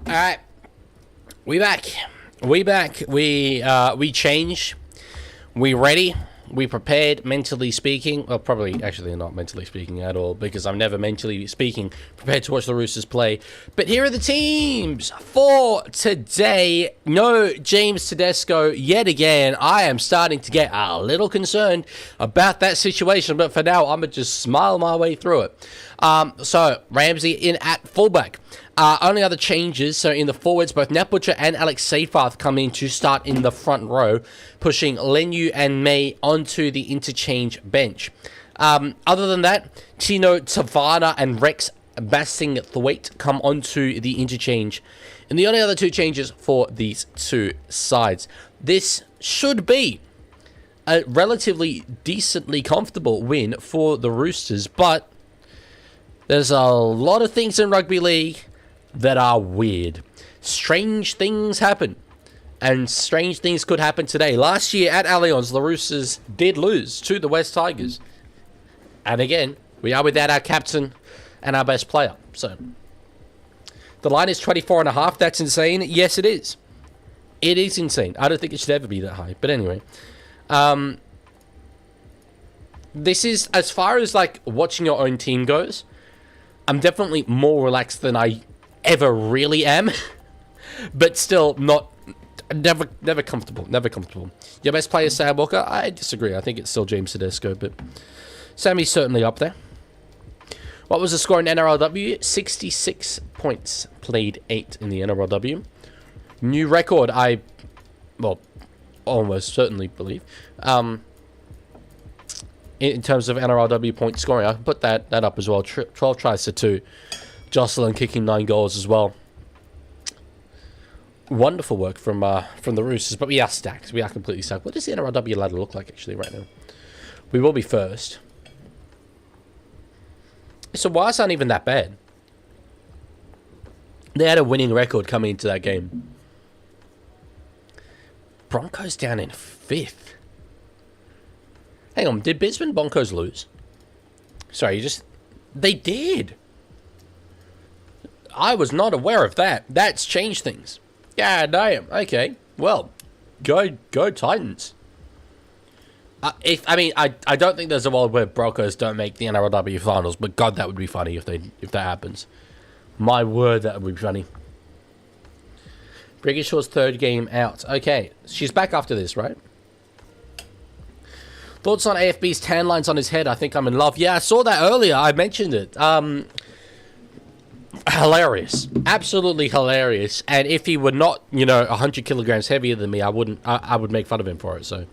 All right, we back. We changed. We ready. We prepared, mentally speaking. Well, probably actually not mentally speaking at all, because I'm never mentally speaking prepared to watch the Roosters play. But here are the teams for today. No James Tedesco yet again. I am starting to get a little concerned about that situation, but for now, I'm going to just smile my way through it. So, Ramsey in at fullback. Only other changes, so in the forwards, both Nat Butcher and Alex Seyfarth come in to start in the front row, pushing Lenu and May onto the interchange bench. Other than that, Tino Tavana and Rex Bassingthwaite come onto the interchange. And the only other two changes for these two sides. This should be a relatively decently comfortable win for the Roosters, but there's a lot of things in rugby league that are weird. Strange things happen. And strange things could happen today. Last year at Allianz, the Roosters did lose to the West Tigers. And again, we are without our captain and our best player. So, the line is 24.5. That's insane. Yes, it is. It is insane. I don't think it should ever be that high. But anyway. This is, as far as like watching your own team goes, I'm definitely more relaxed than I ever really am, but still never comfortable. Your best player is Sam Walker. I disagree. I think it's still James Tedesco, but Sammy's certainly up there. What was the score in NRLW? 66 points. Played 8 in the NRLW. New record, almost certainly believe. In terms of NRLW point scoring, I put that up as well. 12 tries to 2. Jocelyn kicking 9 goals as well. Wonderful work from the Roosters, but we are stacked. We are completely stacked. What does the NRLW ladder look like actually right now? We will be first. So why is that even that bad? They had a winning record coming into that game. Broncos down in 5th. Hang on, did Brisbane Broncos lose? Sorry, they did. I was not aware of that. That's changed things. Yeah, damn. Okay. Well, go Titans. I don't think there's a world where Broncos don't make the NRLW finals, but God, that would be funny if that happens. My word, that would be funny. Brigishaw's 3rd game out. Okay, she's back after this, right? Thoughts on AFB's tan lines on his head? I think I'm in love. Yeah, I saw that earlier. I mentioned it. Hilarious. Absolutely hilarious. And if he were not, 100 kilograms heavier than me, I would make fun of him for it, so.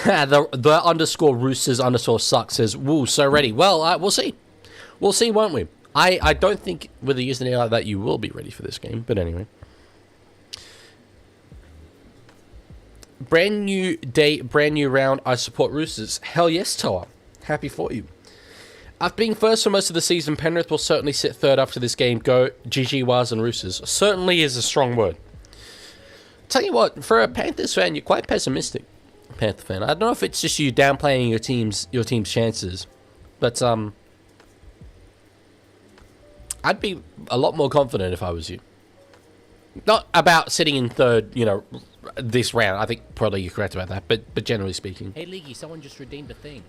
the underscore Roosters underscore sucks says, woo, so ready. Well, we'll see. We'll see, won't we? I don't think with a username like that you will be ready for this game, but anyway. Brand new day, brand new round. I support Roosters. Hell yes, Toa. Happy for you. After being first for most of the season, Penrith will certainly sit 3rd after this game. Go GG Waz and Roosters. Certainly is a strong word. Tell you what, for a Panthers fan, you're quite pessimistic. Panther fan. I don't know if it's just you downplaying your team's chances, but I'd be a lot more confident if I was you. Not about sitting in 3rd, this round. I think probably you're correct about that, but generally speaking. Hey Leaguie, someone just redeemed a thing.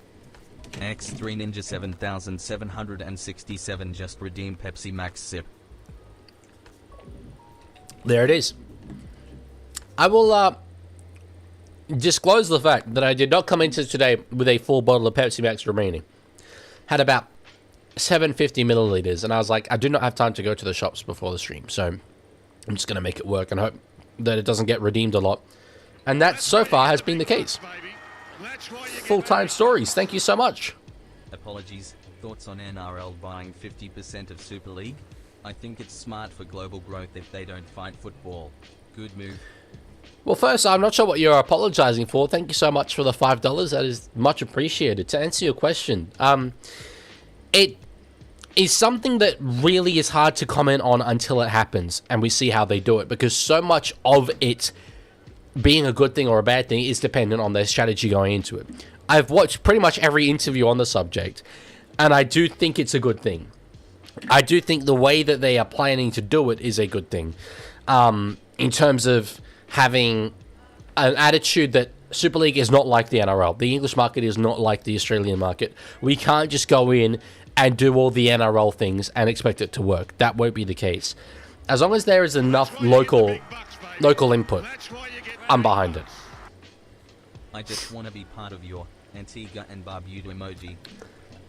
X3 Ninja 7767 just redeemed Pepsi Max Sip. There it is. I will disclose the fact that I did not come into today with a full bottle of Pepsi Max remaining. Had about 750 milliliters, and I was like, I do not have time to go to the shops before the stream, so I'm just going to make it work and hope that it doesn't get redeemed a lot. And that, so far, has been the case. Full-time stories. Thank you so much. Apologies. Thoughts on NRL buying 50% of Super League? I think it's smart for global growth if they don't fight football. Good move. Well, first, I'm not sure what you're apologizing for. Thank you so much for the $5. That is much appreciated. To answer your question, it is something that really is hard to comment on until it happens and we see how they do it, because so much of it being a good thing or a bad thing is dependent on their strategy going into it. I've watched pretty much every interview on the subject. And I do think it's a good thing. I do think the way that they are planning to do it is a good thing. In terms of having an attitude that Super League is not like the NRL. The English market is not like the Australian market. We can't just go in and do all the NRL things and expect it to work. That won't be the case. As long as there is enough local input, I'm behind it. I just want to be part of your Antigua and Barbuda emoji.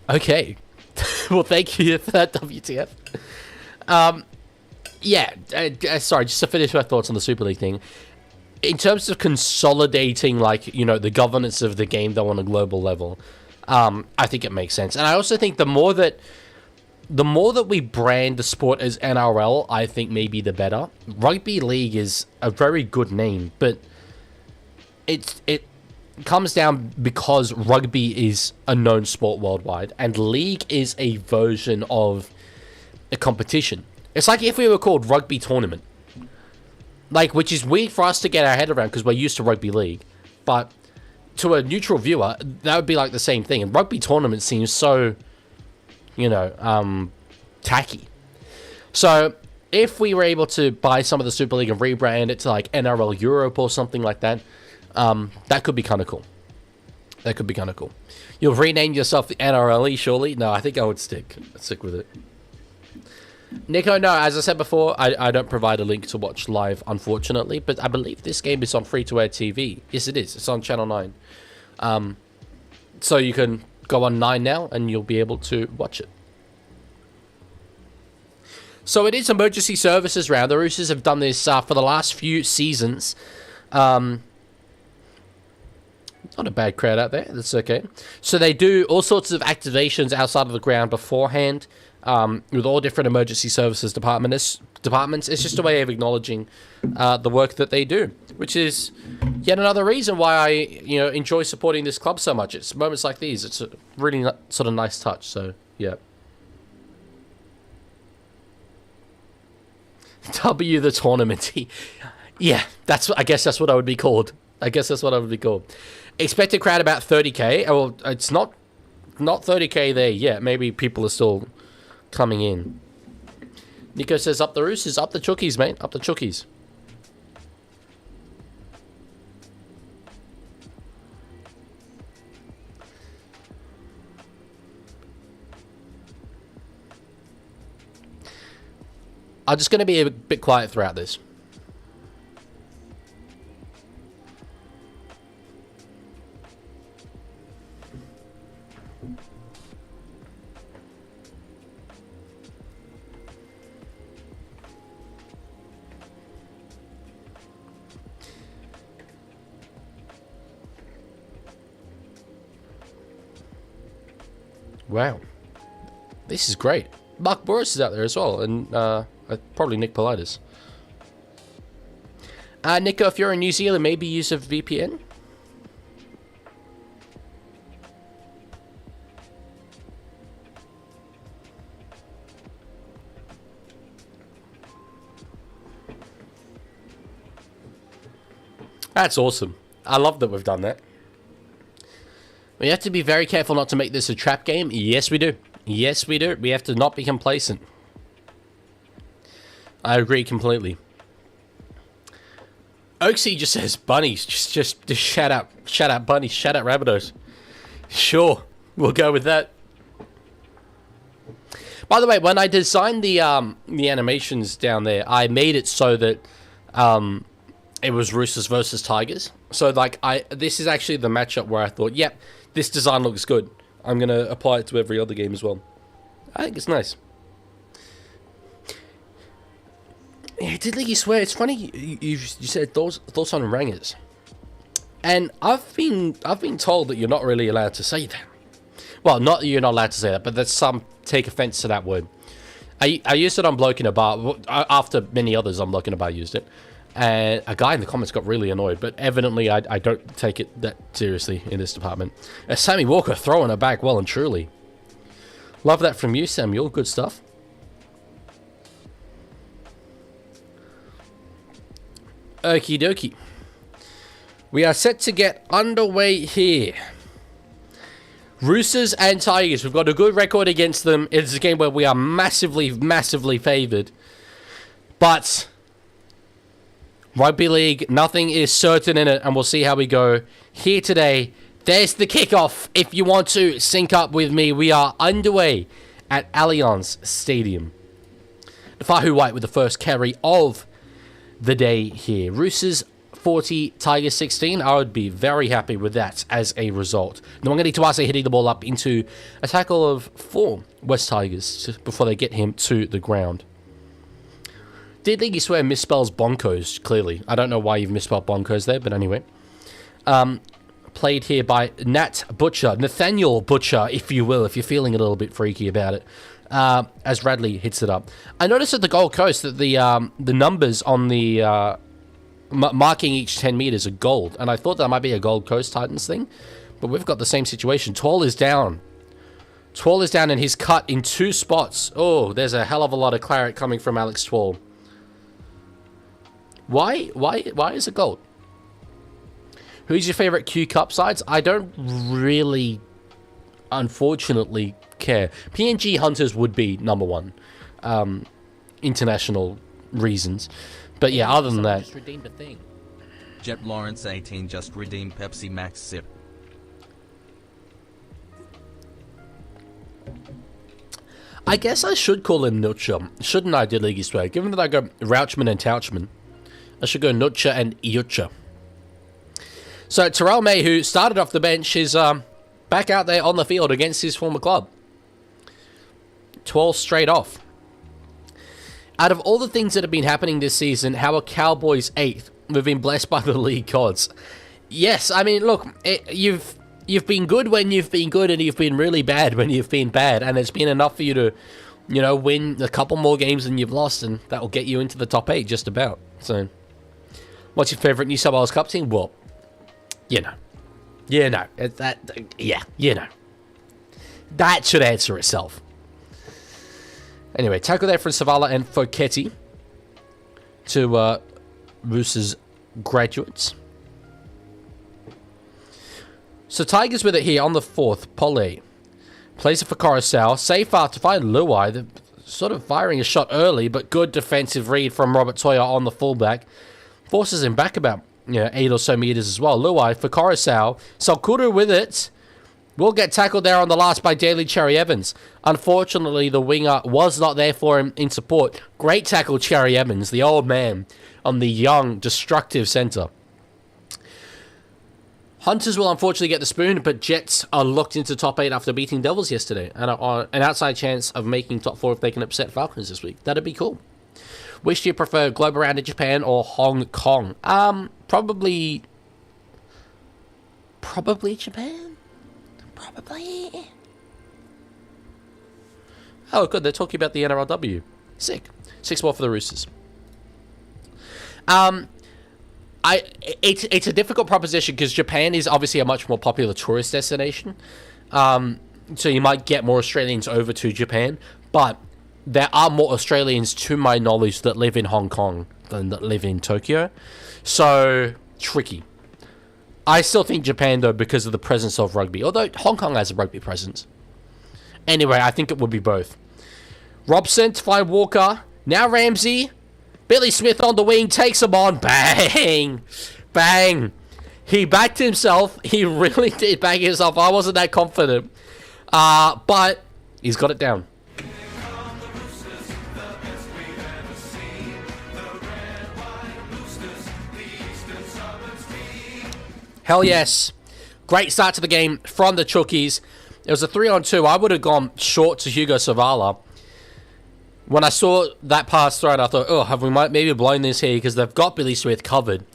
Okay. Well, thank you for that, WTF. Sorry, just to finish my thoughts on the Super League thing. In terms of consolidating, like, you know, the governance of the game, though, on a global level, I think it makes sense. And I also think the more that we brand the sport as NRL, I think maybe the better. Rugby League is a very good name, but it comes down because rugby is a known sport worldwide, and league is a version of a competition. It's like if we were called Rugby Tournament. Like, which is weird for us to get our head around because we're used to rugby league. But to a neutral viewer, that would be like the same thing. And rugby tournament seems so, you know, tacky. So if we were able to buy some of the Super League and rebrand it to like NRL Europe or something like that, that could be kind of cool. That could be kind of cool. You'll rename yourself the NRLE, surely? No, I think I would stick with it. Nico, no, as I said before, I don't provide a link to watch live, unfortunately, but I believe this game is on free-to-air TV. Yes, it is. It's on Channel 9. So you can go on 9 now, and you'll be able to watch it. So it is emergency services round. The Roosters have done this for the last few seasons. Not a bad crowd out there. That's okay. So they do all sorts of activations outside of the ground beforehand. With all different emergency services departments. It's just a way of acknowledging the work that they do, which is yet another reason why I, enjoy supporting this club so much. It's moments like these. It's a really sort of nice touch. So yeah. W the tournament. Yeah, I guess that's what I would be called. Expected crowd about 30k. Well, it's not 30k there yet. Maybe people are still coming in. Nico says, up the Roosters, up the Chookies, mate. Up the Chookies. I'm just going to be a bit quiet throughout this. Wow. This is great. Mark Boris is out there as well, and probably Nick Politis. Nico, if you're in New Zealand, maybe use a VPN? That's awesome. I love that we've done that. We have to be very careful not to make this a trap game. Yes, we do. Yes, we do. We have to not be complacent. I agree completely. Oaksy just says bunnies. Just shout out bunnies. Shout out Rabbitohs. Sure, we'll go with that. By the way, when I designed the animations down there, I made it so that it was Roosters versus Tigers. So like this is actually the matchup where I thought, yep, this design looks good. I'm going to apply it to every other game as well. I think it's nice. Yeah, did Leaguie swear? It's funny you said thoughts on rangers. And I've been told that you're not really allowed to say that. Well, not that you're not allowed to say that, but that some take offense to that word. I used it on Bloke in a Bar. After many others on Bloke in a Bar used it. And a guy in the comments got really annoyed, but evidently I don't take it that seriously in this department. Sammy Walker throwing her back well and truly. Love that from you, Samuel. Good stuff. Okie dokie. We are set to get underway here. Roosters and Tigers, we've got a good record against them. It's a game where we are massively, massively favoured. But Rugby League, nothing is certain in it, and we'll see how we go here today. There's the kickoff. If you want to sync up with me, we are underway at Allianz Stadium. Fahu White with the first carry of the day here. Roosters 40, Tigers 16. I would be very happy with that as a result. Nwangani Tuase hitting the ball up into a tackle of 4 West Tigers before they get him to the ground. Did Leaguie swear misspells bonkos, clearly. I don't know why you've misspelled bonkos there, but anyway. Played here by Nathaniel Butcher, if you will, if you're feeling a little bit freaky about it, as Radley hits it up. I noticed at the Gold Coast that the numbers on the marking each 10 meters are gold, and I thought that might be a Gold Coast Titans thing, but we've got the same situation. Tall is down. Twall is down, and he's cut in 2 spots. Oh, there's a hell of a lot of claret coming from Alex Twall. Why is it gold? Who's your favorite Q Cup sides? I don't really, unfortunately, care. PNG Hunters would be number 1. International reasons. But yeah, other than that... Just redeemed a thing. Jet Lawrence 18 just redeemed Pepsi Max Sip. I guess I should call him Nutcha, shouldn't I, Leaguie Swag? Given that I go Rouchman and Touchman, I should go Nutcha and Yucha. So Terrell May, who started off the bench, is back out there on the field against his former club. 12 straight off. Out of all the things that have been happening this season, how are Cowboys 8th? We've been blessed by the league gods. Yes, I mean, look, you've been good when you've been good, and you've been really bad when you've been bad, and it's been enough for you to, you know, win a couple more games than you've lost, and that will get you into the top 8 just about. So, what's your favourite New South Wales Cup team? Well, you know. That should answer itself. Anyway, tackle there from Savala and Foketti to Roosters graduates. So Tigers with it here on the 4th. Pole plays it for Coruscant. Safe to find Luai. They're sort of firing a shot early, but good defensive read from Robert Toya on the fullback. Forces him back about 8 or so meters as well. Luai for Coruscant. Salkuru with it. Will get tackled there on the last by Daly Cherry Evans. Unfortunately, the winger was not there for him in support. Great tackle, Cherry Evans, the old man, on the young, destructive centre. Hunters will unfortunately get the spoon, but Jets are locked into top 8 after beating Devils yesterday, and are an outside chance of making top 4 if they can upset Falcons this week. That'd be cool. Which do you prefer, Globe around in Japan or Hong Kong? Probably Japan. Probably. Oh, good. They're talking about the NRLW. Sick. 6-4 for the Roosters. It's a difficult proposition because Japan is obviously a much more popular tourist destination. So you might get more Australians over to Japan, but there are more Australians, to my knowledge, that live in Hong Kong than that live in Tokyo. So, tricky. I still think Japan, though, because of the presence of rugby. Although Hong Kong has a rugby presence. Anyway, I think it would be both. Robson to find Walker. Now Ramsey. Billy Smith on the wing. Takes him on. Bang. Bang. He backed himself. He really did back himself. I wasn't that confident. But he's got it down. Hell yes. Great start to the game from the Chookies. It was a 3-on-2. I would have gone short to Hugo Savala. When I saw that pass thrown, I thought, oh, have we maybe blown this here because they've got Billy Smith covered.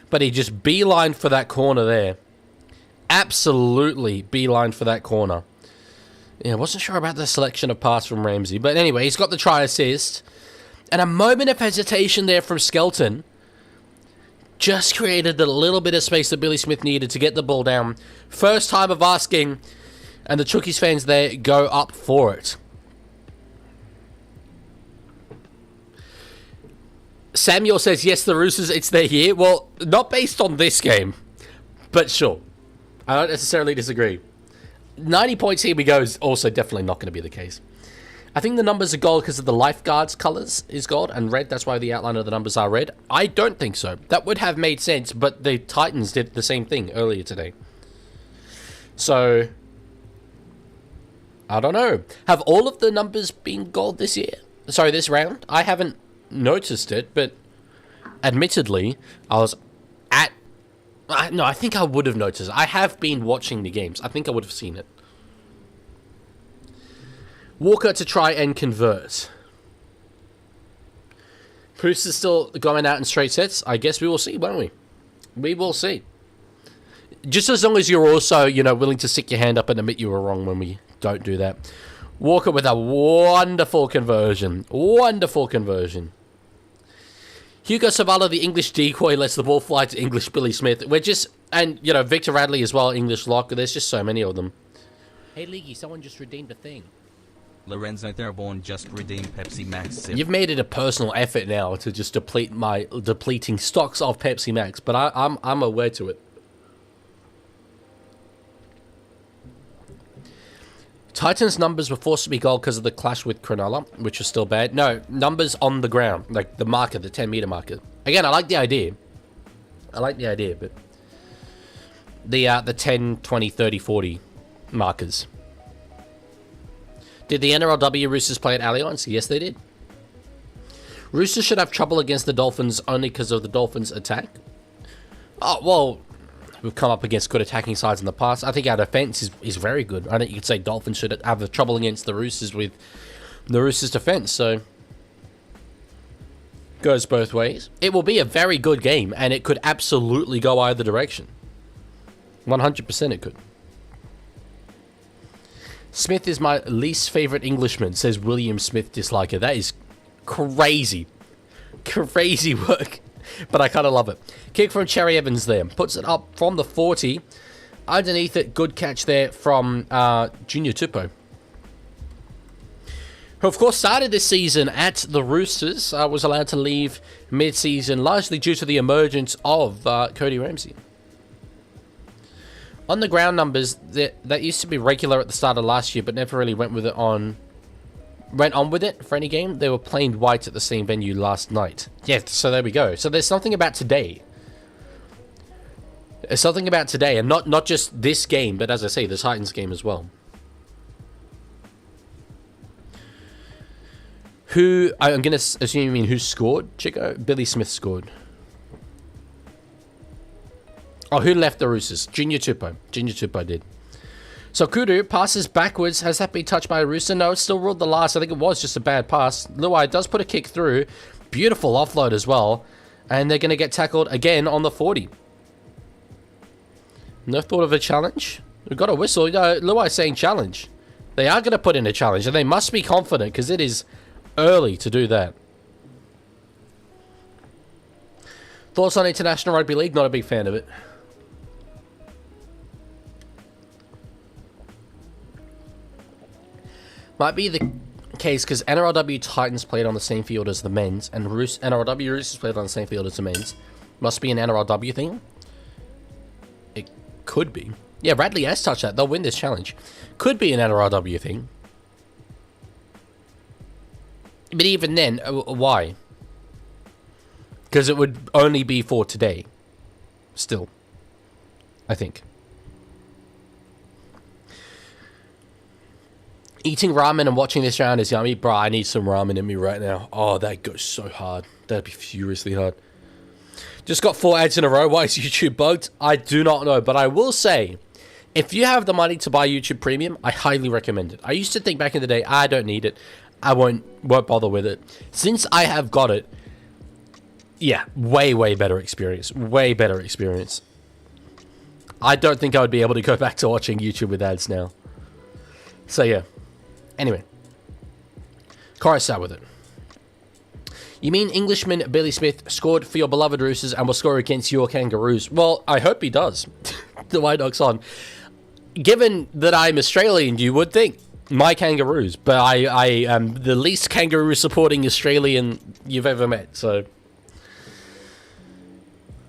But he just beelined for that corner there. Absolutely beelined for that corner. Yeah, I wasn't sure about the selection of pass from Ramsey. But anyway, he's got the try assist. And a moment of hesitation there from Skelton. Just created the little bit of space that Billy Smith needed to get the ball down. First time of asking, and the Chookies fans there go up for it. Samuel says, yes, the Roosters, it's their year. Well, not based on this game, but sure. I don't necessarily disagree. 90 points, here we go, is also definitely not going to be the case. I think the numbers are gold because of the lifeguards colours is gold and red. That's why the outline of the numbers are red. I don't think so. That would have made sense, but the Titans did the same thing earlier today. So, I don't know. Have all of the numbers been gold this year? Sorry, this round? I haven't noticed it, but admittedly, I was at... No, I think I would have noticed. I have been watching the games. I think I would have seen it. Walker to try and convert. Bruce is still going out in straight sets. I guess we will see, won't we? We will see. Just as long as you're also, you know, willing to stick your hand up and admit you were wrong when we don't do that. Walker with a wonderful conversion. Wonderful conversion. Hugo Savala, the English decoy, lets the ball fly to English Billy Smith. We're just... And, you know, Victor Radley as well, English lock. There's just so many of them. Hey, Leaguie, someone just redeemed a thing. Lorenzo Theraborn just redeemed Pepsi Max sip. You've made it a personal effort now to just deplete my depleting stocks of Pepsi Max, but I'm aware to it. Titans numbers were forced to be gold because of the clash with Cronulla, which was still bad. No, numbers on the ground, like the marker, the 10-meter marker. Again, I like the idea. But the 10, 20, 30, 40 markers. Did the NRLW Roosters play at Allianz? Yes, they did. Roosters should have trouble against the Dolphins only because of the Dolphins' attack. Oh, well, we've come up against good attacking sides in the past. I think our defense is very good. I think you could say Dolphins should have trouble against the Roosters with the Roosters' defense, so... Goes both ways. It will be a very good game, and it could absolutely go either direction. 100% it could. Smith is my least favourite Englishman, says William Smith Disliker. That is crazy. Crazy work. But I kind of love it. Kick from Cherry Evans there. Puts it up from the 40. Underneath it, good catch there from Junior Tupou. Who, of course, started this season at the Roosters. Was allowed to leave mid-season, largely due to the emergence of Cody Ramsey. On the ground numbers, that used to be regular at the start of last year, but never really went on with it for any game. They were playing white at the same venue last night. Yeah, so there we go. So there's something about today. There's something about today, and not just this game, but as I say, the Titans game as well. Who, I'm going to assume you mean who scored, Chico? Billy Smith scored. Oh, who left the Roosters? Junior Tupou. Junior Tupou did. So Kudu passes backwards. Has that been touched by a Rooster? No, it still ruled the last. I think it was just a bad pass. Luai does put a kick through. Beautiful offload as well. And they're going to get tackled again on the 40. No thought of a challenge? We've got a whistle. Luai saying challenge. They are going to put in a challenge. And they must be confident because it is early to do that. Thoughts on International Rugby League? Not a big fan of it. Might be the case because NRLW Titans played on the same field as the men's, and NRLW Roosters played on the same field as the men's. Must be an NRLW thing. It could be. Yeah, Radley has touched that. They'll win this challenge. Could be an NRLW thing. But even then, why? Because it would only be for today. Still. I think. Eating ramen and watching this round is yummy. Bro, I need some ramen in me right now. Oh, that goes so hard. That'd be furiously hard. Just got 4 ads in a row. Why is YouTube bugged? I do not know. But I will say, if you have the money to buy YouTube Premium, I highly recommend it. I used to think back in the day, I don't need it. I won't bother with it. Since I have got it, yeah, way better experience. Way better experience. I don't think I would be able to go back to watching YouTube with ads now. So, yeah. Anyway. Chorus out with it. You mean Englishman Billy Smith scored for your beloved Roosters and will score against your Kangaroos? Well, I hope he does. The White Dogs on. Given that I'm Australian, you would think my Kangaroos, but I am the least kangaroo supporting Australian you've ever met, so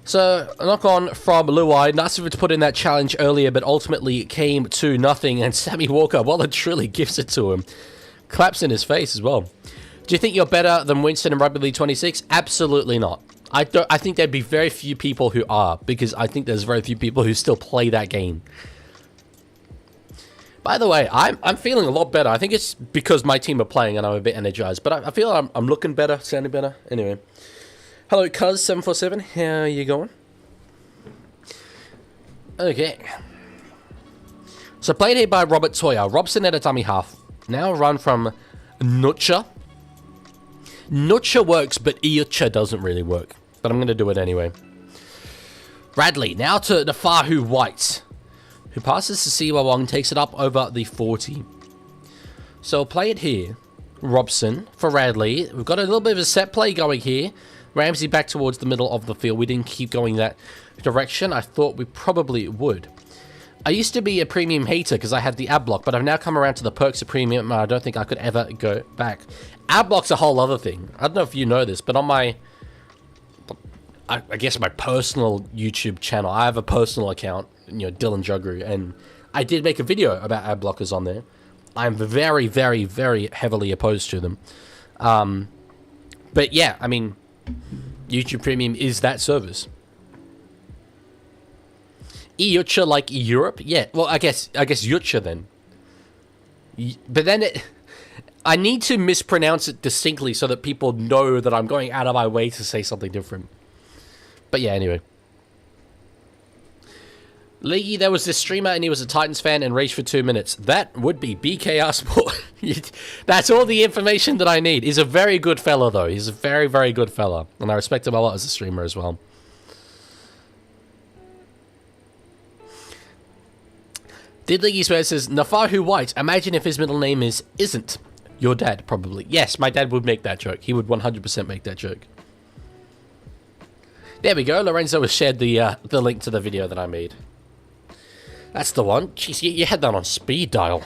So, a knock on from Leaguie. Nice of him to put in that challenge earlier, but ultimately it came to nothing. And Sammy Walker, well and truly gives it to him. Claps in his face as well. Do you think you're better than Winston in Rugby League 26? Absolutely not. I think there'd be very few people who are, because I think there's very few people who still play that game. By the way, I'm feeling a lot better. I think it's because my team are playing and I'm a bit energized. But I feel I'm looking better, sounding better. Anyway. Hello, Cuz747. How are you going? Okay. So played here by Robert Toya. Robson at a dummy half. Now run from Nutcha. Nutcha works, but Iucha doesn't really work. But I'm going to do it anyway. Radley. Now to Nafahu White, who passes to Siwa Wong, takes it up over the 40. So play it here. Robson for Radley. We've got a little bit of a set play going here. Ramsey back towards the middle of the field. We didn't keep going that direction. I thought we probably would. I used to be a premium hater because I had the ad block, but I've now come around to the perks of premium, and I don't think I could ever go back. Ad block's a whole other thing. I don't know if you know this, but on my, I guess my personal YouTube channel, I have a personal account, Dylan Jugru, and I did make a video about ad blockers on there. I'm very, very, very heavily opposed to them. But yeah, I mean, YouTube Premium is that service. Yucha like Europe? Yeah, well, I guess Yucha then. But then I need to mispronounce it distinctly so that people know that I'm going out of my way to say something different. But yeah, anyway. Leaguie, there was this streamer and he was a Titans fan and raged for 2 minutes. That would be BKR Sport. That's all the information that I need. He's a very good fella, though. He's a very, very good fella. And I respect him a lot as a streamer as well. Did Leaguie Swear says, Nafahu White, imagine if his middle name isn't your dad, probably. Yes, my dad would make that joke. He would 100% make that joke. There we go. Lorenzo has shared the link to the video that I made. That's the one. Jeez, you had that on speed dial.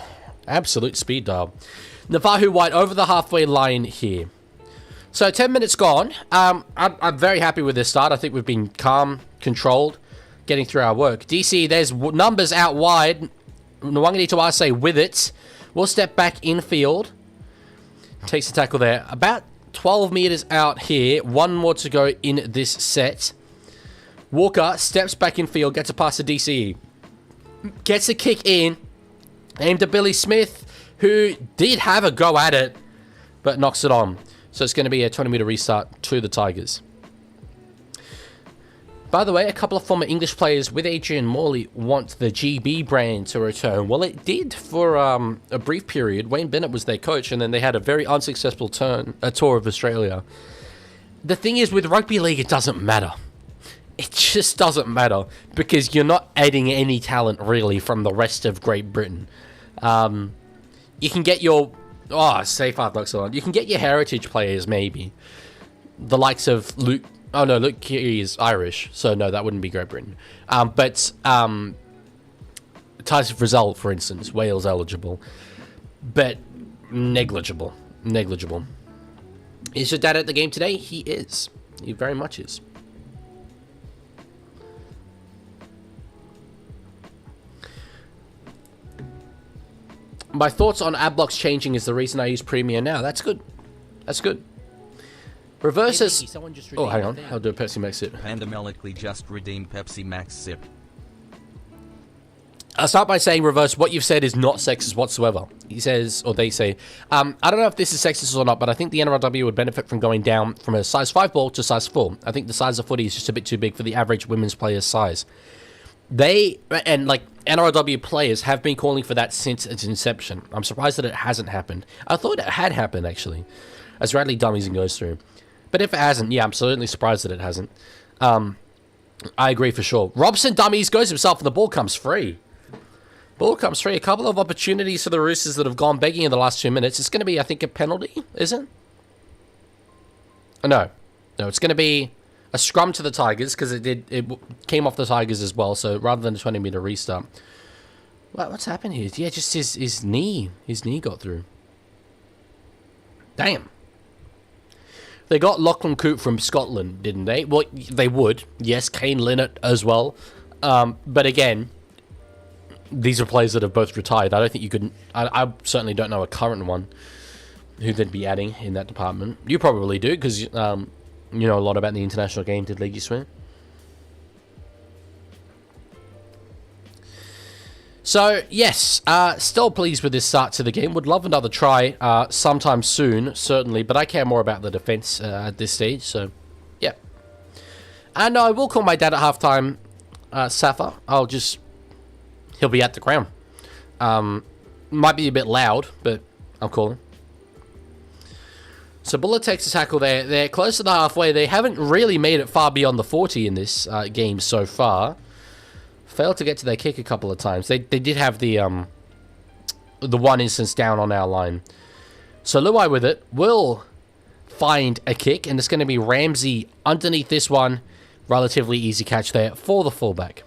Absolute speed dial. Navahu White over the halfway line here. So 10 minutes gone. I'm very happy with this start. I think we've been calm, controlled, getting through our work. DC, there's numbers out wide. Nwangani Tawase with it. We'll step back infield. Takes the tackle there. About 12 meters out here. One more to go in this set. Walker steps back infield, gets a pass to DCE. Gets a kick in. Aimed at Billy Smith, who did have a go at it, but knocks it on. So it's going to be a 20-meter restart to the Tigers. By the way, a couple of former English players with Adrian Morley want the GB brand to return. Well, it did for a brief period. Wayne Bennett was their coach, and then they had a very unsuccessful tour of Australia. The thing is, with rugby league, it doesn't matter. It just doesn't matter, because you're not adding any talent, really, from the rest of Great Britain. You can get your... Oh, safe hard looks on. You can get your heritage players, maybe. The likes of Luke... Oh, no, Luke Keary is Irish, so no, that wouldn't be Great Britain. But Tyson Frizzell, for instance, Wales eligible. But negligible. Negligible. Is your dad at the game today? He is. He very much is. My thoughts on ad blocks changing is the reason I use Premiere now. That's good. That's good. Reverse Hey, is... Leaguie, someone just Oh, redeemed hang a on. thing. I'll do a Pepsi Max sip. Pandamelically just redeemed Pepsi Max Sip. I'll start by saying, Reverse, what you've said is not sexist whatsoever. He says, or they say, I don't know if this is sexist or not, but I think the NRLW would benefit from going down from a size 5 ball to size 4. I think the size of footy is just a bit too big for the average women's player's size. They, and like, NRLW players have been calling for that since its inception. I'm surprised that it hasn't happened. I thought it had happened, actually, as Radley dummies and goes through. But if it hasn't, yeah, I'm certainly surprised that it hasn't. I agree for sure. Robson dummies, goes himself, and the ball comes free. Ball comes free. A couple of opportunities for the Roosters that have gone begging in the last 2 minutes. It's going to be, I think, a penalty, is it? Oh, no. No, it's going to be a scrum to the Tigers, because it came off the Tigers as well, so rather than a 20-meter restart. What's happened here? Yeah, just his knee. His knee got through. Damn. They got Lachlan Coote from Scotland, didn't they? Well, they would. Yes, Kane Linnett as well. But again, these are players that have both retired. I don't think you could... I certainly don't know a current one who they'd be adding in that department. You probably do, because you know a lot about the international game, did Leaguie swear? So, yes, still pleased with this start to the game. Would love another try sometime soon, certainly, but I care more about the defense at this stage, so, yeah. And I will call my dad at halftime, Safa. He'll be at the ground. Might be a bit loud, but I'm calling. So Buller takes a tackle there. They're close to the halfway. They haven't really made it far beyond the 40 in this game so far. Failed to get to their kick a couple of times. They did have the one instance down on our line. So Luai with it will find a kick, and it's going to be Ramsey underneath this one. Relatively easy catch there for the fullback.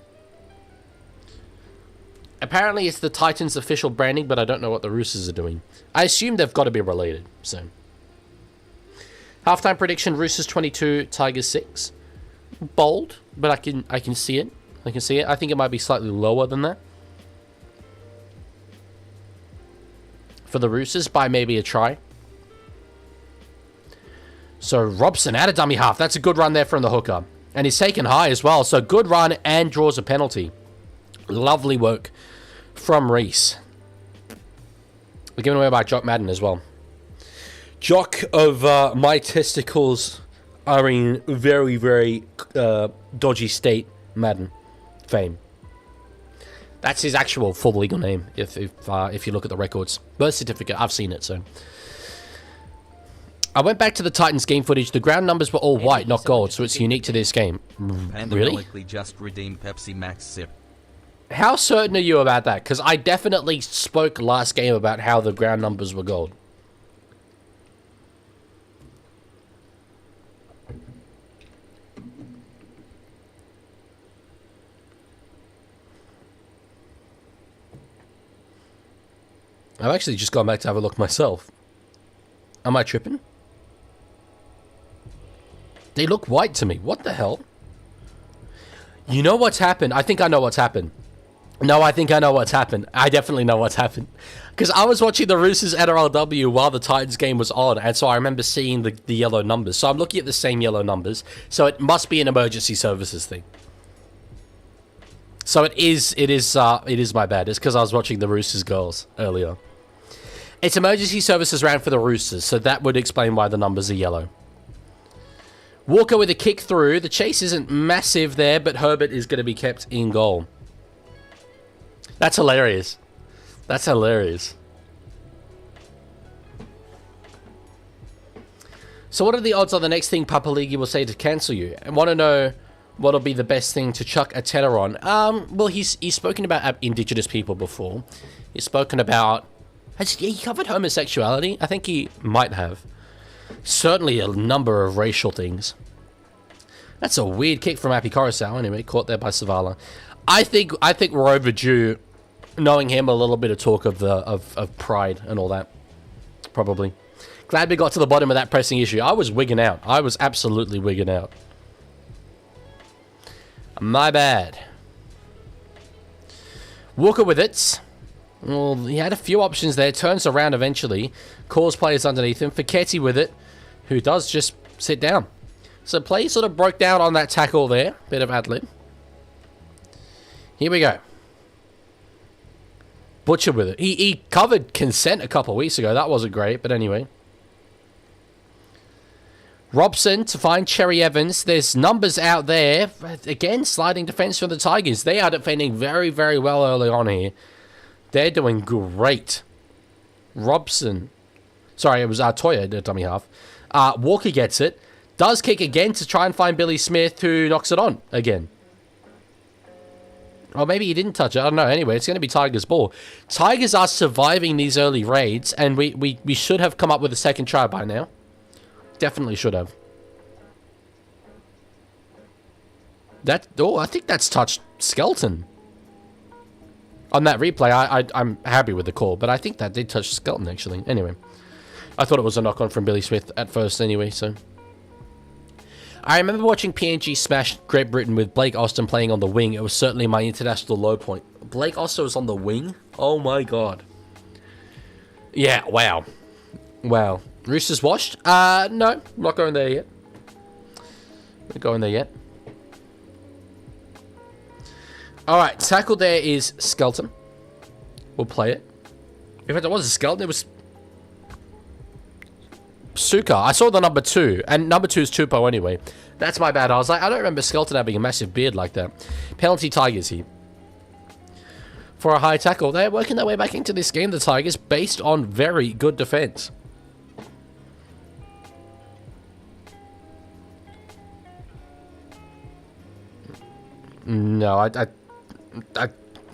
Apparently it's the Titans official branding, but I don't know what the Roosters are doing. I assume they've got to be related, so... Halftime prediction, Roosters 22, Tigers 6. Bold, but I can see it. I can see it. I think it might be slightly lower than that. For the Roosters, by maybe a try. So Robson out of dummy half. That's a good run there from the hooker. And he's taken high as well. So good run and draws a penalty. Lovely work from Reese. We're given away by Jock Madden as well. Jock of my testicles are in very, very dodgy state, Madden fame. That's his actual full legal name, if you look at the records. Birth certificate, I've seen it, so. I went back to the Titans game footage. The ground numbers were all white, not gold, so it's unique to this game. Really? Just redeemed Pepsi Max Sip. How certain are you about that? Because I definitely spoke last game about how the ground numbers were gold. I've actually just gone back to have a look myself. Am I tripping? They look white to me. What the hell? You know what's happened? I think I know what's happened. No, I think I know what's happened. I definitely know what's happened. Because I was watching the Roosters NRLW while the Titans game was on, and so I remember seeing the yellow numbers. So I'm looking at the same yellow numbers. So it must be an emergency services thing. So it is my bad. It's because I was watching the Roosters goals earlier. It's emergency services round for the Roosters, so that would explain why the numbers are yellow. Walker with a kick through. The chase isn't massive there, but Herbert is going to be kept in goal. That's hilarious. That's hilarious. So what are the odds on the next thing Papa Leaguie will say to cancel you? I want to know what'll be the best thing to chuck a tenner on. Well, he's spoken about Indigenous people before. He's spoken about... Has he covered homosexuality? I think he might have. Certainly a number of racial things. That's a weird kick from Api Coruscant. Anyway, caught there by Savala. I think we're overdue knowing him a little bit of talk of pride and all that. Probably. Glad we got to the bottom of that pressing issue. I was wigging out. I was absolutely wigging out. My bad. Walker with it. Well, he had a few options there. Turns around eventually. Calls players underneath him. Fiketti with it. Who does just sit down. So play sort of broke down on that tackle there. Bit of ad-lib. Here we go. Butcher with it. He covered consent a couple of weeks ago. That wasn't great, but anyway. Robson to find Cherry Evans. There's numbers out there. Again, sliding defense from the Tigers. They are defending very, very well early on here. They're doing great. Robson. Sorry, it was Toya, the dummy half. Walker gets it. Does kick again to try and find Billy Smith, who knocks it on again. Or maybe he didn't touch it. I don't know. Anyway, it's going to be Tigers' ball. Tigers are surviving these early raids, and we should have come up with a second try by now. Definitely should have. I think that's touched Skelton. On that replay, I'm happy with the call, but I think that did touch Skelton, actually. Anyway, I thought it was a knock-on from Billy Smith at first anyway, so... I remember watching PNG smash Great Britain with Blake Austin playing on the wing. It was certainly my international low point. Blake Austin was on the wing? Oh my god. Yeah, wow. Wow. Roosters washed? No. Not going there yet. Not going there yet. Alright, tackle there is Skelton. We'll play it. In fact, it wasn't Skelton, it was Suka. I saw the number 2, and number 2 is Tupou anyway. That's my bad. I was like, I don't remember Skelton having a massive beard like that. Penalty Tigers here. For a high tackle. They're working their way back into this game, the Tigers, based on very good defense. No,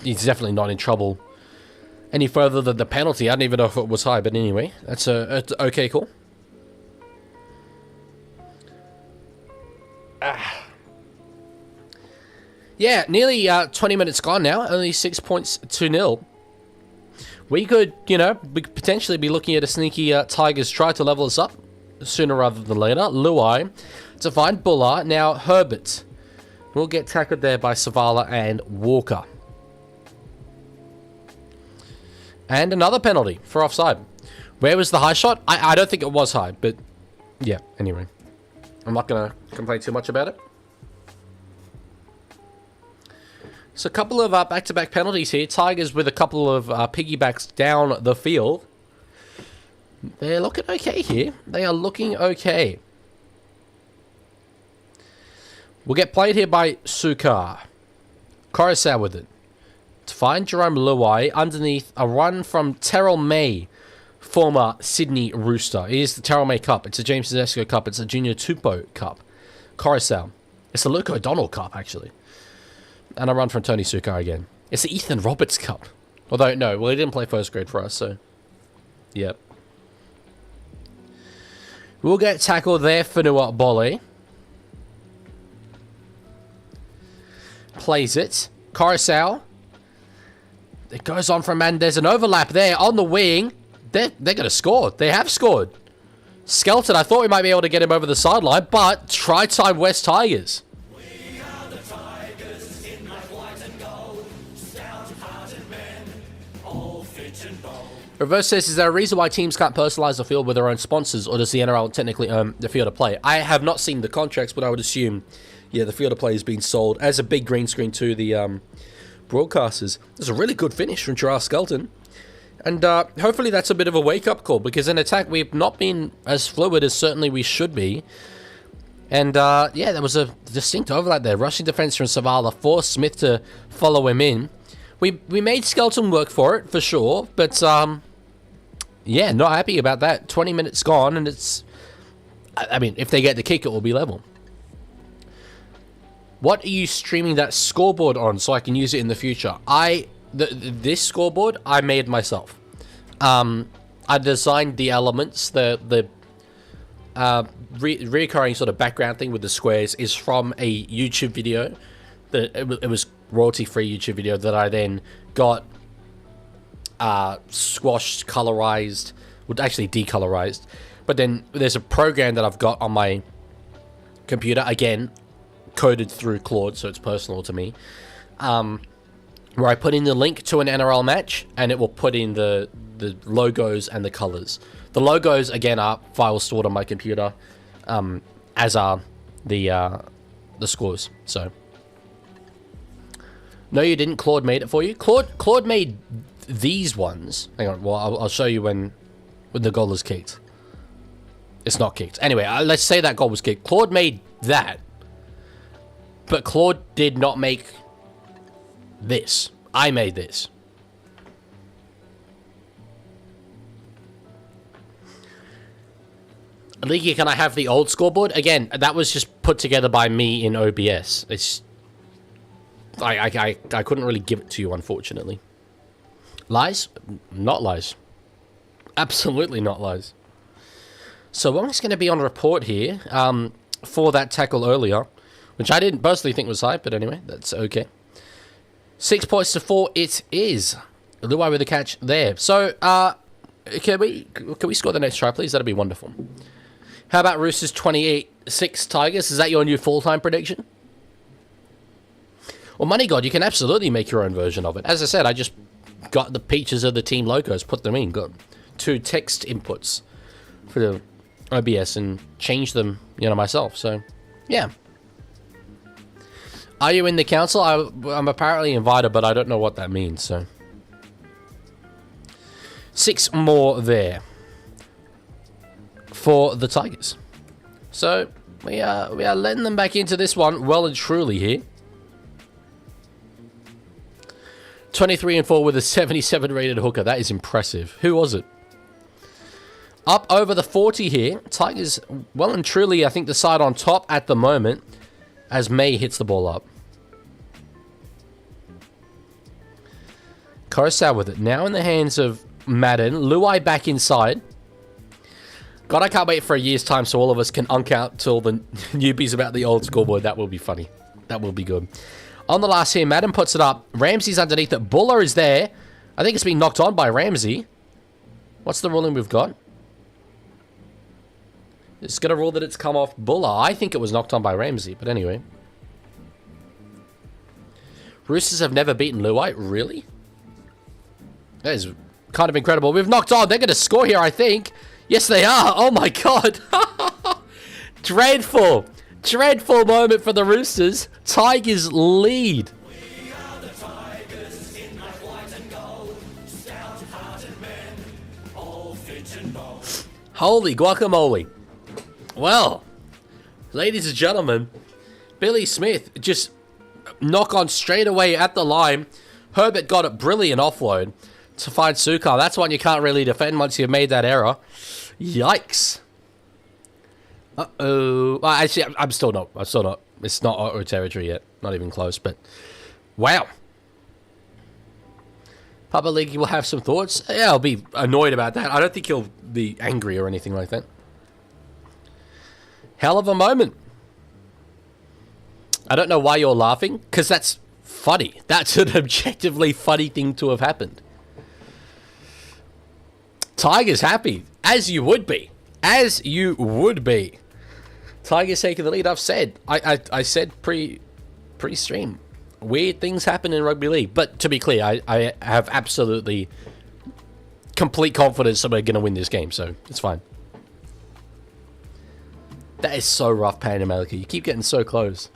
he's definitely not in trouble any further than the penalty. I don't even know if it was high, but anyway, that's a okay call. Yeah, nearly 20 minutes gone now. Only 6 points to 0. We could, we could potentially be looking at a sneaky Tigers try to level us up sooner rather than later. Luai to find Buller. Now Herbert will get tackled there by Savala and Walker. And another penalty for offside. Where was the high shot? I don't think it was high, but yeah, anyway. I'm not going to complain too much about it. So a couple of back-to-back penalties here. Tigers with a couple of piggybacks down the field. They're looking okay here. They are looking okay. We'll get played here by Sukar. Coruscant with it. To find Jerome Luai underneath a run from Terrell May, former Sydney Rooster. It is the Terrell May Cup. It's a James Tedesco Cup. It's a Junior Tupou Cup. Coruscant. It's the Luke O'Donnell Cup, actually. And a run from Tony Sukar again. It's the Ethan Roberts Cup. Although, no, well, he didn't play first grade for us, so... Yep. We'll get tackled there, Fanua Bole. Plays it. Coruscant. It goes on from man. There's an overlap there on the wing. They're going to score. They have scored. Skelton, I thought we might be able to get him over the sideline, but try time West Tigers. Reverse says, is there a reason why teams can't personalize the field with their own sponsors, or does the NRL technically own the field of play? I have not seen the contracts, but I would assume, yeah, the field of play is being sold as a big green screen to the broadcasters. There's a really good finish from Gerard Skelton. And hopefully that's a bit of a wake-up call, because in attack we've not been as fluid as certainly we should be. And yeah, there was a distinct overlap there. Rushing defense from Savala forced Smith to follow him in. We made Skelton work for it, for sure, but... yeah, not happy about that. 20 minutes gone, and it's... I mean, if they get the kick, it will be level. What are you streaming that scoreboard on so I can use it in the future? This scoreboard, I made myself. I designed the elements. The reoccurring sort of background thing with the squares is from a YouTube video. It was royalty-free YouTube video that I then got... squashed, colorized, well, actually decolorized. But then there's a program that I've got on my computer, again, coded through Claude, so it's personal to me, where I put in the link to an NRL match, and it will put in the logos and the colors. The logos, again, are files stored on my computer, as are the scores. So, no, you didn't. Claude made it for you. Claude made these ones. Hang on. Well, I'll show you when the goal is kicked. It's not kicked. Anyway, let's say that goal was kicked. Claude made that. But Claude did not make this. I made this. Leaguie, can I have the old scoreboard? Again, that was just put together by me in OBS. It's... I couldn't really give it to you, unfortunately. Lies? Not lies. Absolutely not lies. So Wong's going to be on report here for that tackle earlier, which I didn't personally think was high, but anyway, that's okay. 6 points to 4 it is. Luai with the catch there. So, can we score the next try, please? That'd be wonderful. How about Roosters 28-6 Tigers? Is that your new full-time prediction? Well, Money God, you can absolutely make your own version of it. As I said, I just got the pictures of the team logos, put them in, got 2 text inputs for the OBS and changed them, myself. So, yeah. Are you in the council? I'm apparently invited, but I don't know what that means, so. 6 more there for the Tigers. So, we are letting them back into this one well and truly here. 23-4 with a 77 rated hooker. That is impressive. Who was it? Up over the 40 here. Tigers, well and truly, I think, the side on top at the moment as May hits the ball up. Coruscant with it. Now in the hands of Madden. Luai back inside. God, I can't wait for a year's time so all of us can uncount to all the newbies about the old scoreboard. That will be funny. That will be good. On the last here, Madden puts it up. Ramsey's underneath it. Buller is there. I think it's been knocked on by Ramsey. What's the ruling we've got? It's going to rule that it's come off Buller. I think it was knocked on by Ramsey, but anyway. Roosters have never beaten Luai. Really? That is kind of incredible. We've knocked on. They're going to score here, I think. Yes, they are. Oh, my God. Dreadful. Dreadful moment for the Roosters. Tigers lead. We are the Tigers in my white and gold, stout-hearted men, all fit and bold. Holy guacamole. Well, ladies and gentlemen, Billy Smith just knock on straight away at the line. Herbert got a brilliant offload to find Sukar. That's one you can't really defend once you've made that error. Yikes. Uh-oh. Well, actually, I'm still not. It's not auto territory yet. Not even close, but wow. Papa League will have some thoughts. Yeah, I'll be annoyed about that. I don't think he'll be angry or anything like that. Hell of a moment. I don't know why you're laughing, because that's funny. That's an objectively funny thing to have happened. Tigers happy, as you would be. As you would be. Tigers taking the lead. I've said. I said pre-stream. Weird things happen in rugby league. But to be clear, I have absolutely complete confidence that we're going to win this game. So it's fine. That is so rough, Pan America. You keep getting so close.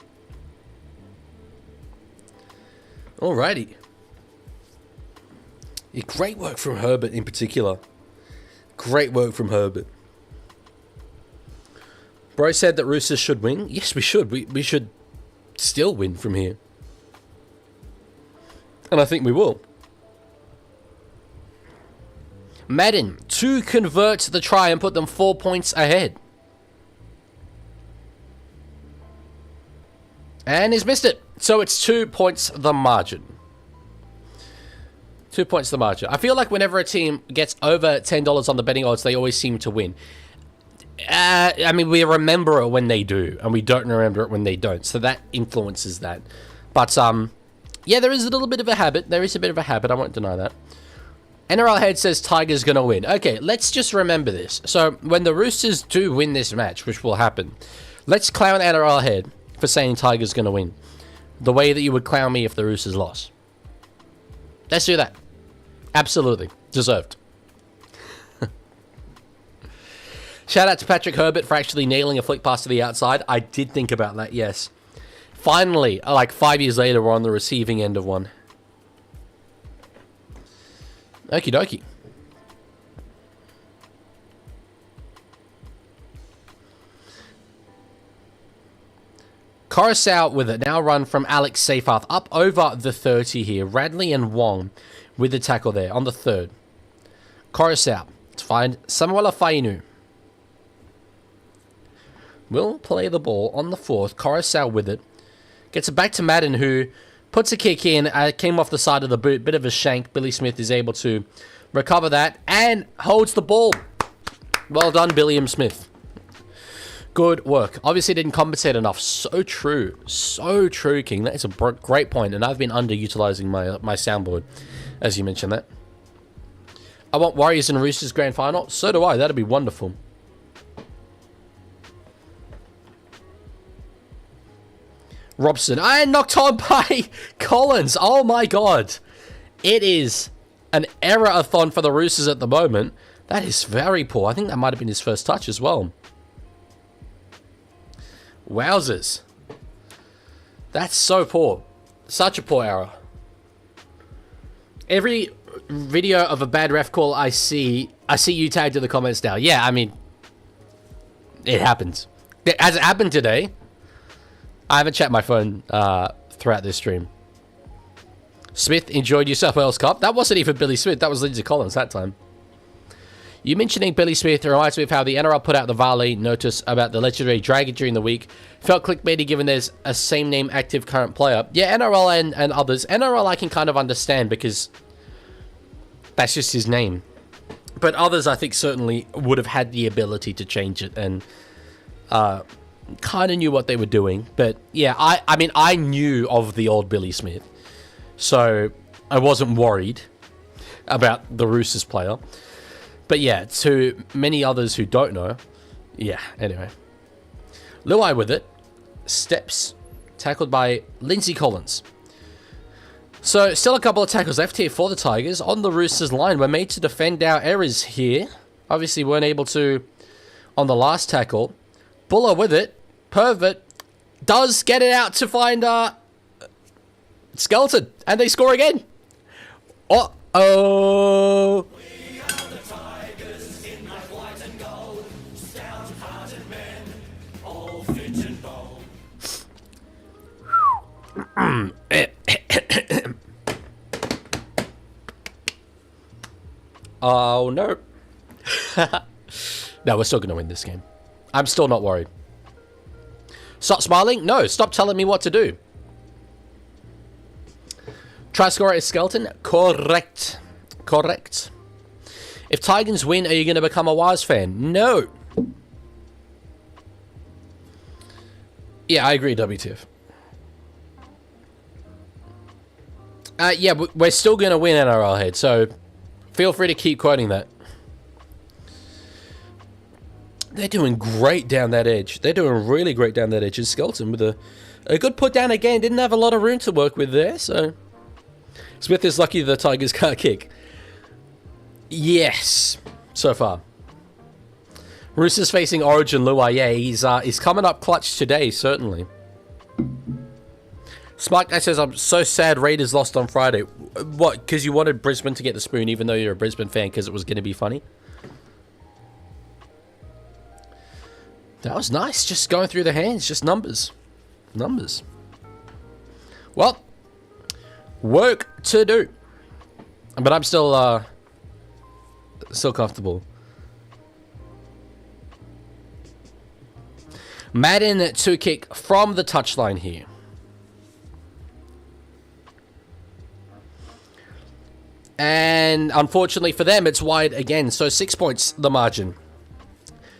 Alrighty. Yeah, great work from Herbert in particular. Great work from Herbert. Bro said that Roosters should win. Yes, we should. We should still win from here. And I think we will. Madden to convert the try and put them 4 points ahead. And he's missed it. So it's 2 points the margin. 2 points the margin. I feel like whenever a team gets over $10 on the betting odds, they always seem to win. I mean, we remember it when they do, and we don't remember it when they don't. So that influences that. But, yeah, there is a little bit of a habit. There is a bit of a habit. I won't deny that. NRL Head says Tigers going to win. Okay, let's just remember this. So when the Roosters do win this match, which will happen, let's clown NRL Head for saying Tigers going to win. The way that you would clown me if the Roosters lost. Let's do that. Absolutely. Deserved. Shout out to Patrick Herbert for actually nailing a flick pass to the outside. I did think about that, yes. Finally, like 5 years later, we're on the receiving end of one. Okie dokie. Coruscant with it. Now run from Alex Seyfarth. Up over the 30 here. Radley and Wong with the tackle there on the third. Coruscant to find Samuela Fainu. Will play the ball on the fourth. Coruscant with it. Gets it back to Madden, who puts a kick in. Came off the side of the boot. Bit of a shank. Billy Smith is able to recover that and holds the ball. Well done, Billiam Smith. Good work. Obviously didn't compensate enough. So true. So true, King. That is a great point, and I've been underutilizing my soundboard, as you mentioned that. I want Warriors and Roosters grand final. So do I. That'd be wonderful. Robson. And knocked on by Collins. Oh my god. It is an error-a-thon for the Roosters at the moment. That is very poor. I think that might have been his first touch as well. Wowzers. That's so poor. Such a poor error. Every video of a bad ref call I see you tagged in the comments now. Yeah, I mean, it happens. Has it happened today? I haven't checked my phone throughout this stream. Smith enjoyed New South Wales Cup. That wasn't even Billy Smith. That was Lindsay Collins that time. You mentioning Billy Smith reminds me of how the NRL put out the Varley notice about the legendary Dragon during the week. Felt clickbaity given there's a same name active current player. Yeah, NRL and others. NRL I can kind of understand because that's just his name. But others I think certainly would have had the ability to change it and kind of knew what they were doing. But yeah, I mean, I knew of the old Billy Smith. So I wasn't worried about the Roosters player. But yeah, to many others who don't know, yeah, anyway. Leaguie with it. Steps. Tackled by Lindsay Collins. So, still a couple of tackles left here for the Tigers. On the Roosters line, we're made to defend our errors here. Obviously, weren't able to on the last tackle. Buller with it. Pervert does get it out to find Skeleton. And they score again. Uh-oh. Oh no. No, we're still going to win this game. I'm still not worried. Stop smiling? No, stop telling me what to do. Try scorer is Skeleton? Correct. Correct. If Tigers win, are you going to become a Wise fan? No. Yeah, I agree, WTF. Yeah, we're still going to win NRL head, so feel free to keep quoting that. They're doing great down that edge. They're doing really great down that edge. And Skeleton with a good put down again. Didn't have a lot of room to work with there, so Smith is lucky the Tigers can't kick. Yes, so far. Roosters facing Origin Leaguie. Yeah, he's coming up clutch today, certainly. Smart Guy says, I'm so sad Raiders lost on Friday. What, because you wanted Brisbane to get the spoon even though you're a Brisbane fan because it was going to be funny? That was nice, just going through the hands, just numbers. Numbers. Well, work to do. But I'm still comfortable. Madden to kick from the touchline here. And unfortunately for them, it's wide again. So 6 points, the margin.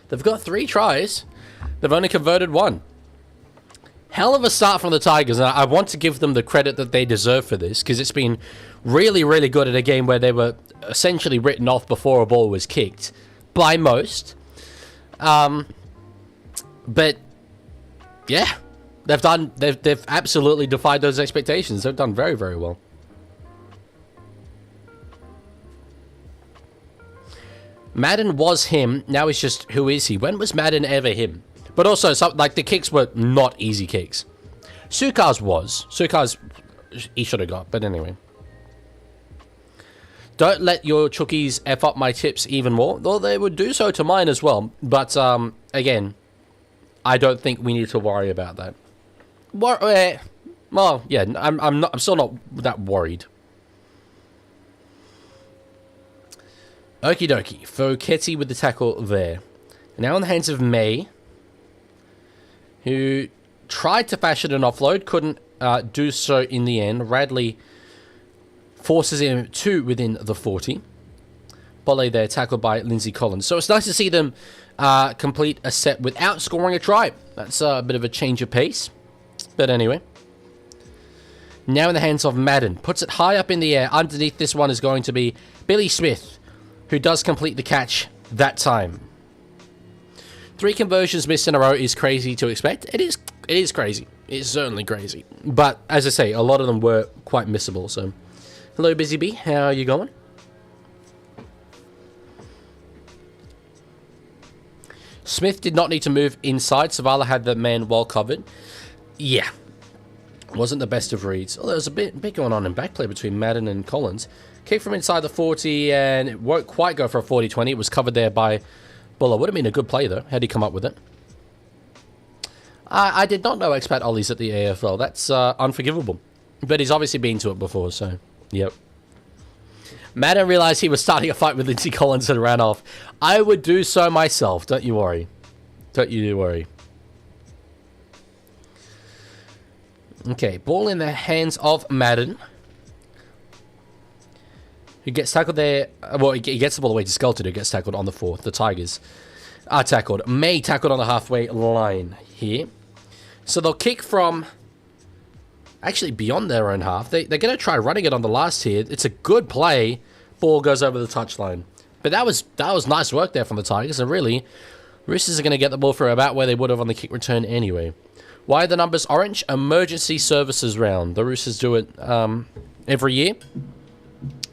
They've got 3 tries. They've only converted 1. Hell of a start from the Tigers. And I want to give them the credit that they deserve for this. Because it's been really, really good at a game where they were essentially written off before a ball was kicked. By most. But yeah. They've absolutely defied those expectations. They've done very, very well. Madden was him. Now it's just, who is he? When was Madden ever him? But also, like, the kicks were not easy kicks. Sukar's was. Sukar's, he should have got. But anyway. Don't let your chookies F up my tips even more. Though they would do so to mine as well. But, again, I don't think we need to worry about that. Well, yeah, I'm still not that worried. Okie dokie. Foketti with the tackle there. Now in the hands of May, who tried to fashion an offload, couldn't do so in the end. Radley forces him to within the 40. Bolle there, tackled by Lindsay Collins. So it's nice to see them complete a set without scoring a try. That's a bit of a change of pace. But anyway. Now in the hands of Madden. Puts it high up in the air. Underneath this one is going to be Billy Smith, who does complete the catch that time. 3 conversions missed in a row is crazy to expect. It is crazy. It's certainly crazy. But, as I say, a lot of them were quite missable, so... Hello, Busy Bee. How are you going? Smith did not need to move inside. Savala had the man well covered. Yeah. Wasn't the best of reads. Oh, there was a bit going on in backplay between Madden and Collins. Kick from inside the 40, and it won't quite go for a 40-20. It was covered there by Buller. Would have been a good play, though. How'd he come up with it? I did not know expat Ollie's at the AFL. That's unforgivable. But he's obviously been to it before, so... Yep. Madden realized he was starting a fight with Lindsay Collins and ran off. I would do so myself. Don't you worry. Don't you worry. Okay, ball in the hands of Madden. Who gets tackled there. Well, he gets the ball away to Skelton, who gets tackled on the 4th. The Tigers are tackled. May tackled on the halfway line here. So they'll kick from... Actually, beyond their own half. They're going to try running it on the last here. It's a good play. Ball goes over the touchline. But that was nice work there from the Tigers. And really, Roosters are going to get the ball for about where they would have on the kick return anyway. Why are the numbers orange? Emergency services round. The Roosters do it every year.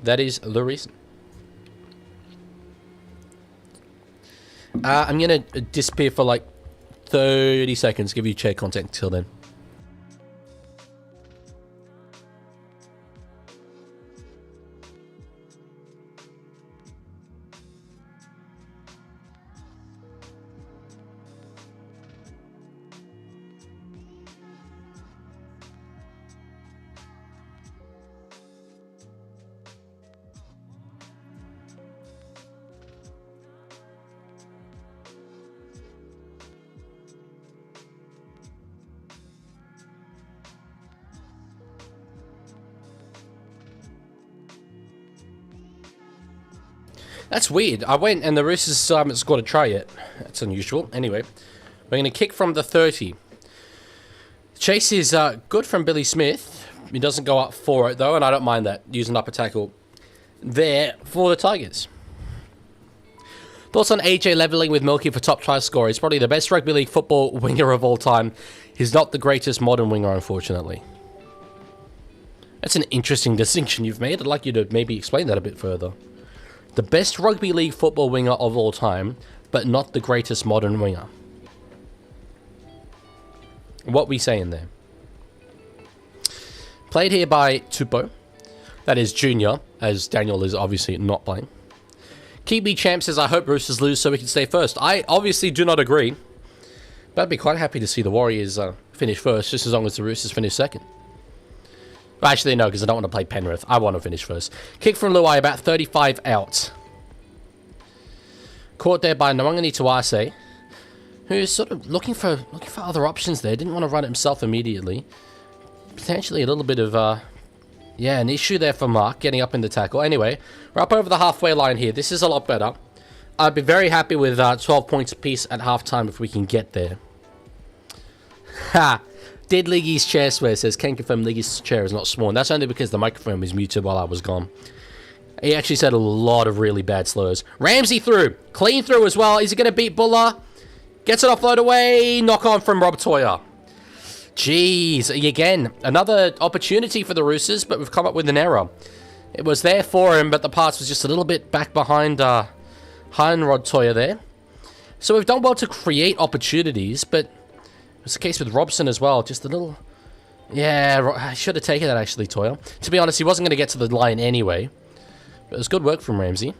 That is the reason. I'm going to disappear for like 30 seconds. Give you chair content until then. That's weird. I went and the Roosters haven't scored a try yet. That's unusual. Anyway, we're going to kick from the 30. Chase is good from Billy Smith. He doesn't go up for it, though, and I don't mind that. Using upper tackle there for the Tigers. Thoughts on AJ levelling with Milky for top try scorer? He's probably the best rugby league football winger of all time. He's not the greatest modern winger, unfortunately. That's an interesting distinction you've made. I'd like you to maybe explain that a bit further. The best rugby league football winger of all time, but not the greatest modern winger. What we saying there? Played here by Tupou. That is junior, as Daniel is obviously not playing. Kiwi Champ says, I hope Roosters lose so we can stay first. I obviously do not agree. But I'd be quite happy to see the Warriors finish first, just as long as the Roosters finish second. Well, actually, no, because I don't want to play Penrith. I want to finish first. Kick from Luai, about 35 out. Caught there by Nwangani Tuase, who's sort of looking for other options there. Didn't want to run it himself immediately. Potentially a little bit of, an issue there for Mark, getting up in the tackle. Anyway, we're up over the halfway line here. This is a lot better. I'd be very happy with 12 points apiece at halftime if we can get there. Ha! Did Leaguie's chair swear? Says, can confirm Leaguie's chair is not sworn. That's only because the microphone was muted while I was gone. He actually said a lot of really bad slurs. Ramsey through. Clean through as well. Is he going to beat Buller? Gets it offload away. Knock on from Rob Toyer. Jeez. Again, another opportunity for the Roosters, but we've come up with an error. It was there for him, but the pass was just a little bit back behind Rod Toyer there. So we've done well to create opportunities, but it's the case with Robson as well. Just a little... Yeah, I should have taken that, actually, Toyer. To be honest, he wasn't going to get to the line anyway. But it was good work from Ramsey.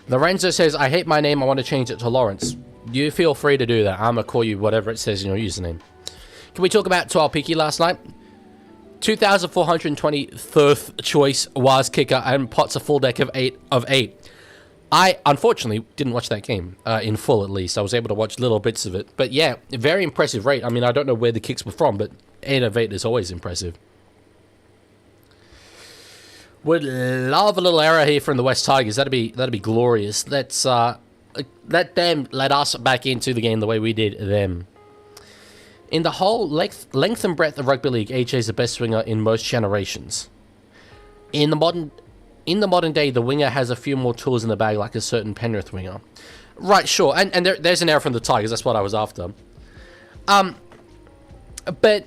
Lorenzo says, I hate my name. I want to change it to Lawrence. You feel free to do that. I'm going to call you whatever it says in your username. Can we talk about Tualpiki last night? 2,423rd choice was kicker and Potts a full deck of 8 of 8. I, unfortunately, didn't watch that game in full, at least. I was able to watch little bits of it. But yeah, very impressive rate. I mean, I don't know where the kicks were from, but 8 of 8 is always impressive. Would love a little error here from the West Tigers. That'd be glorious. Let's let us back into the game the way we did them. In the whole length and breadth of rugby league, AJ is the best winger in most generations. In the modern day, the winger has a few more tools in the bag, like a certain Penrith winger. Right, sure. And there's an error from the Tigers. That's what I was after. But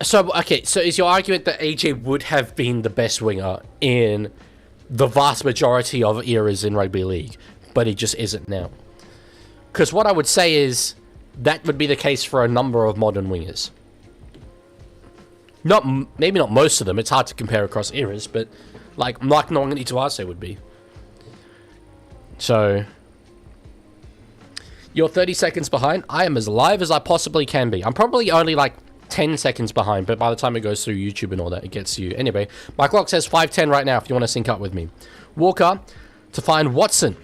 so okay, so is your argument that AJ would have been the best winger in the vast majority of eras in rugby league, but he just isn't now? Because what I would say is that would be the case for a number of modern wingers. Maybe not most of them. It's hard to compare across eras, but like Mike Nongani Tuase would be. So you're 30 seconds behind. I am as live as I possibly can be. I'm probably only like 10 seconds behind, but by the time it goes through YouTube and all that, it gets you. Anyway, my clock says 5:10 right now if you want to sync up with me. Walker to find Watson.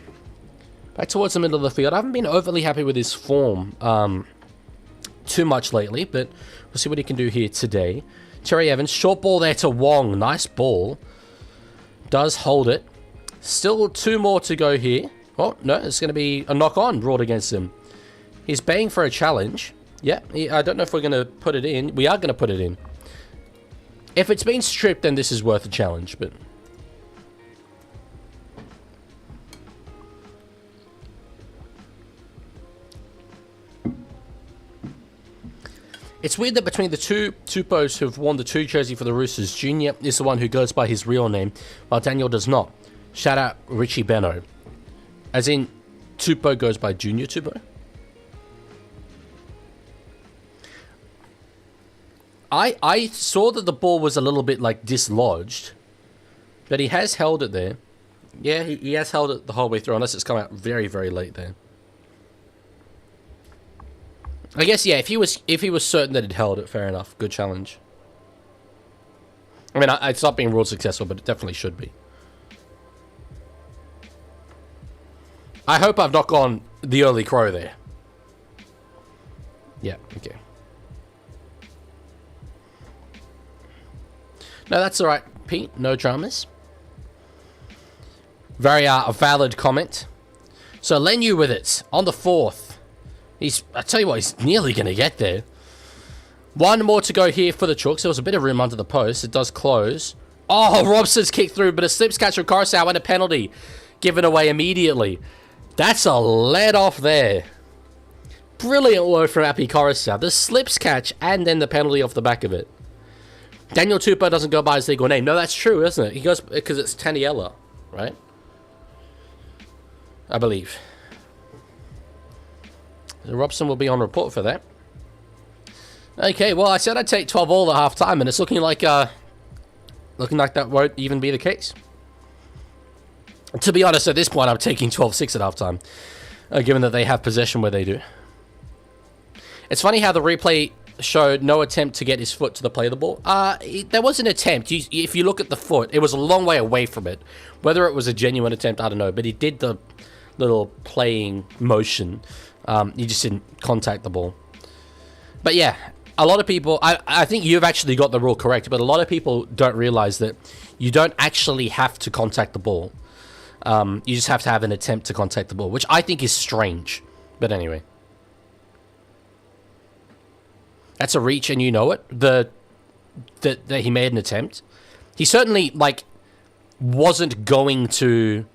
Back towards the middle of the field. I haven't been overly happy with his form too much lately, but we'll see what he can do here today. Terry Evans, short ball there to Wong. Nice ball. Does hold it. Still 2 more to go here. Oh, no, it's going to be a knock-on brought against him. He's baying for a challenge. Yeah, I don't know if we're going to put it in. We are going to put it in. If it's been stripped, then this is worth a challenge, but... It's weird that between the two Tupos who've worn the 2 jersey for the Roosters, Junior is the one who goes by his real name, while Daniel does not. Shout out Richie Beno. As in, Tupo goes by Junior Tupo? I saw that the ball was a little bit, like, dislodged. But he has held it there. Yeah, he has held it the whole way through, unless it's come out very, very late there. I guess, yeah, if he was certain that it held it, fair enough. Good challenge. I mean, it's not being ruled successful, but it definitely should be. I hope I've not gone the early crow there. Yeah, okay. No, that's alright, Pete. No dramas. Very valid comment. So, Lenu with it. On the 4th. I tell you what, he's nearly going to get there. 1 more to go here for the Chooks. There was a bit of room under the post. It does close. Oh, Robson's kicked through, but a slips catch from Coruscant and a penalty given away immediately. That's a let off there. Brilliant work from Appy Coruscant. The slips catch and then the penalty off the back of it. Daniel Tupou doesn't go by his legal name. No, that's true, isn't it? He goes because it's Taniela, right? I believe. So Robson will be on report for that. Okay, well, I said I'd take 12 all at half time, and it's looking like that won't even be the case. To be honest, at this point, I'm taking 12-6 at half time, given that they have possession where they do. It's funny how the replay showed no attempt to get his foot to the play of the ball. There was an attempt. If you look at the foot, it was a long way away from it. Whether it was a genuine attempt, I don't know, but he did the little playing motion. He just didn't contact the ball. But yeah, a lot of people, I think you've actually got the rule correct, but a lot of people don't realize that you don't actually have to contact the ball. You just have to have an attempt to contact the ball, which I think is strange. But anyway. That's a reach and you know it. That he made an attempt. He certainly, like, wasn't going to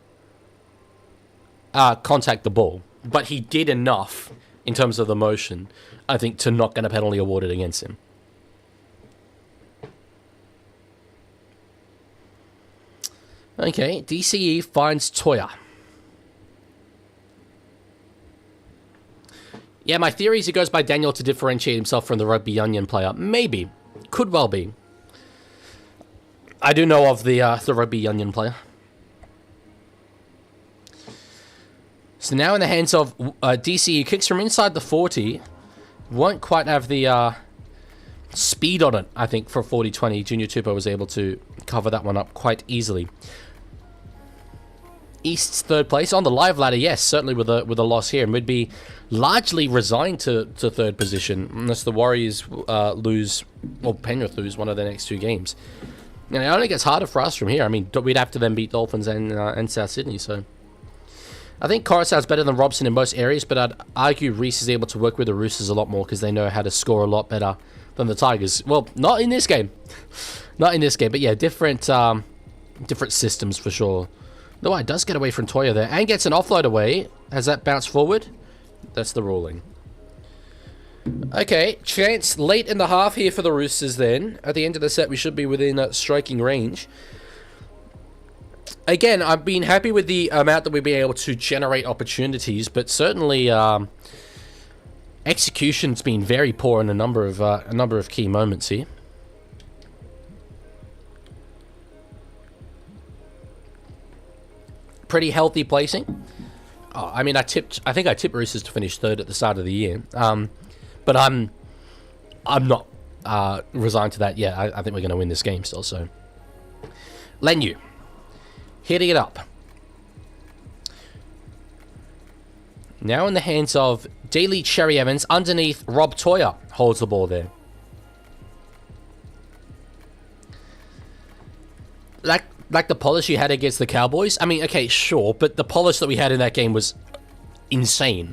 contact the ball. But he did enough in terms of the motion, I think, to not get a penalty awarded against him. Okay, DCE finds Toya. Yeah, my theory is he goes by Daniel to differentiate himself from the Rugby Onion player. Maybe. Could well be. I do know of the Rugby Onion player. So now in the hands of DCE, kicks from inside the 40. Won't quite have the speed on it, I think, for 40-20. Junior Tupou was able to cover that one up quite easily. East's 3rd place on the live ladder, yes, certainly with a loss here, and would be largely resigned to 3rd position unless the Warriors lose, or Penrith lose one of their next 2 games. And it only gets harder for us from here. I mean, we'd have to then beat Dolphins and South Sydney, so... I think Coruscant's better than Robson in most areas, but I'd argue Reese is able to work with the Roosters a lot more because they know how to score a lot better than the Tigers. Well, not in this game. Not in this game, but yeah, different systems for sure. Though it does get away from Toya there and gets an offload away. Has that bounced forward? That's the ruling. Okay, chance late in the half here for the Roosters then. At the end of the set, we should be within striking range. Again, I've been happy with the amount that we've been able to generate opportunities, but certainly execution's been very poor in a number of key moments here. Pretty healthy placing. Oh, I mean, I think I tipped Roosters to finish third at the start of the year. But I'm not resigned to that yet. I think we're going to win this game still. So, Leaguie hitting it up. Now in the hands of Daly Cherry Evans. Underneath, Rob Toyer holds the ball there. Like the polish you had against the Cowboys. I mean, okay, sure, but the polish that we had in that game was insane.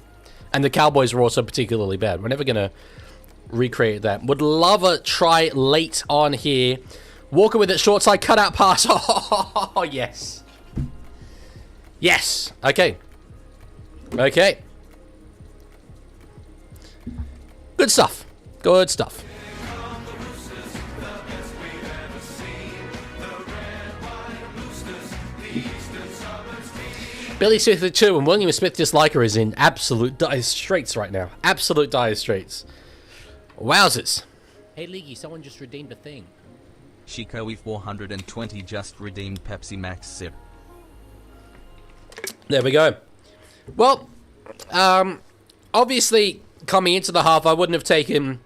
And the Cowboys were also particularly bad. We're never going to recreate that. Would love a try late on here. Walker with it, short side, cutout pass. Oh, yes. Yes. Okay. Okay. Good stuff. Good stuff. Billy Smith with 2 and William Smith Disliker is in absolute dire straits right now. Absolute dire straits. Wowzers. Hey, Leaguie, someone just redeemed a thing. Shikoe 420 just redeemed Pepsi Max Sip. There we go. Well, obviously, coming into the half, I wouldn't have taken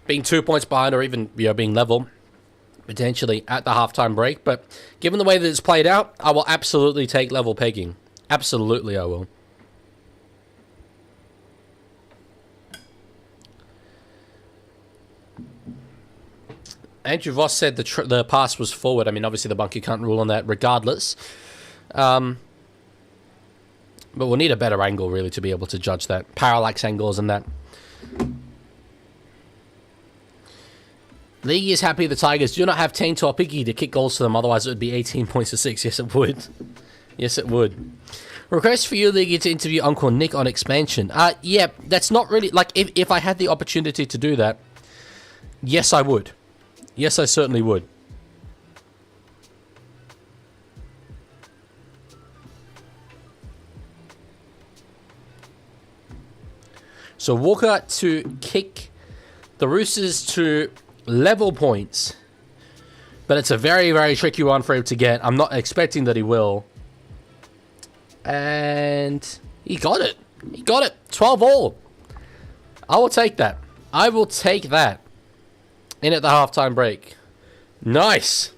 being 2 points behind or even being level, potentially, at the halftime break. But given the way that it's played out, I will absolutely take level pegging. Absolutely, I will. Andrew Voss said the pass was forward. I mean, obviously the bunker can't rule on that regardless. But we'll need a better angle, really, to be able to judge that. Parallax angles and that. League is happy the Tigers do not have Tane Tuapiki to kick goals to them, otherwise it would be 18 points to 6. Yes, it would. Yes, it would. Request for you, League, to interview Uncle Nick on expansion. Yeah, that's not really... Like, if I had the opportunity to do that, yes, I would. Yes, I certainly would. So Walker to kick the Roosters to level points. But it's a very, very tricky one for him to get. I'm not expecting that he will. And he got it. He got it. 12 all. I will take that. I will take that. In at the halftime break. Nice.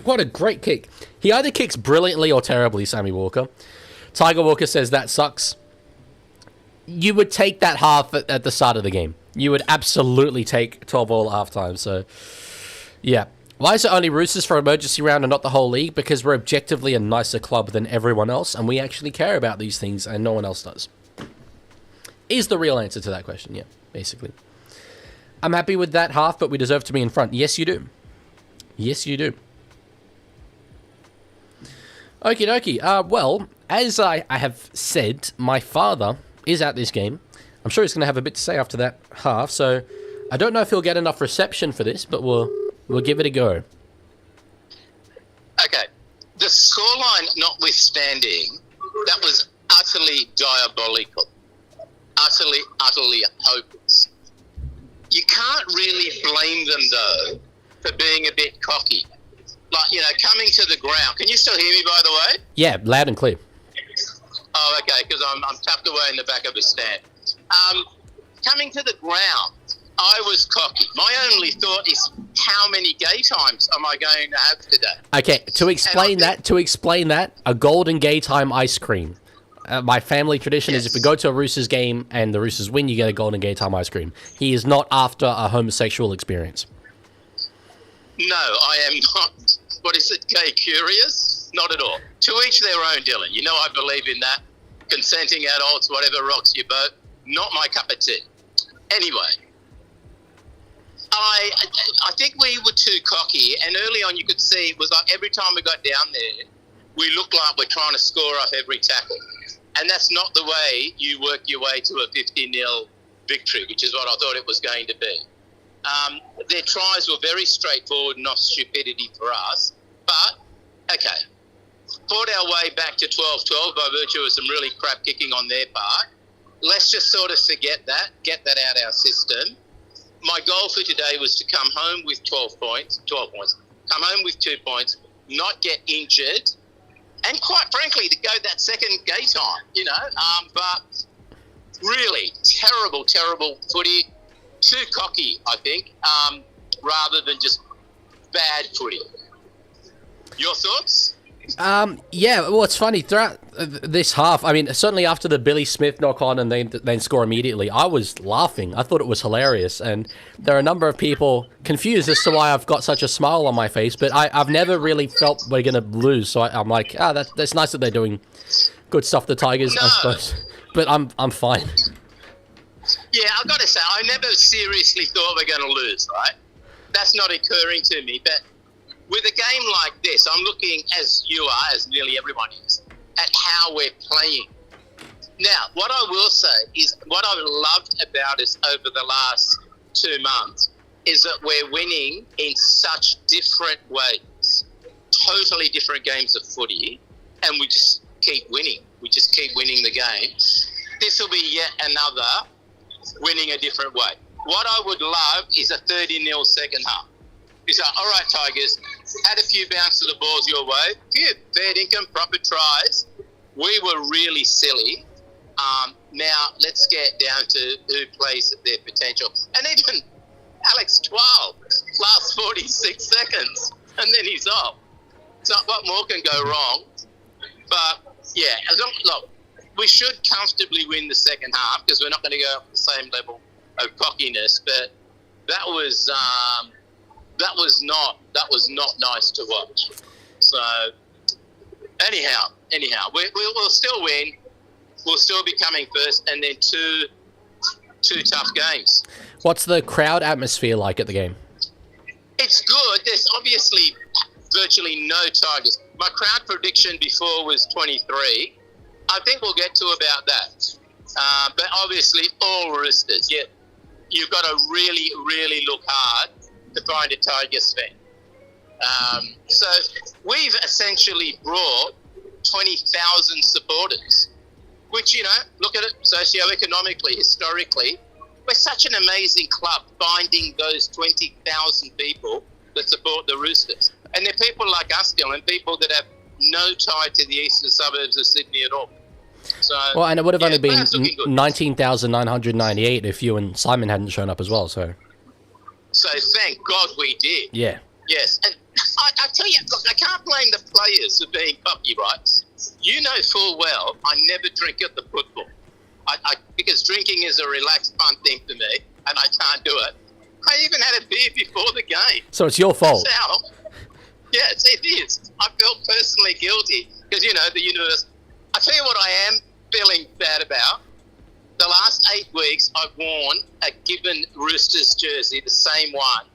What a great kick. He either kicks brilliantly or terribly, Sammy Walker. Tiger Walker says that sucks. You would take that half at the start of the game. You would absolutely take 12 all at halftime. So, yeah. Why is it only Roosters for emergency round and not the whole league? Because we're objectively a nicer club than everyone else, and we actually care about these things, and no one else does. Is the real answer to that question, yeah, basically. I'm happy with that half, but we deserve to be in front. Yes, you do. Yes, you do. Okie dokie. Well, as I have said, my father is at this game. I'm sure he's going to have a bit to say after that half, so I don't know if he'll get enough reception for this, but we'll give it a go. Okay. The scoreline notwithstanding, that was utterly diabolical. Utterly hopeless. You can't really blame them, though, for being a bit cocky. Like, coming to the ground. Can you still hear me, by the way? Yeah, loud and clear. Oh, okay, because I'm tucked away in the back of the stand. Coming to the ground, I was cocky. My only thought is, how many gay times am I going to have today? Okay, to explain that, a golden gay time ice cream. My family tradition is if we go to a Roosters game and the Roosters win, you get a golden gay time ice cream. He is not after a homosexual experience. No, I am not. What is it, gay curious? Not at all. To each their own, Dylan. You know I believe in that. Consenting adults, whatever rocks your boat. Not my cup of tea. Anyway, I think we were too cocky, and early on you could see it was like every time we got down there, we looked like we're trying to score off every tackle. And that's not the way you work your way to a 50-0 victory, which is what I thought it was going to be. Their tries were very straightforward, not stupidity for us. But, okay, fought our way back to 12-12 by virtue of some really crap kicking on their part. Let's just sort of forget that, get that out of our system. My goal for today was to come home with 12 points, come home with 2 points, not get injured, and quite frankly, to go that second gay time, you know. But really terrible footy. Too cocky, I think, rather than just bad footy. Your thoughts? Yeah, well, it's funny, throughout this half, I mean, certainly after the Billy Smith knock on and then score immediately, I was laughing. I thought it was hilarious, and there are a number of people confused as to why I've got such a smile on my face, but I've never really felt we're going to lose, so I'm like, that's nice that they're doing good stuff, the Tigers, I suppose, but I'm fine. Yeah, I've got to say, I never seriously thought we're going to lose, right? That's not occurring to me, but with a game like this, I'm looking, as you are, as nearly everyone is, at how we're playing. Now, what I will say is what I've loved about us over the last 2 months is that we're winning in such different ways, totally different games of footy, and we just keep winning. We just keep winning the game. This will be yet another winning a different way. What I would love is a 30-0 second half. It's like, all right, Tigers, had a few bounces of the balls your way. Good, fair income, proper tries. We were really silly. Now let's get down to who plays at their potential. And even Alex 12, last 46 seconds, and then he's off. So what more can go wrong? But, yeah, look, we should comfortably win the second half because we're not going to go up the same level of cockiness. But that was not nice to watch. So anyhow, we'll still win. We'll still be coming first, and then two tough games. What's the crowd atmosphere like at the game? It's good. There's obviously virtually no Tigers. My crowd prediction before was 23. I think we'll get to about that. But obviously all Roosters. Yeah, you've got to really, really look hard to find a Tigers fan. So we've essentially brought 20,000 supporters, which, you know, look at it socioeconomically, historically, we're such an amazing club finding those 20,000 people that support the Roosters. And they're people like us, Dylan, people that have no tie to the eastern suburbs of Sydney at all. So, well, and it would have only been 19,998 if you and Simon hadn't shown up as well, so thank God we did. Yeah. Yes. And I tell you, look, I can't blame the players for being cocky, right? You know full well I never drink at the football. Because drinking is a relaxed, fun thing for me, and I can't do it. I even had a beer before the game. So it's your fault. Yes, it is. I felt personally guilty because, you know, the universe. I tell you what I am feeling bad about. The last 8 weeks, I've worn a given Roosters jersey, the same one,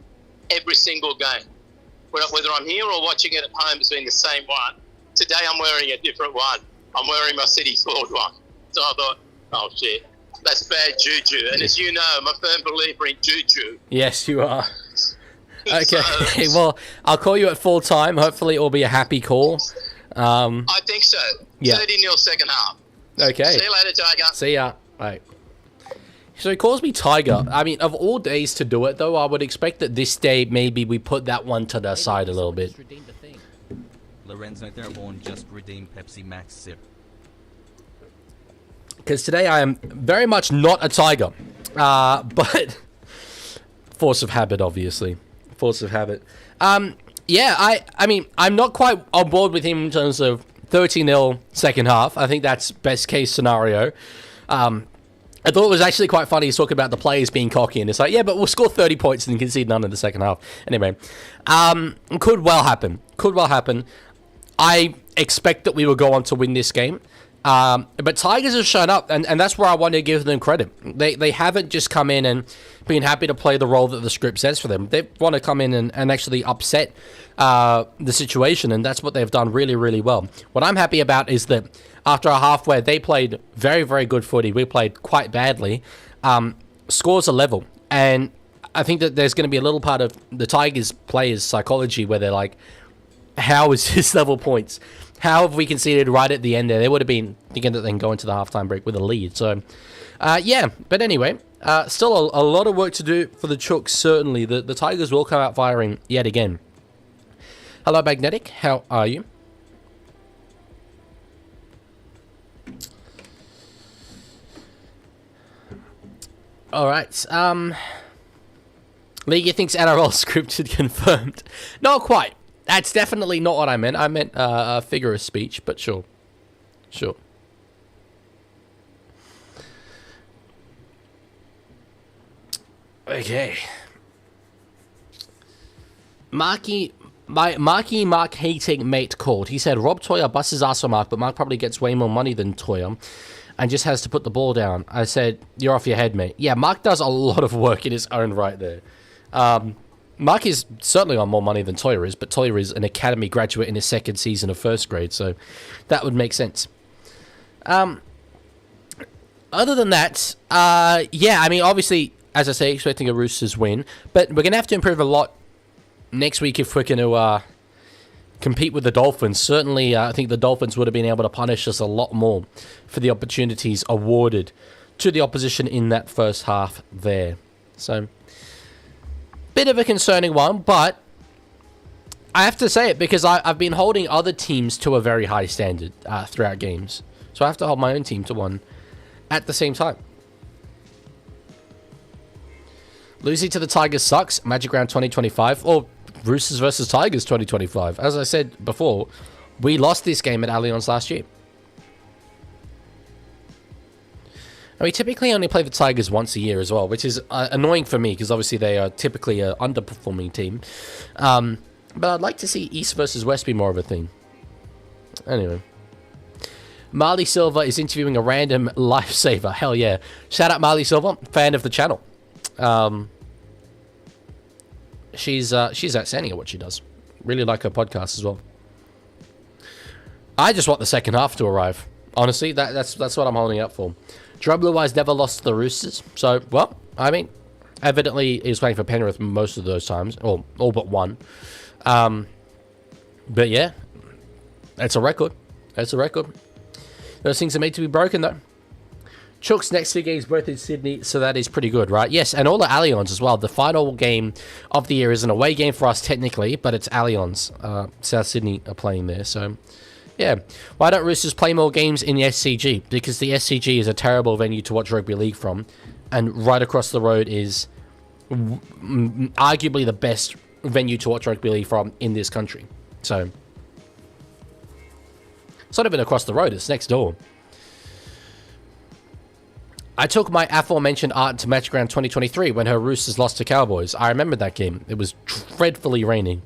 every single game. Whether I'm here or watching it at home, it's been the same one. Today, I'm wearing a different one. I'm wearing my City Ford one. So I thought, oh, shit, that's bad juju. And as you know, I'm a firm believer in juju. Yes, you are. Okay, well, I'll call you at full time. Hopefully it will be a happy call. I think so. Yeah. 30-0 second half. Okay. See you later, Tiger. See ya. Bye. So he calls me Tiger. I mean, of all days to do it, though, I would expect that this day maybe we put that one to the side a little bit. Lorenzo Theraborn just redeemed Pepsi Max Sip. Because today I am very much not a Tiger. But force of habit, obviously. Force of habit. Yeah, I mean, I'm not quite on board with him in terms of 30-0 second half. I think that's best case scenario. I thought it was actually quite funny he's talking about the players being cocky, and it's like, yeah, but we'll score 30 points and concede none in the second half. Anyway, could well happen. Could well happen. I expect that we will go on to win this game. But Tigers have shown up, and that's where I want to give them credit. They haven't just come in and been happy to play the role that the script says for them. They want to come in and actually upset the situation, and that's what they've done really, really well. What I'm happy about is that after a half where they played very, very good footy, we played quite badly, scores are level, and I think that there's going to be a little part of the Tigers players' psychology where they're like, how is this level points? How have we conceded right at the end there? They would have been thinking that they can go into the halftime break with a lead. So, yeah. But anyway, still a lot of work to do for the Chooks, certainly. The Tigers will come out firing yet again. Hello, Magnetic. How are you? All right. League thinks NRL scripted confirmed. Not quite. That's definitely not what I meant. I meant a figure of speech, but sure. Sure. Okay. Mark hating mate called. He said, Rob Toyer busts his ass for Mark, but Mark probably gets way more money than Toyer and just has to put the ball down. I said, you're off your head, mate. Yeah, Mark does a lot of work in his own right there. Mark is certainly on more money than Toyer is, but Toyer is an academy graduate in his second season of first grade, so that would make sense. Other than that, yeah, I mean, obviously, as I say, expecting a Roosters win, but we're going to have to improve a lot next week if we're going to compete with the Dolphins. Certainly, I think the Dolphins would have been able to punish us a lot more for the opportunities awarded to the opposition in that first half there. So, bit of a concerning one, but I have to say it because I've been holding other teams to a very high standard throughout games. So I have to hold my own team to one at the same time. Losing to the Tigers sucks. Magic Round 2025 or Roosters versus Tigers 2025. As I said before, we lost this game at Allianz last year. And we typically only play the Tigers once a year as well, which is annoying for me because obviously they are typically an underperforming team. But I'd like to see East versus West be more of a thing. Anyway. Marley Silva is interviewing a random lifesaver. Hell yeah. Shout out Marley Silva, fan of the channel. She's outstanding at what she does. Really like her podcast as well. I just want the second half to arrive. Honestly, that's what I'm holding out for. Drum Blue Eyes never lost to the Roosters. So, well, I mean, evidently he was playing for Penrith most of those times. Or all but one. But yeah, that's a record. That's a record. Those things are made to be broken, though. Chook's next 2 games both in Sydney, so that is pretty good, right? Yes, and all the Allianz as well. The final game of the year is an away game for us technically, but it's Allianz. South Sydney are playing there, so yeah. Why don't Roosters play more games in the SCG? Because the SCG is a terrible venue to watch rugby league from, and right across the road is arguably the best venue to watch rugby league from in this country. So it's not even across the road, it's next door. I took my aforementioned aunt to Match Ground 2023 when her Roosters lost to Cowboys. I remember that game. It was dreadfully raining.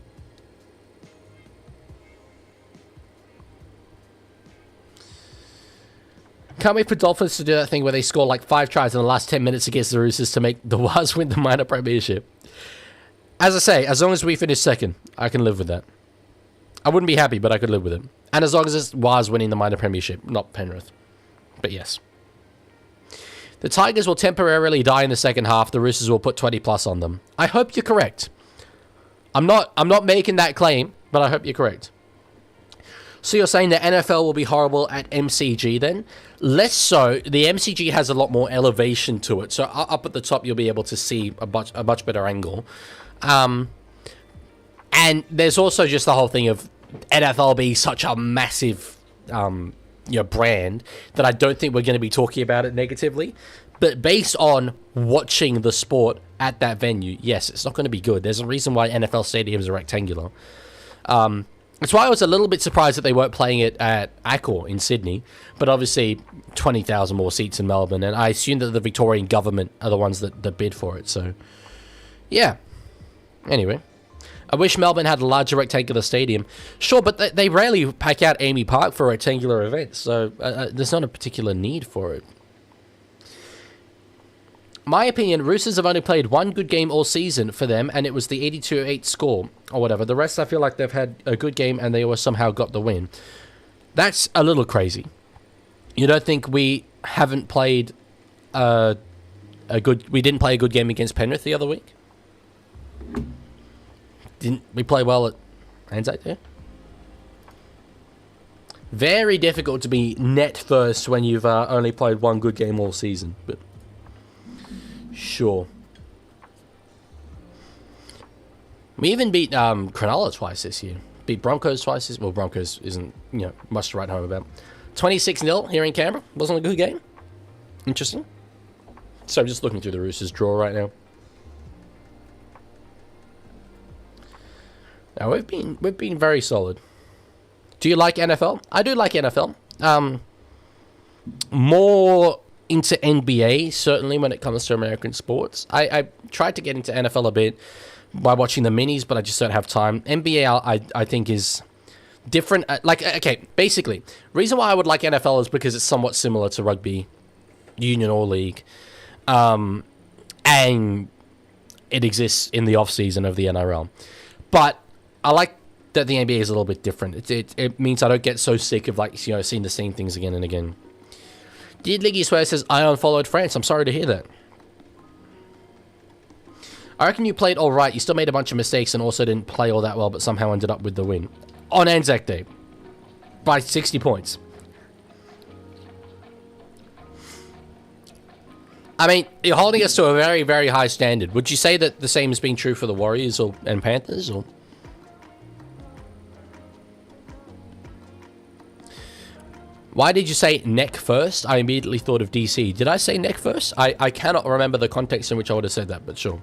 Can't wait for Dolphins to do that thing where they score like 5 tries in the last 10 minutes against the Roosters to make the Waz win the minor premiership. As I say, as long as we finish second, I can live with that. I wouldn't be happy, but I could live with it. And as long as it's Waz winning the minor premiership, not Penrith. But yes. The Tigers will temporarily die in the second half. The Roosters will put 20 plus on them. I hope you're correct. I'm not making that claim, but I hope you're correct. So you're saying the NFL will be horrible at MCG then? Less so. The MCG has a lot more elevation to it. So up at the top, you'll be able to see a much better angle. And there's also just the whole thing of NFL being such a massive brand that I don't think we're going to be talking about it negatively. But based on watching the sport at that venue, yes, it's not going to be good. There's a reason why NFL stadiums are rectangular. That's why I was a little bit surprised that they weren't playing it at Accor in Sydney, but obviously 20,000 more seats in Melbourne, and I assume that the Victorian government are the ones that bid for it, so yeah. Anyway, I wish Melbourne had a larger rectangular stadium. Sure, but they rarely pack out Amy Park for rectangular events, so there's not a particular need for it. My opinion, Roosters have only played one good game all season for them, and it was the 82-8 score, or whatever. The rest, I feel like they've had a good game, and they always somehow got the win. That's a little crazy. You don't think we haven't played a we didn't play a good game against Penrith the other week. Didn't we play well at Anzac there? Very difficult to be net first when you've only played one good game all season, but sure. We even beat Cronulla twice this year. Beat Broncos twice this. Well, Broncos isn't much to write home about. 26-0 here in Canberra. Wasn't a good game. Interesting. So I'm just looking through the Roosters draw right now. Now we've been very solid. Do you like NFL? I do like NFL. More into NBA, certainly, when it comes to American sports. I tried to get into NFL a bit by watching the minis, but I just don't have time. NBA, I think, is different. Okay, basically, reason why I would like NFL is because it's somewhat similar to rugby union or league. And it exists in the off-season of the NRL. But I like that the NBA is a little bit different. It means I don't get so sick of seeing the same things again and again. Did Leaguie swear says I unfollowed France? I'm sorry to hear that. I reckon you played all right. You still made a bunch of mistakes and also didn't play all that well, but somehow ended up with the win on Anzac Day by 60 points. I mean, you're holding us to a very, very high standard. Would you say that the same has been true for the Warriors and Panthers? Or why did you say neck first? I immediately thought of DC. Did I say neck first? I cannot remember the context in which I would have said that, but sure.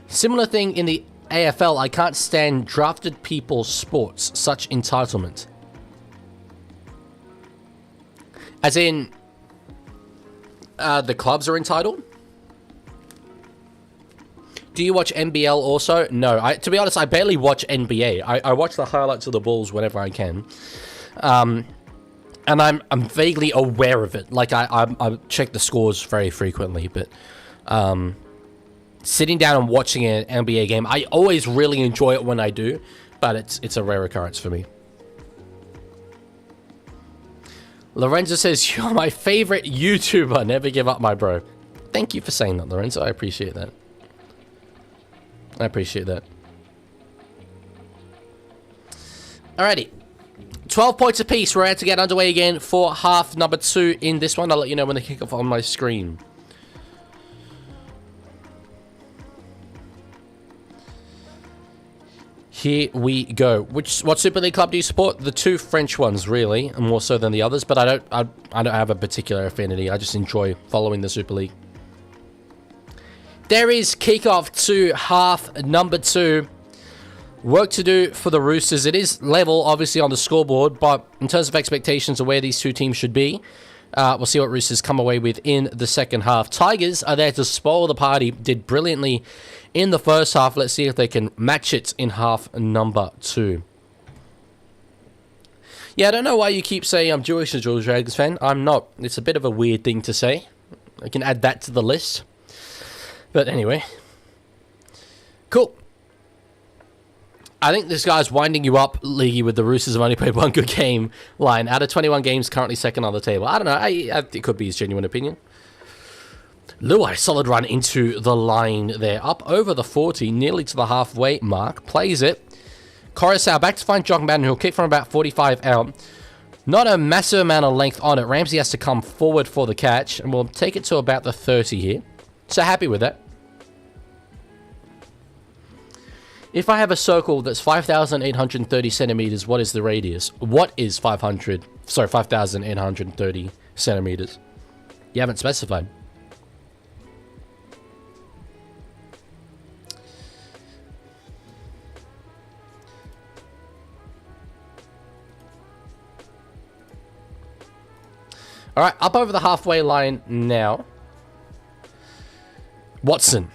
Similar thing in the AFL. I can't stand drafted people's sports. Such entitlement. As in, the clubs are entitled? Do you watch NBL also? No. To be honest, I barely watch NBA. I watch the highlights of the Bulls whenever I can. And I'm vaguely aware of it. Like, I check the scores very frequently, but sitting down and watching an NBA game, I always really enjoy it when I do, but it's a rare occurrence for me. Lorenzo says, you're my favorite YouTuber. Never give up, my bro. Thank you for saying that, Lorenzo. I appreciate that. I appreciate that. Alrighty. 12 points apiece. We're about to get underway again for half number 2 in this one. I'll let you know when they kick off on my screen. Here we go. What Super League club do you support? The two French ones, really, more so than the others. But I don't have a particular affinity. I just enjoy following the Super League. There is kickoff to half number 2. Work to do for the Roosters. It is level, obviously, on the scoreboard, but in terms of expectations of where these two teams should be, we'll see what Roosters come away with in the second half. Tigers are there to spoil the party. Did brilliantly in the first half. Let's see if they can match it in half number 2. Yeah, I don't know why you keep saying I'm Jewish as a Dragons fan. I'm not. It's a bit of a weird thing to say. I can add that to the list. But anyway. Cool. I think this guy's winding you up, Leaguie, with the Roosters have only played one good game line. Out of 21 games, currently second on the table. I don't know. It could be his genuine opinion. Leaguie, solid run into the line there. Up over the 40, nearly to the halfway mark. Plays it. Coruscant back to find Jock Madden, who'll kick from about 45 out. Not a massive amount of length on it. Ramsey has to come forward for the catch, and we'll take it to about the 30 here. So happy with that. If I have a circle that's 5,830 centimeters, what is the radius? What is 5,830 centimeters? You haven't specified. All right, up over the halfway line now. Watson.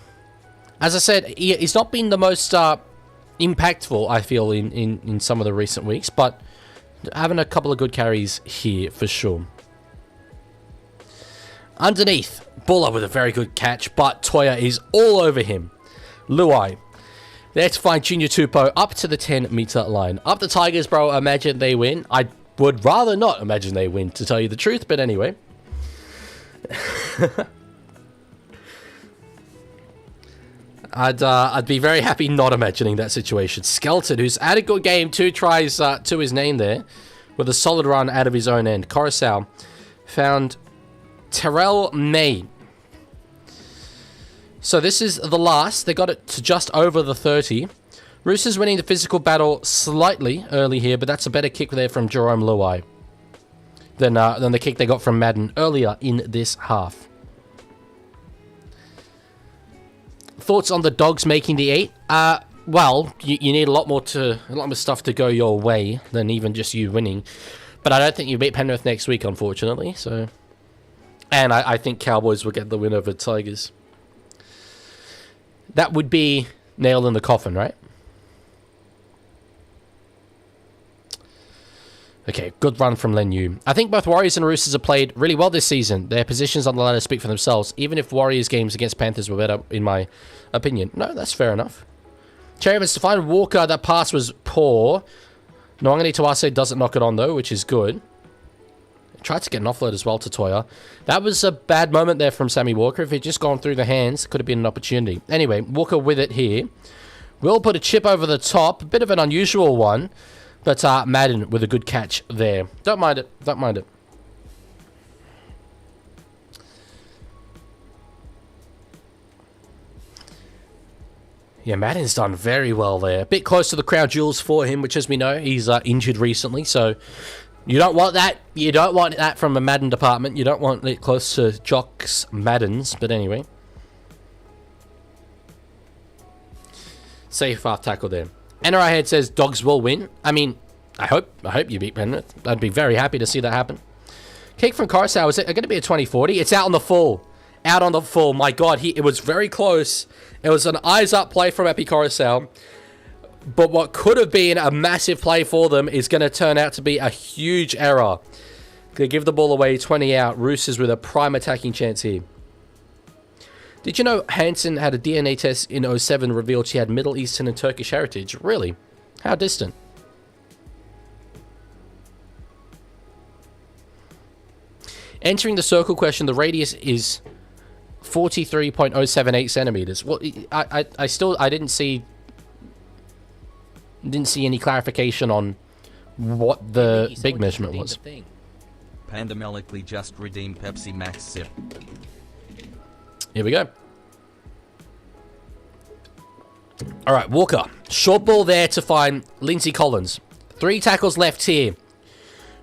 As I said, he's not been the most impactful, I feel, in some of the recent weeks, but having a couple of good carries here for sure. Underneath, Buller with a very good catch, but Toya is all over him. Luai. There to find Junior Tupou up to the 10-meter line. Up the Tigers, bro. Imagine they win. I would rather not imagine they win, to tell you the truth, but anyway. I'd be very happy not imagining that situation. Skelton, who's had a good game, 2 tries to his name there, with a solid run out of his own end. Coruscant found Terrell May. So this is the last. They got it to just over the 30. Roosters winning the physical battle slightly early here, but that's a better kick there from Jerome Luai than the kick they got from Madden earlier in this half. Thoughts on the Dogs making the 8? Well, you need a lot more stuff to go your way than even just you winning. But I don't think you beat Penrith next week, unfortunately. So, and I think Cowboys will get the win over Tigers. That would be nail in the coffin, right? Okay, good run from Len Yu. I think both Warriors and Roosters have played really well this season. Their positions on the ladder speak for themselves, even if Warriors' games against Panthers were better, in my opinion. No, that's fair enough. Cherry Evans to find Walker. That pass was poor. Nwangani Tuase doesn't knock it on, though, which is good. Tried to get an offload as well to Toya. That was a bad moment there from Sammy Walker. If he'd just gone through the hands, it could have been an opportunity. Anyway, Walker with it here. Will put a chip over the top. A bit of an unusual one. But Madden with a good catch there. Don't mind it. Don't mind it. Yeah, Madden's done very well there. A bit close to the crown jewels for him, which, as we know, he's injured recently. So you don't want that. You don't want that from a Madden department. You don't want it close to Jock's Maddens. But anyway. Safe half tackle there. NRI Head says Dogs will win. I mean, I hope you beat Penrith. I'd be very happy to see that happen. Kick from Coruscant. Is it going to be a 20-40? It's out on the full. Out on the full. My God, it was very close. It was an eyes-up play from Epi Coruscant. But what could have been a massive play for them is going to turn out to be a huge error. They give the ball away, 20 out. Roosters with a prime attacking chance here. Did you know Hansen had a DNA test in 07 revealed she had Middle Eastern and Turkish heritage? Really? How distant? Entering the circle question, the radius is 43.078 centimeters. Well, I didn't see any clarification on what the big measurement was. Pandamelically just redeemed Pepsi Max Sip. Here we go. All right, Walker. Short ball there to find Lindsay Collins. 3 tackles left here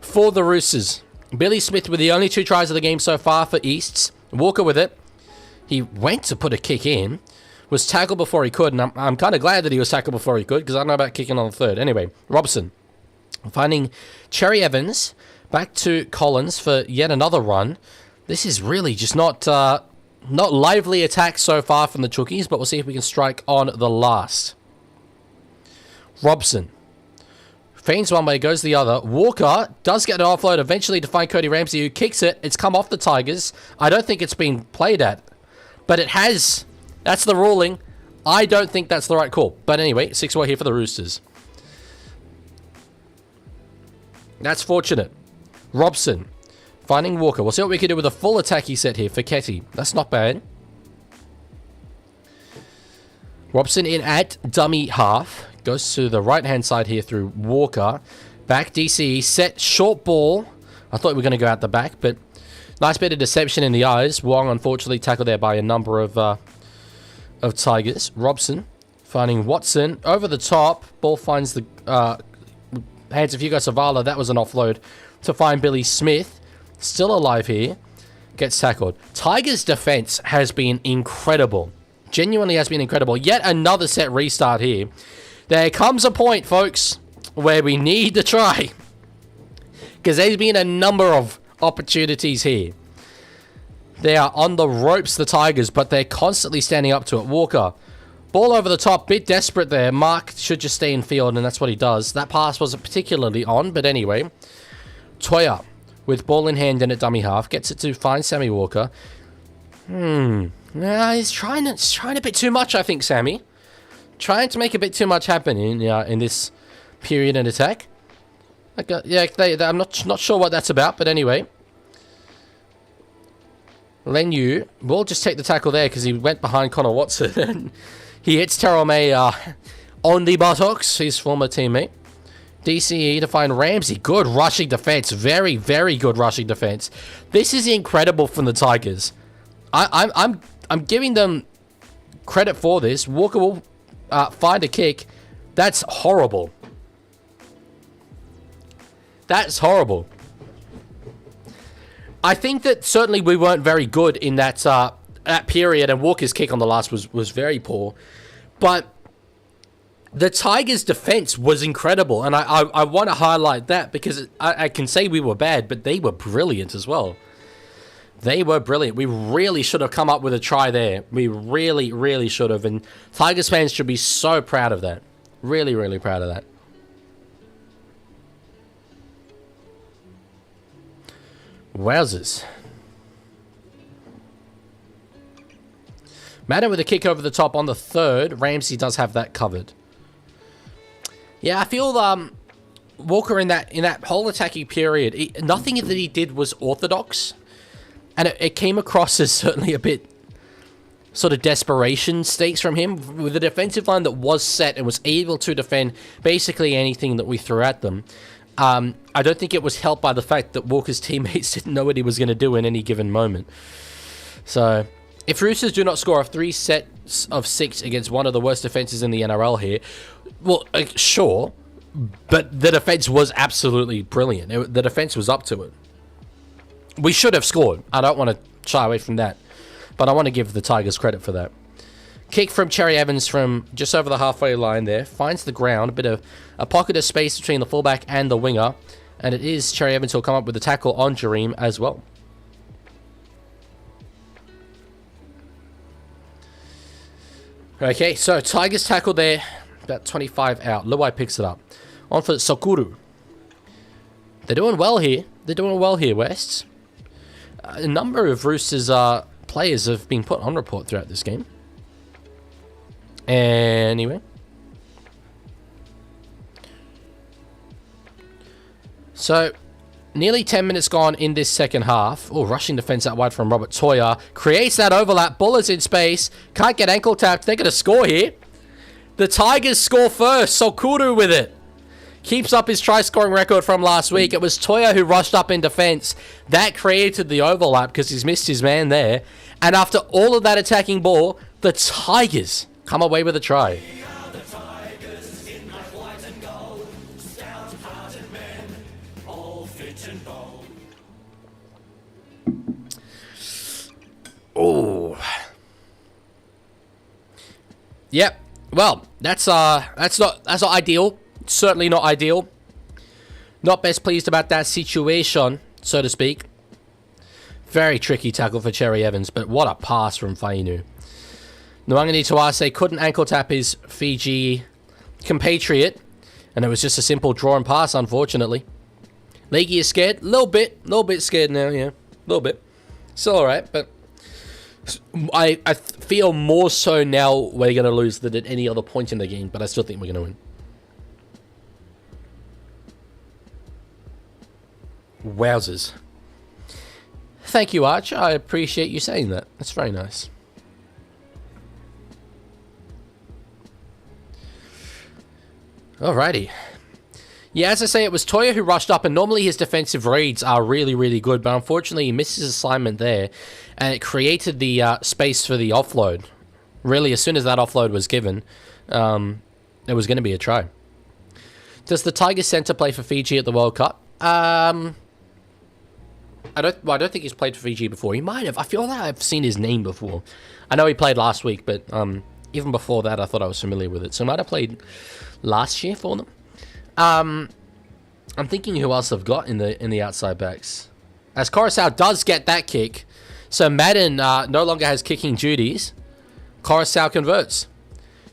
for the Roosters. Billy Smith with the only 2 tries of the game so far for Easts. Walker with it. He went to put a kick in. Was tackled before he could, and I'm kind of glad that he was tackled before he could, because I don't know about kicking on the third. Anyway, Robson finding Cherry Evans. Back to Collins for yet another run. This is really just not lively attack so far from the Chookies, but we'll see if we can strike on the last. Robson feigns one way, goes the other. Walker does get an offload eventually to find Cody Ramsey, who kicks it. It's come off the Tigers. I don't think it's been played at, but it has. That's the ruling. I don't think that's the right call. But anyway, 6-1 here for the Roosters. That's fortunate. Robson finding Walker. We'll see what we can do with a full attacky set here for Ketty. That's not bad. Robson in at dummy half. Goes to the right-hand side here through Walker. Back DCE. Set short ball. I thought we were going to go out the back, but nice bit of deception in the eyes. Wong, unfortunately, tackled there by a number of Tigers. Robson finding Watson. Over the top. Ball finds the hands of Hugo Savala. That was an offload to find Billy Smith. Still alive here. Gets tackled. Tigers' defense has been incredible. Genuinely has been incredible. Yet another set restart here. There comes a point, folks, where we need to try. Because there's been a number of opportunities here. They are on the ropes, the Tigers, but they're constantly standing up to it. Walker. Ball over the top. Bit desperate there. Mark should just stay in field, and that's what he does. That pass wasn't particularly on, but anyway. Toya with ball in hand and at dummy half. Gets it to find Sammy Walker. He's trying a bit too much, I think, Sammy. Trying to make a bit too much happen in this period and attack. I'm not sure what that's about, but anyway. Lenu will just take the tackle there because he went behind Connor Watson and he hits Terrell May on the buttocks, his former teammate. DCE to find Ramsey. Good rushing defense. Very, very good rushing defense. This is incredible from the Tigers. I'm giving them credit for this. Walker will find a kick. That's horrible. That's horrible. I think that certainly we weren't very good in that period, and Walker's kick on the last was very poor. But the Tigers' defense was incredible, and I want to highlight that because I can say we were bad, but they were brilliant as well. They were brilliant. We really should have come up with a try there. We really, really should have, and Tigers fans should be so proud of that. Really, really proud of that. Wowzers. Madden with a kick over the top on the third. Ramsey does have that covered. Yeah, I feel Walker in that whole attacking period, nothing that he did was orthodox. And it came across as certainly a bit sort of desperation stakes from him. With a defensive line that was set and was able to defend basically anything that we threw at them. I don't think it was helped by the fact that Walker's teammates didn't know what he was going to do in any given moment. So, if Roosters do not score 3 sets of 6 against one of the worst defenses in the NRL here, well, sure, but the defense was absolutely brilliant. The defense was up to it. We should have scored. I don't want to shy away from that, but I want to give the Tigers credit for that. Kick from Cherry Evans from just over the halfway line there. Finds the ground. A bit of a pocket of space between the fullback and the winger. And it is Cherry Evans who'll come up with the tackle on Jareem as well. Okay, so Tigers tackle there. About 25 out. Luai picks it up. On for Sokuru. They're doing well here. They're doing well here, Wests. A number of Roosters players have been put on report throughout this game. Anyway. So, nearly 10 minutes gone in this second half. Oh, rushing defense out wide from Robert Toya. Creates that overlap. Bullet's in space. Can't get ankle tapped. They're going to score here. The Tigers score first. Sokuru with it. Keeps up his try-scoring record from last week. It was Toya who rushed up in defense. That created the overlap because he's missed his man there. And after all of that attacking ball, the Tigers come away with a try. We are the Tigers in my white and gold, stout-hearted men, all fit and bold. Oh. Yep. Well, that's not ideal. Certainly not ideal. Not best pleased about that situation, so to speak. Very tricky tackle for Cherry Evans, but what a pass from Fainu. Nwangani Tuase couldn't ankle tap his Fiji compatriot, and it was just a simple draw and pass, unfortunately. Leaguie is scared. A little bit scared now, yeah. A little bit. Still alright, but I feel more so now we're going to lose than at any other point in the game, but I still think we're going to win. Wowzers. Thank you, Arch. I appreciate you saying that. That's very nice. Alrighty. Yeah, as I say, it was Toya who rushed up, and normally his defensive reads are really, really good, but unfortunately he missed his assignment there, and it created the space for the offload. Really, as soon as that offload was given, it was going to be a try. Does the Tigers centre play for Fiji at the World Cup? I don't think he's played for Fiji before. He might have. I feel like I've seen his name before. I know he played last week, but even before that, I thought I was familiar with it. So he might have played last year for them. I'm thinking who else I've got in the outside backs. As Coruscant does get that kick, so Madden no longer has kicking duties. Coruscant converts.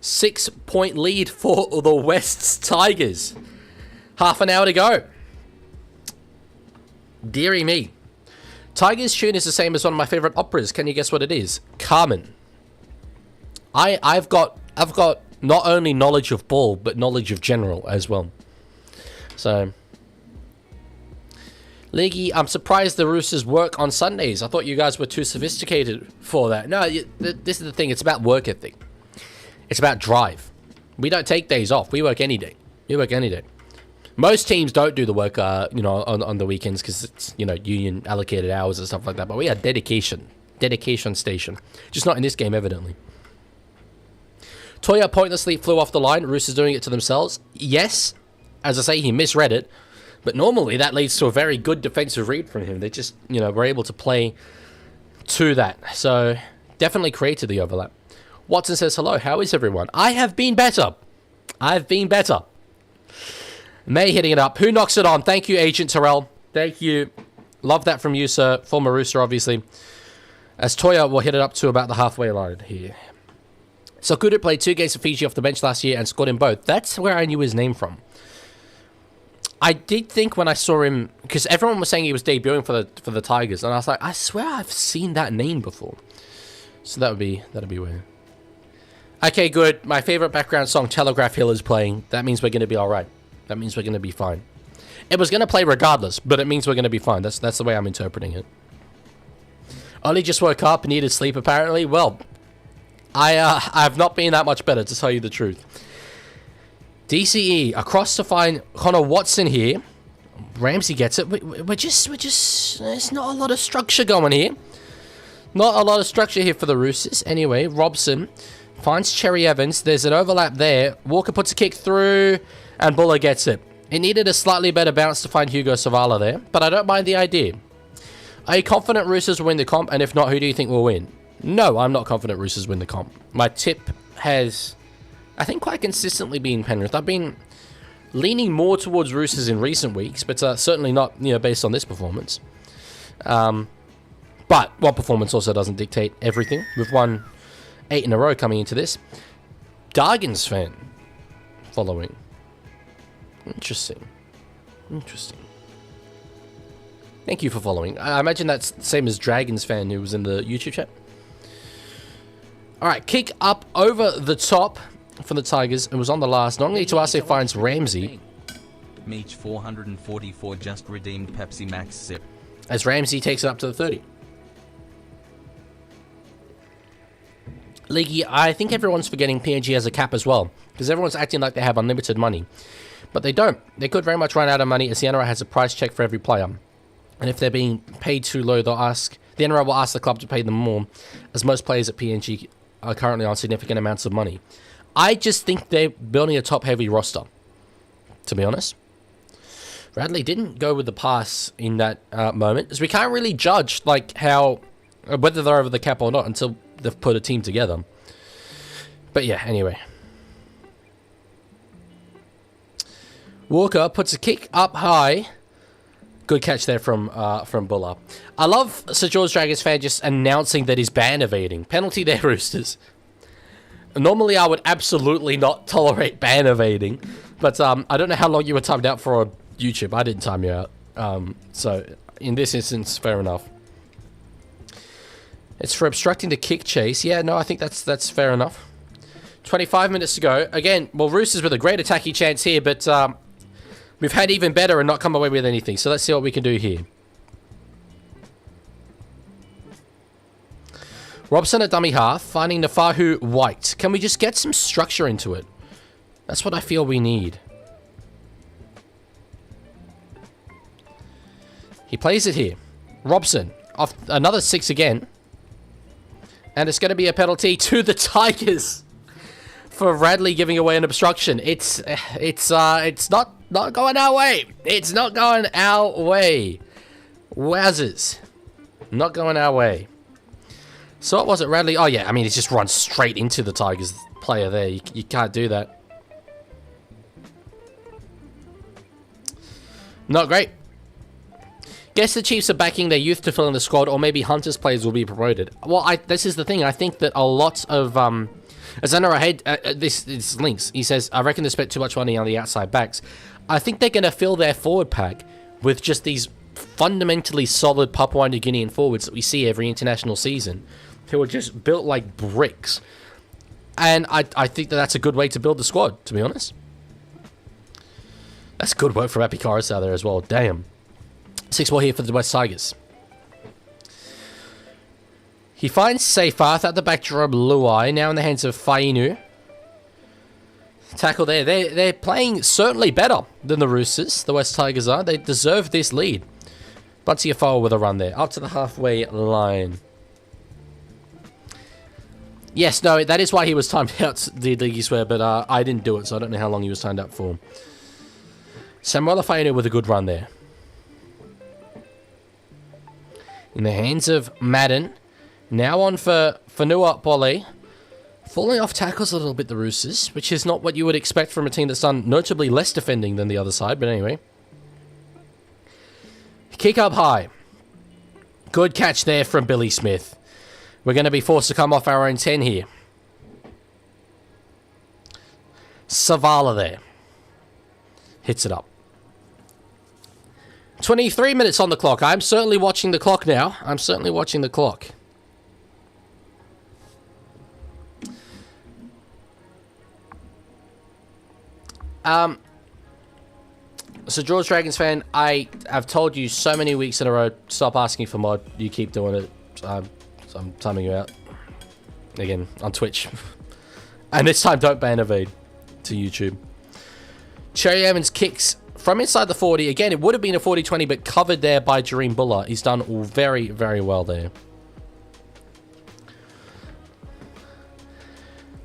6-point lead for the West's Tigers. Half an hour to go. Deary me. Tigers tune is the same as one of my favorite operas. Can you guess what it is? Carmen. I've got not only knowledge of ball, but knowledge of general as well. So Leaguie, I'm surprised the Roosters work on Sundays. I thought you guys were too sophisticated for that. No, this is the thing. It's about work ethic. It's about drive. We don't take days off. We work any day. We work any day. Most teams don't do the work, on the weekends because it's, union allocated hours and stuff like that. But we are dedication station. Just not in this game, evidently. Toya pointlessly flew off the line. Roosters doing it to themselves. Yes, as I say, he misread it. But normally that leads to a very good defensive read from him. They just, were able to play to that. So definitely created the overlap. Watson says, hello, how is everyone? I have been better. I've been better. May hitting it up. Who knocks it on? Thank you, Agent Terrell. Thank you. Love that from you, sir. Former Rooster, obviously. As Toya will hit it up to about the halfway line here. So Kudu played 2 games for Fiji off the bench last year and scored in both. That's where I knew his name from. I did think when I saw him, because everyone was saying he was debuting for the Tigers, and I was like, I swear I've seen that name before. So that'd be weird. Okay, good. My favorite background song, Telegraph Hill, is playing. That means we're going to be all right. That means we're going to be fine. It was going to play regardless, but it means we're going to be fine. That's the way I'm interpreting it. Ollie just woke up and needed sleep, apparently. Well, I've not been that much better, to tell you the truth. DCE across to find Connor Watson here. Ramsey gets it. We're just. There's not a lot of structure going here. Not a lot of structure here for the Roosters. Anyway, Robson finds Cherry Evans. There's an overlap there. Walker puts a kick through, and Buller gets it. It needed a slightly better bounce to find Hugo Savala there, but I don't mind the idea. Are you confident Roosters will win the comp? And if not, who do you think will win? No, I'm not confident Roosters win the comp. My tip has, I think, quite consistently been Penrith. I've been leaning more towards Roosters in recent weeks, but certainly not, based on this performance. But one performance also doesn't dictate everything. We've won 8 in a row coming into this. Dargans fan following. Interesting. Thank you for following. I imagine that's the same as Dragons fan who was in the YouTube chat. Alright, kick up over the top for the Tigers. It was on the last. Normally Tuase finds Ramsey. Meech 444 just redeemed Pepsi Max sip. As Ramsey takes it up to the 30. Leaguie, I think everyone's forgetting PNG has a cap as well. Because everyone's acting like they have unlimited money. But they don't. They could very much run out of money as the NRL has a price check for every player. And if they're being paid too low, the NRL will ask the club to pay them more, as most players at PNG are currently on significant amounts of money. I just think they're building a top-heavy roster, to be honest. Radley didn't go with the pass in that moment, as we can't really judge whether they're over the cap or not until they've put a team together. But yeah, anyway. Walker puts a kick up high. Good catch there from Buller. I love Sir George Dragons fan just announcing that he's ban evading. Penalty there, Roosters. Normally, I would absolutely not tolerate ban evading. But I don't know how long you were timed out for on YouTube. I didn't time you out. So, in this instance, fair enough. It's for obstructing the kick chase. Yeah, no, I think that's fair enough. 25 minutes to go. Again, well, Roosters with a great attacking chance here, but we've had even better and not come away with anything. So let's see what we can do here. Robson at dummy half, finding Nafahu White. Can we just get some structure into it? That's what I feel we need. He plays it here. Robson, off another 6 again. And it's going to be a penalty to the Tigers for Radley giving away an obstruction. It's not going our way. It's not going our way. Wowzers. Not going our way. So what was it, Radley? Oh, yeah. I mean, he's just run straight into the Tigers player there. You can't do that. Not great. Guess the Chiefs are backing their youth to fill in the squad, or maybe Hunter's players will be promoted. Well, this is the thing. I think that a lot of... as I know ahead, this links. He says, I reckon they spent too much money on the outside backs. I think they're going to fill their forward pack with just these fundamentally solid Papua New Guinean forwards that we see every international season, who are just built like bricks. And I think that's a good way to build the squad, to be honest. That's good work from Epi Coruscant there as well. Damn. 6 ball here for the West Tigers. He finds Seyfarth at the back drum. Leaguie now in the hands of Fainu. Tackle there. They're playing certainly better than the Roosters. The West Tigers are. They deserve this lead. Bunsey forward with a run there. Up to the halfway line. Yes, no, that is why he was timed out, did Leaguie swear, but I didn't do it, so I don't know how long he was timed out for. Samuel Fainu with a good run there. In the hands of Madden. Now on for Fanua Pole. Falling off tackles a little bit, the Roosters, which is not what you would expect from a team that's done notably less defending than the other side, but anyway. Kick up high. Good catch there from Billy Smith. We're going to be forced to come off our own 10 here. Savala there. Hits it up. 23 minutes on the clock. I'm certainly watching the clock now. I'm certainly watching the clock. So George Dragons fan, I've told you so many weeks in a row, stop asking for mod. You keep doing it. So I'm timing you out. Again, on Twitch. And this time, don't ban evade to YouTube. Cherry Evans kicks from inside the 40. Again, it would have been a 40-20, but covered there by Jareem Buller. He's done very, very well there.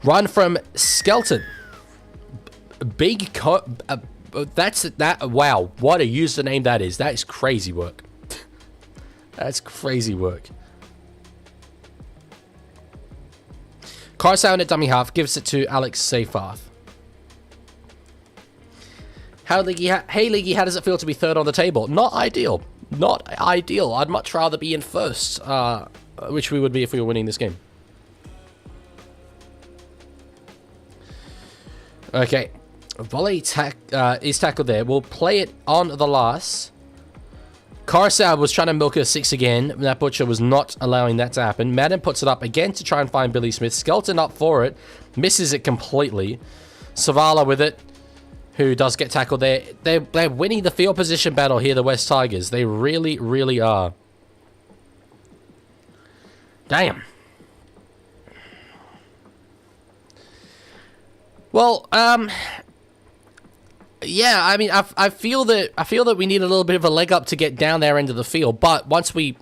Run from Skelton. Wow, what a username that is. That is crazy work. That's crazy work. Carsound at dummy half gives it to Alex Seyfarth. Hey Leaguie, how does it feel to be third on the table? Not ideal. Not ideal. I'd much rather be in first, which we would be if we were winning this game. Okay. Volley is tackled there. We'll play it on the last. Carsab was trying to milk a 6 again. That Butcher was not allowing that to happen. Madden puts it up again to try and find Billy Smith. Skelton up for it. Misses it completely. Savala with it, who does get tackled there. They're winning the field position battle here, the West Tigers. They really, really are. Damn. Well, yeah, I mean, I feel that we need a little bit of a leg up to get down their end of the field. But once we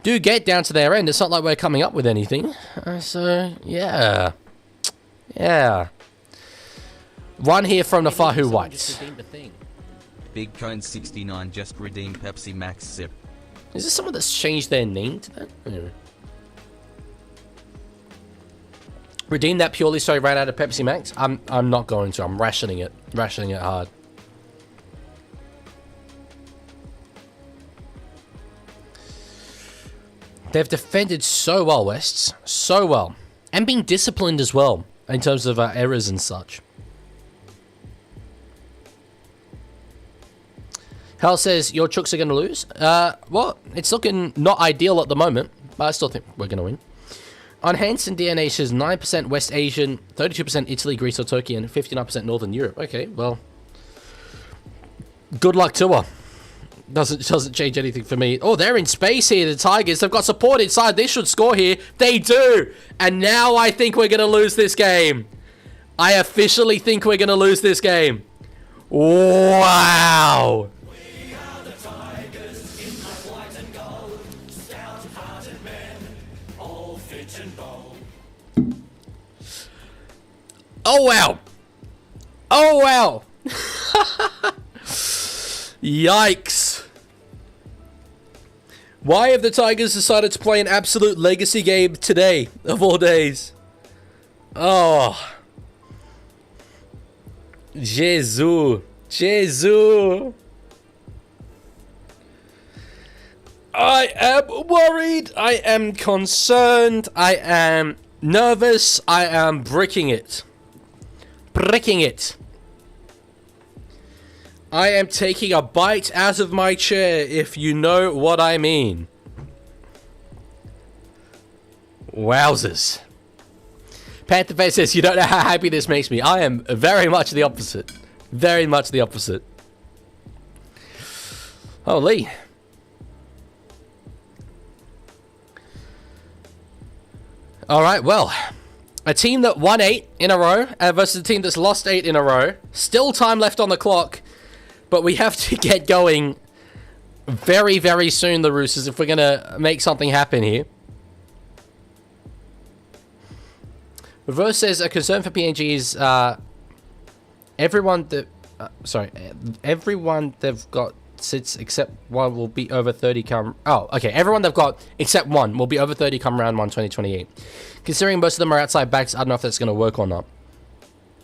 do get down to their end, it's not like we're coming up with anything. So yeah, yeah. Run here from the Fahu Whites. Big Cone 69 just redeemed Pepsi Max Sip. Is this someone that's changed their name to that? Anyway. Redeem that purely so I ran out of Pepsi Max? I'm not going to. I'm rationing it. Rationing it hard. They've defended so well, Wests. So well. And been disciplined as well, in terms of errors and such. Hal says, your Chooks are going to lose. Well, it's looking not ideal at the moment, but I still think we're going to win. On Hansen DNA says 9% West Asian, 32% Italy, Greece or Turkey, and 59% Northern Europe. Okay, well, good luck to her. Doesn't change anything for me. Oh, they're in space here, the Tigers. They've got support inside. They should score here. They do. And now I think we're going to lose this game. I officially think we're going to lose this game. Wow. We are the Tigers in black, white and gold. Stout-hearted men, all fit and bold. Oh, wow. Oh, wow. Yikes. Why have the Tigers decided to play an absolute legacy game today, of all days? Oh. Jesus. Jesus. I am worried. I am concerned. I am nervous. I am bricking it. Bricking it. I am taking a bite out of my chair, if you know what I mean. Wowzers. Panther Face says, you don't know how happy this makes me. I am very much the opposite. Very much the opposite. Holy. All right, well, a team that won 8 in a row versus a team that's lost 8 in a row. Still time left on the clock, but we have to get going very, very soon, the Roosters, if we're going to make something happen here. Reverse says a concern for PNG is everyone they've got sits except one will be over 30 come. Oh, okay. Everyone they've got except one will be over 30 come round 1 2028. Considering most of them are outside backs, I don't know if that's going to work or not.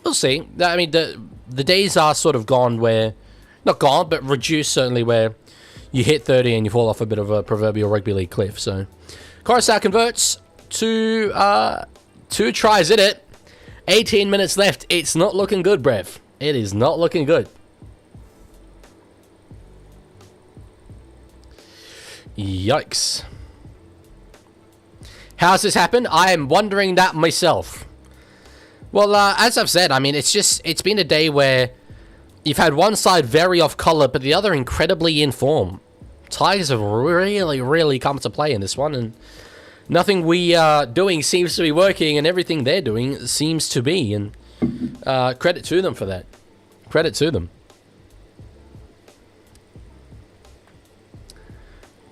We'll see. I mean, the days are sort of gone where, not gone, but reduced certainly, where you hit 30 and you fall off a bit of a proverbial rugby league cliff. So, Coruscant converts to 2 tries in it. 18 minutes left. It's not looking good, Brev. It is not looking good. Yikes. How's this happened? I am wondering that myself. Well, as I've said, I mean, it's been a day where you've had one side very off color, but the other incredibly in form. Tigers have really, really come to play in this one, and nothing we are doing seems to be working, and everything they're doing seems to be, and credit to them for that. Credit to them.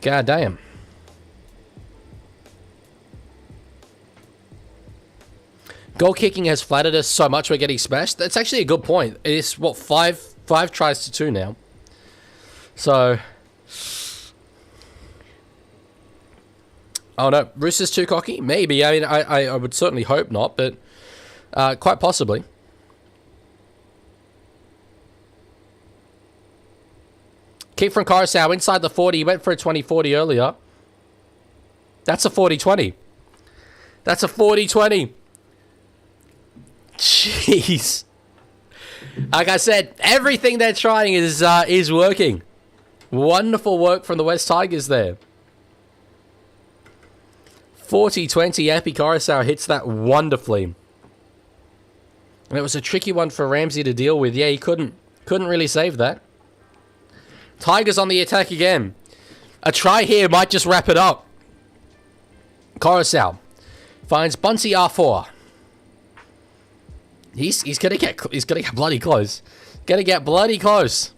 God damn. Goal kicking has flattered us so much we're getting smashed. That's actually a good point. It's, what, 5 tries to 2 now. So... Oh no, Roosters too cocky? Maybe. I mean, I would certainly hope not, but quite possibly. Kick from Coruscant inside the 40. He went for a 20-40 earlier. That's a 40-20. That's a 40-20. Jeez. Like I said, everything they're trying is working. Wonderful work from the West Tigers there. 40-20. Epi Coruscant hits that wonderfully. And it was a tricky one for Ramsey to deal with. Yeah, he couldn't really save that. Tigers on the attack again. A try here might just wrap it up. Coruscant finds Bunty R4. He's gonna get bloody close. Gonna get bloody close.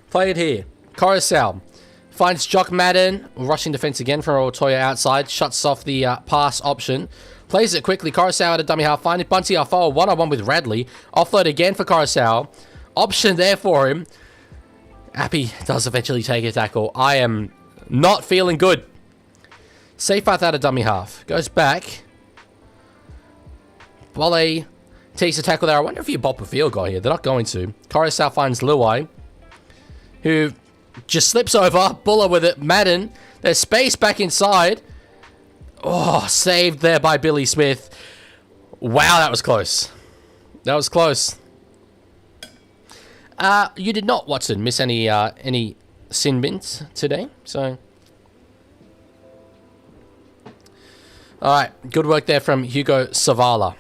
Play it here. Coruscant finds Jock Madden. Rushing defense again from Otoya outside. Shuts off the pass option. Plays it quickly. Coruscant at a dummy half. Finding Bunty R4. One-on-one with Radley. Offload again for Coruscant. Option there for him. Appy does eventually take a tackle. I am not feeling good. Seyfarth out of dummy half. Goes back. Wale takes a tackle there. I wonder if you bop a field goal here. They're not going to. Coruscant finds Leaguie, who just slips over. Buller with it. Madden. There's space back inside. Oh, saved there by Billy Smith. Wow, that was close. That was close. You did not, Watson, miss any sin bins today, so... Alright, good work there from Hugo Savala.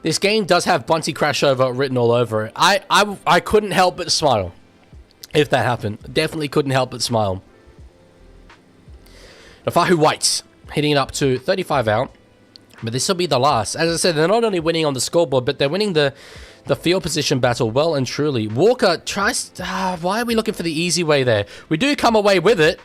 This game does have Bunty Crashover written all over it. I couldn't help but smile if that happened. Definitely couldn't help but smile. Nafahu White hitting it up to 35 out, but this will be the last. As I said, they're not only winning on the scoreboard, but they're winning the field position battle well and truly. Walker tries... why are we looking for the easy way there? We do come away with it.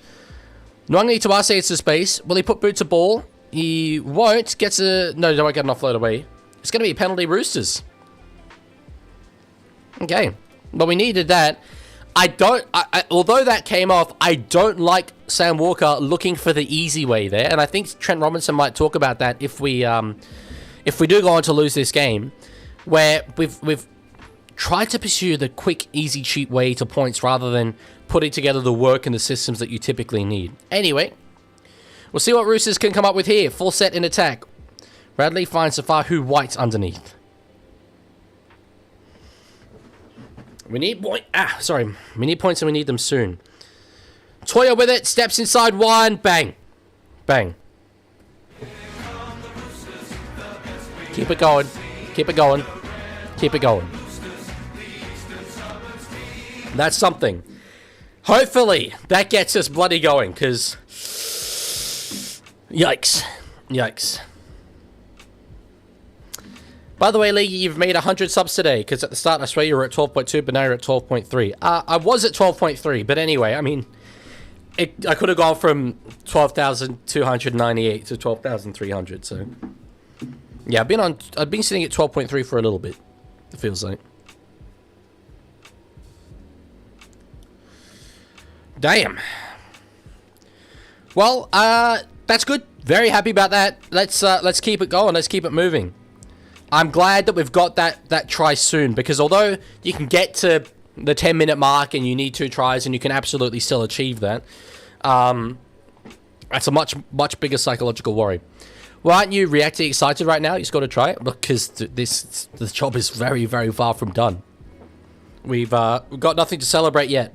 Nwangli Tuase it's to space. Will he put boot to ball? He won't. Gets a... No, don't get an offload away. It's going to be a penalty, Roosters. Okay. Well, we needed that. Although that came off, I don't like Sam Walker looking for the easy way there. And I think Trent Robinson might talk about that if we do go on to lose this game. Where we've tried to pursue the quick, easy, cheap way to points rather than putting together the work and the systems that you typically need. Anyway, we'll see what Roosters can come up with here. Full set in attack. Radley finds Safahu White underneath. We need points and we need them soon. Toya with it, steps inside one, bang. Bang. Keep it going. Keep it going. Keep it going. That's something. Hopefully, that gets us bloody going, because... Yikes. Yikes. By the way, League, you've made 100 subs today, because at the start, I swear you were at 12.2, but now you're at 12.3. I was at 12.3, but anyway, I mean, I could have gone from 12,298 to 12,300, so... Yeah, I've been sitting at 12.3 for a little bit, it feels like. Damn. Well, that's good. Very happy about that. Let's keep it going. Let's keep it moving. I'm glad that we've got that try soon, because although you can get to the 10-minute mark and you need 2 tries and you can absolutely still achieve that, that's a much bigger psychological worry. Why aren't you reacting excited right now? You just got to try it, because the job is very, very far from done. We've got nothing to celebrate yet.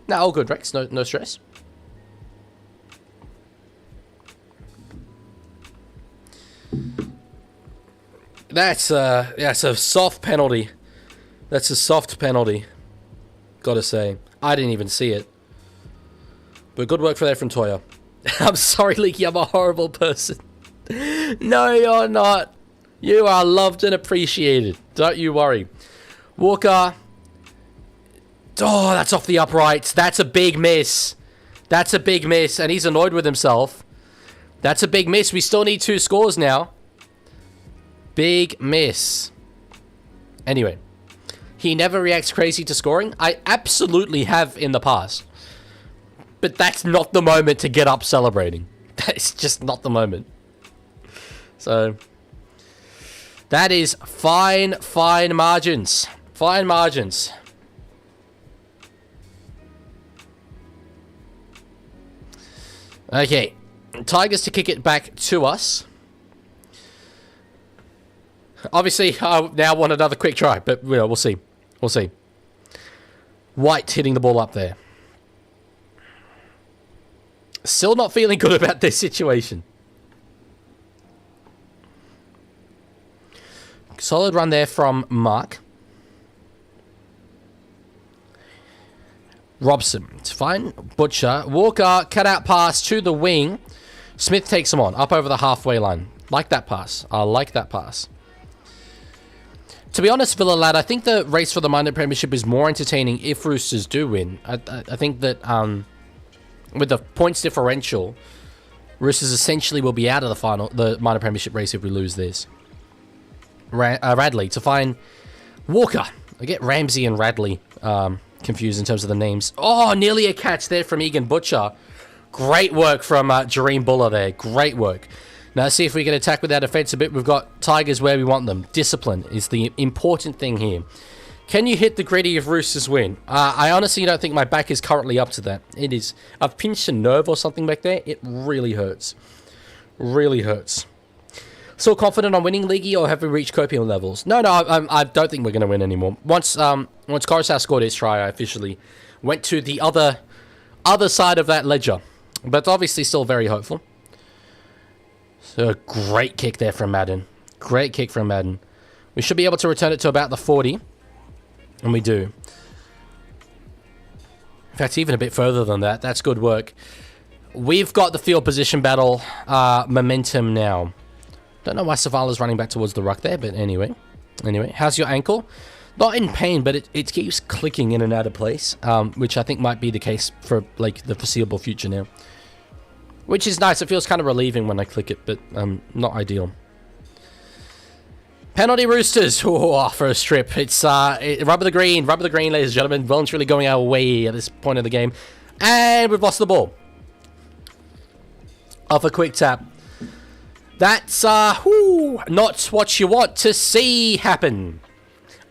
No, all good, Rex. No stress. That's a soft penalty. That's a soft penalty. Gotta say. I didn't even see it. But good work for that from Toya. I'm sorry, Leaky, I'm a horrible person. No, you're not. You are loved and appreciated. Don't you worry. Walker. Oh, that's off the uprights. That's a big miss. That's a big miss. And he's annoyed with himself. That's a big miss. We still need 2 scores now. Big miss. Anyway. He never reacts crazy to scoring. I absolutely have in the past. But that's not the moment to get up celebrating. That's just not the moment. So. That is fine margins. Fine margins. Okay. Tigers to kick it back to us. Obviously, I now want another quick try, but we'll see. We'll see. White hitting the ball up there. Still not feeling good about this situation. Solid run there from Mark. Robson. It's fine. Butcher. Walker. Cut out pass to the wing. Smith takes him on. Up over the halfway line. Like that pass. I like that pass. To be honest, Villa Lad, I think the race for the minor premiership is more entertaining if Roosters do win. I think that with the points differential, Roosters essentially will be out of the minor premiership race if we lose this. Radley to find Walker. I get Ramsey and Radley confused in terms of the names. Oh, nearly a catch there from Egan Butcher. Great work from Jareem Buller there. Great work. Now, let's see if we can attack with our defense a bit. We've got Tigers where we want them. Discipline is the important thing here. Can you hit the gritty if Roosters win? I honestly don't think my back is currently up to that. It is. I've pinched a nerve or something back there. It really hurts. Really hurts. Still confident on winning, Leaguie, or have we reached copium levels? No, I don't think we're going to win anymore. Once Coruscant scored his try, I officially went to the other side of that ledger. But obviously still very hopeful. So, great kick there from Madden. Great kick from Madden. We should be able to return it to about the 40. And we do. In fact, even a bit further than that. That's good work. We've got the field position battle momentum now. Don't know why Savala's running back towards the ruck there, but anyway. Anyway, how's your ankle? Not in pain, but it keeps clicking in and out of place, which I think might be the case for like the foreseeable future now. Which is nice. It feels kind of relieving when I click it, but not ideal. Penalty Roosters. Oh, for a strip. It's rubber the green, ladies and gentlemen. Voluntarily going our way at this point of the game. And we've lost the ball. Off a quick tap. That's not what you want to see happen.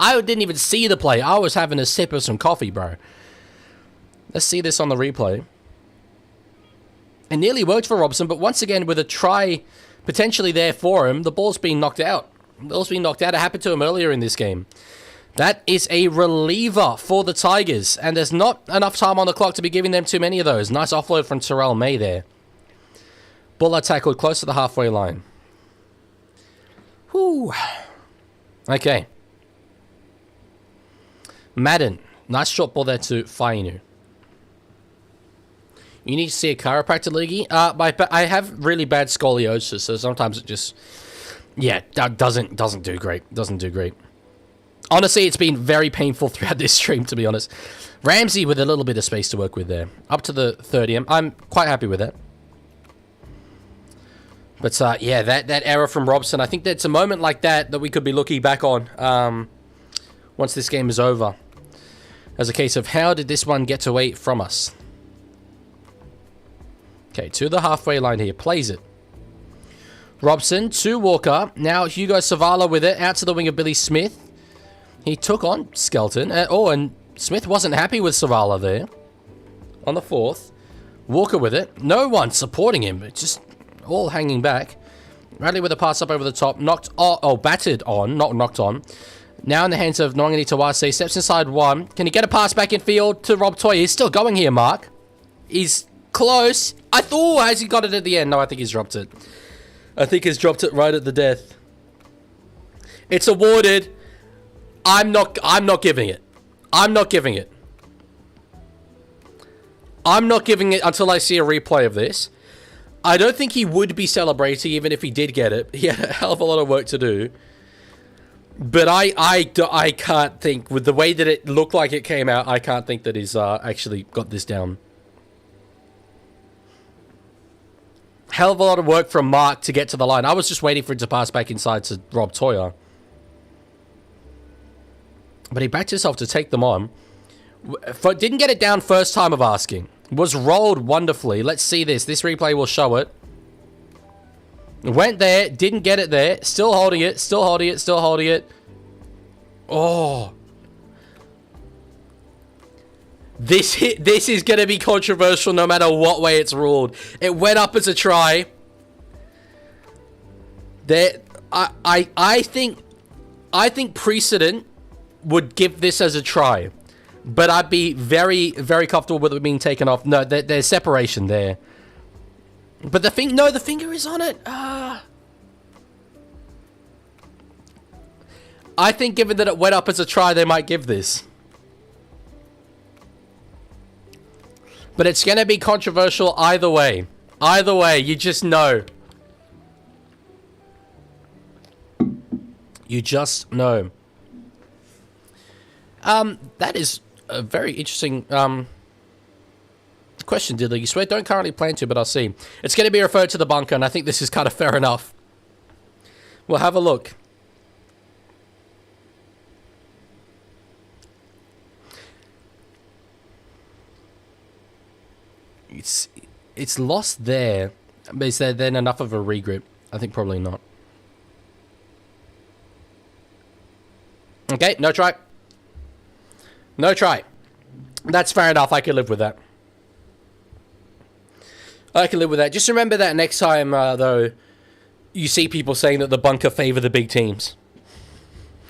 I didn't even see the play. I was having a sip of some coffee, bro. Let's see this on the replay. It nearly worked for Robson, but once again, with a try potentially there for him, the ball's been knocked out. The ball's been knocked out. It happened to him earlier in this game. That is a reliever for the Tigers, and there's not enough time on the clock to be giving them too many of those. Nice offload from Terrell May there. Buller tackled close to the halfway line. Whew. Okay. Madden. Nice short ball there to Fainu. You need to see a chiropractor, Leaguie. I have really bad scoliosis, so sometimes it just, yeah, doesn't do great. Doesn't do great. Honestly, it's been very painful throughout this stream, to be honest. Ramsey with a little bit of space to work with there. Up to the 30. I'm quite happy with that. But, yeah, that error from Robson, I think that's a moment like that we could be looking back on once this game is over. As a case of how did this one get away from us? Okay, to the halfway line here. Plays it. Robson to Walker. Now Hugo Savala with it. Out to the wing of Billy Smith. He took on Skelton. And Smith wasn't happy with Savala there. On the 4th. Walker with it. No one supporting him. It's just all hanging back. Radley with a pass up over the top. Batted on. Not knocked on. Now in the hands of Nwangani Tawase. Steps inside 1. Can he get a pass back in field to Rob Toy? He's still going here, Mark. He's close. Has he got it at the end? No, I think he's dropped it. I think he's dropped it right at the death. It's awarded. I'm not giving it. I'm not giving it. I'm not giving it until I see a replay of this. I don't think he would be celebrating even if he did get it. He had a hell of a lot of work to do. But I can't think, with the way that it looked like it came out, I can't think that he's actually got this down. Hell of a lot of work from Mark to get to the line. I was just waiting for it to pass back inside to Rob Toyer. But he backed himself to take them on. Didn't get it down first time of asking. Was rolled wonderfully. Let's see this. This replay will show it. Went there. Didn't get it there. Still holding it. Still holding it. Still holding it. Oh. This is going to be controversial no matter what way it's ruled. It went up as a try. I think precedent would give this as a try. But I'd be very, very comfortable with it being taken off. No, there's separation there. But the finger is on it. I think given that it went up as a try, they might give this. But it's going to be controversial either way. Either way, you just know. You just know. That is a very interesting question, Diddley. You swear, don't currently plan to, but I'll see. It's going to be referred to the bunker, and I think this is kind of fair enough. We'll have a look. It's lost there. But is there then enough of a regrip? I think probably not. Okay, no try. No try. That's fair enough. I can live with that. I can live with that. Just remember that next time, though, you see people saying that the bunker favor the big teams.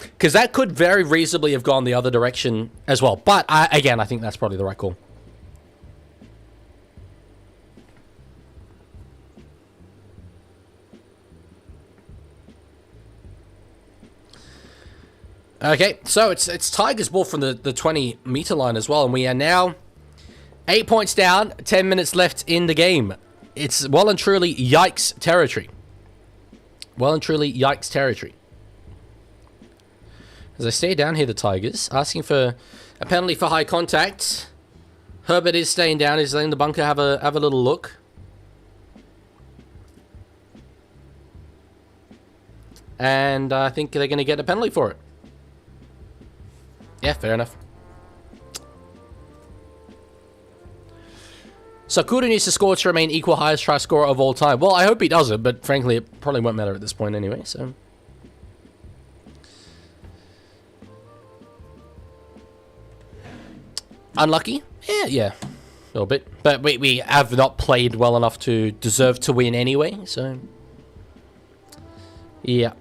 Because that could very reasonably have gone the other direction as well. But, again, I think that's probably the right call. Okay, so it's Tigers ball from the 20-meter line as well, and we are now 8 points down, 10 minutes left in the game. It's well and truly yikes territory. Well and truly yikes territory. As I stay down here, the Tigers, asking for a penalty for high contact. Herbert is staying down, he's letting the bunker have a little look. And I think they're going to get a penalty for it. Yeah, fair enough. Sakura needs to score to remain equal highest try scorer of all time. Well, I hope he doesn't, but frankly, it probably won't matter at this point anyway, so. Unlucky? Yeah. A little bit. But we have not played well enough to deserve to win anyway, so. Yeah.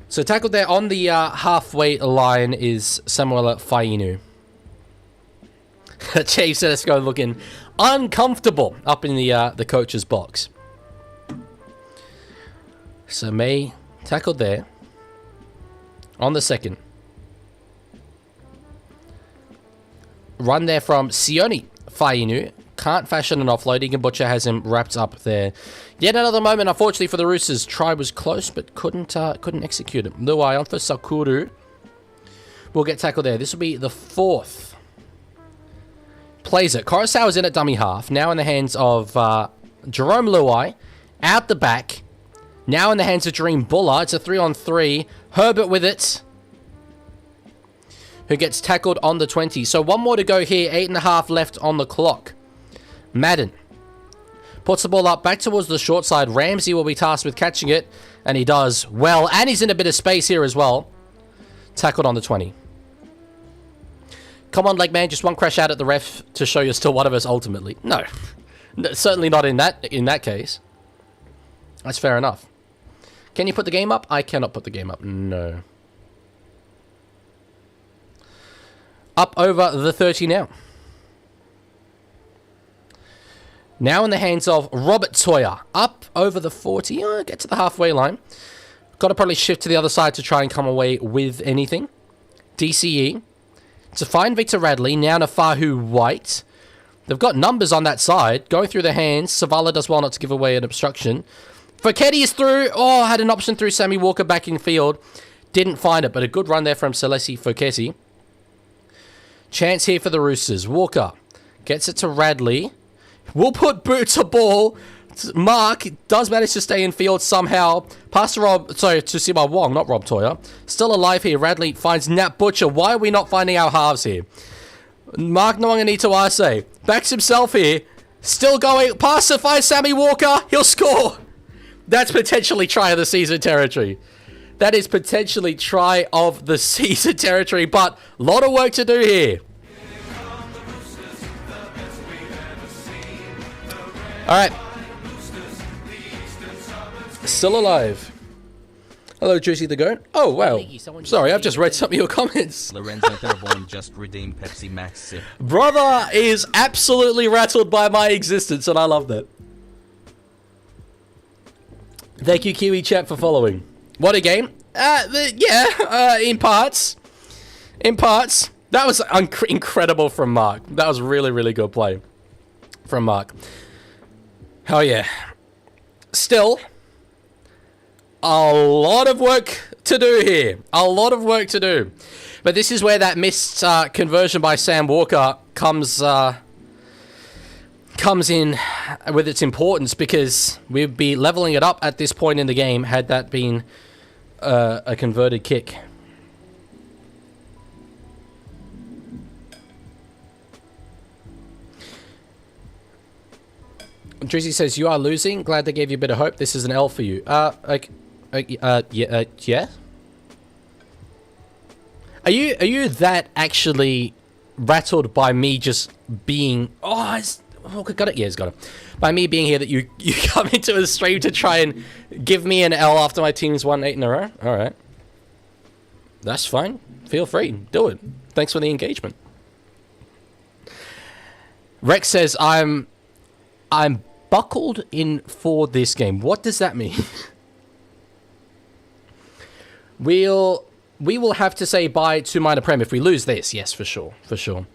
So tackled there on the halfway line is Samuela Fainu. Chief said let's go looking uncomfortable up in the coach's box. So May tackled there on the second. run there from Sione Fainu. Can't fashion an offloading, and Butcher has him wrapped up there. Yet another moment, unfortunately, for the Roosters. Try was close, but couldn't execute it. Luai on for Sakuru. Will get tackled there. This will be the 4th. Plays it. Coruscant is in at dummy half. Now in the hands of Jerome Luai. Out the back. Now in the hands of Dream Buller. It's a 3-on-3. Herbert with it. Who gets tackled on the 20. So one more to go here. 8.5 left on the clock. Madden puts the ball up back towards the short side. Ramsey will be tasked with catching it. And he does well. And he's in a bit of space here as well. Tackled on the 20. Come on, leg man. Just one crash out at the ref to show you're still one of us ultimately. No. Certainly not in that case. That's fair enough. Can you put the game up? I cannot put the game up. No. Up over the 30 now. Now in the hands of Robert Toyer. Up over the 40. Get to the halfway line. Got to probably shift to the other side to try and come away with anything. DCE. To find Victor Radley. Now Nafahu White. They've got numbers on that side. Going through the hands. Savala does well not to give away an obstruction. Foketi is through. Oh, had an option through Sammy Walker backing field. Didn't find it, but a good run there from Celesi Foketi. Chance here for the Roosters. Walker gets it to Radley. Will put boot to ball. Mark does manage to stay in field somehow. Pass to Sima Wong, not Rob Toyer. Still alive here. Radley finds Nat Butcher. Why are we not finding our halves here? Mark Nwanganitawase backs himself here. Still going. Pass to find Sammy Walker. He'll score. That's potentially try of the season territory. That is potentially try of the season territory, but a lot of work to do here. All right. Still alive. Hello, Juicy the Goat. Oh, wow. Sorry, I've just read some of your comments. Lorenzo Therborn just redeemed Pepsi Max sip. Brother is absolutely rattled by my existence, and I love that. Thank you, Kiwi Chat, for following. What a game. In parts. In parts. That was incredible from Mark. That was really, really good play from Mark. Hell yeah. Still, a lot of work to do here. A lot of work to do. But this is where that missed conversion by Sam Walker comes in with its importance, because we'd be leveling it up at this point in the game had that been a converted kick. Drizzy says, you are losing. Glad they gave you a bit of hope. This is an L for you. Yeah? Are you that actually rattled by me just being... got it? Yeah, he's got it. By me being here that you come into a stream to try and give me an L after my team's won 8 in a row? Alright. That's fine. Feel free. Do it. Thanks for the engagement. Rex says, I'm buckled in for this game. What does that mean? We will have to say bye to Minor Prem if we lose this. Yes, for sure. For sure.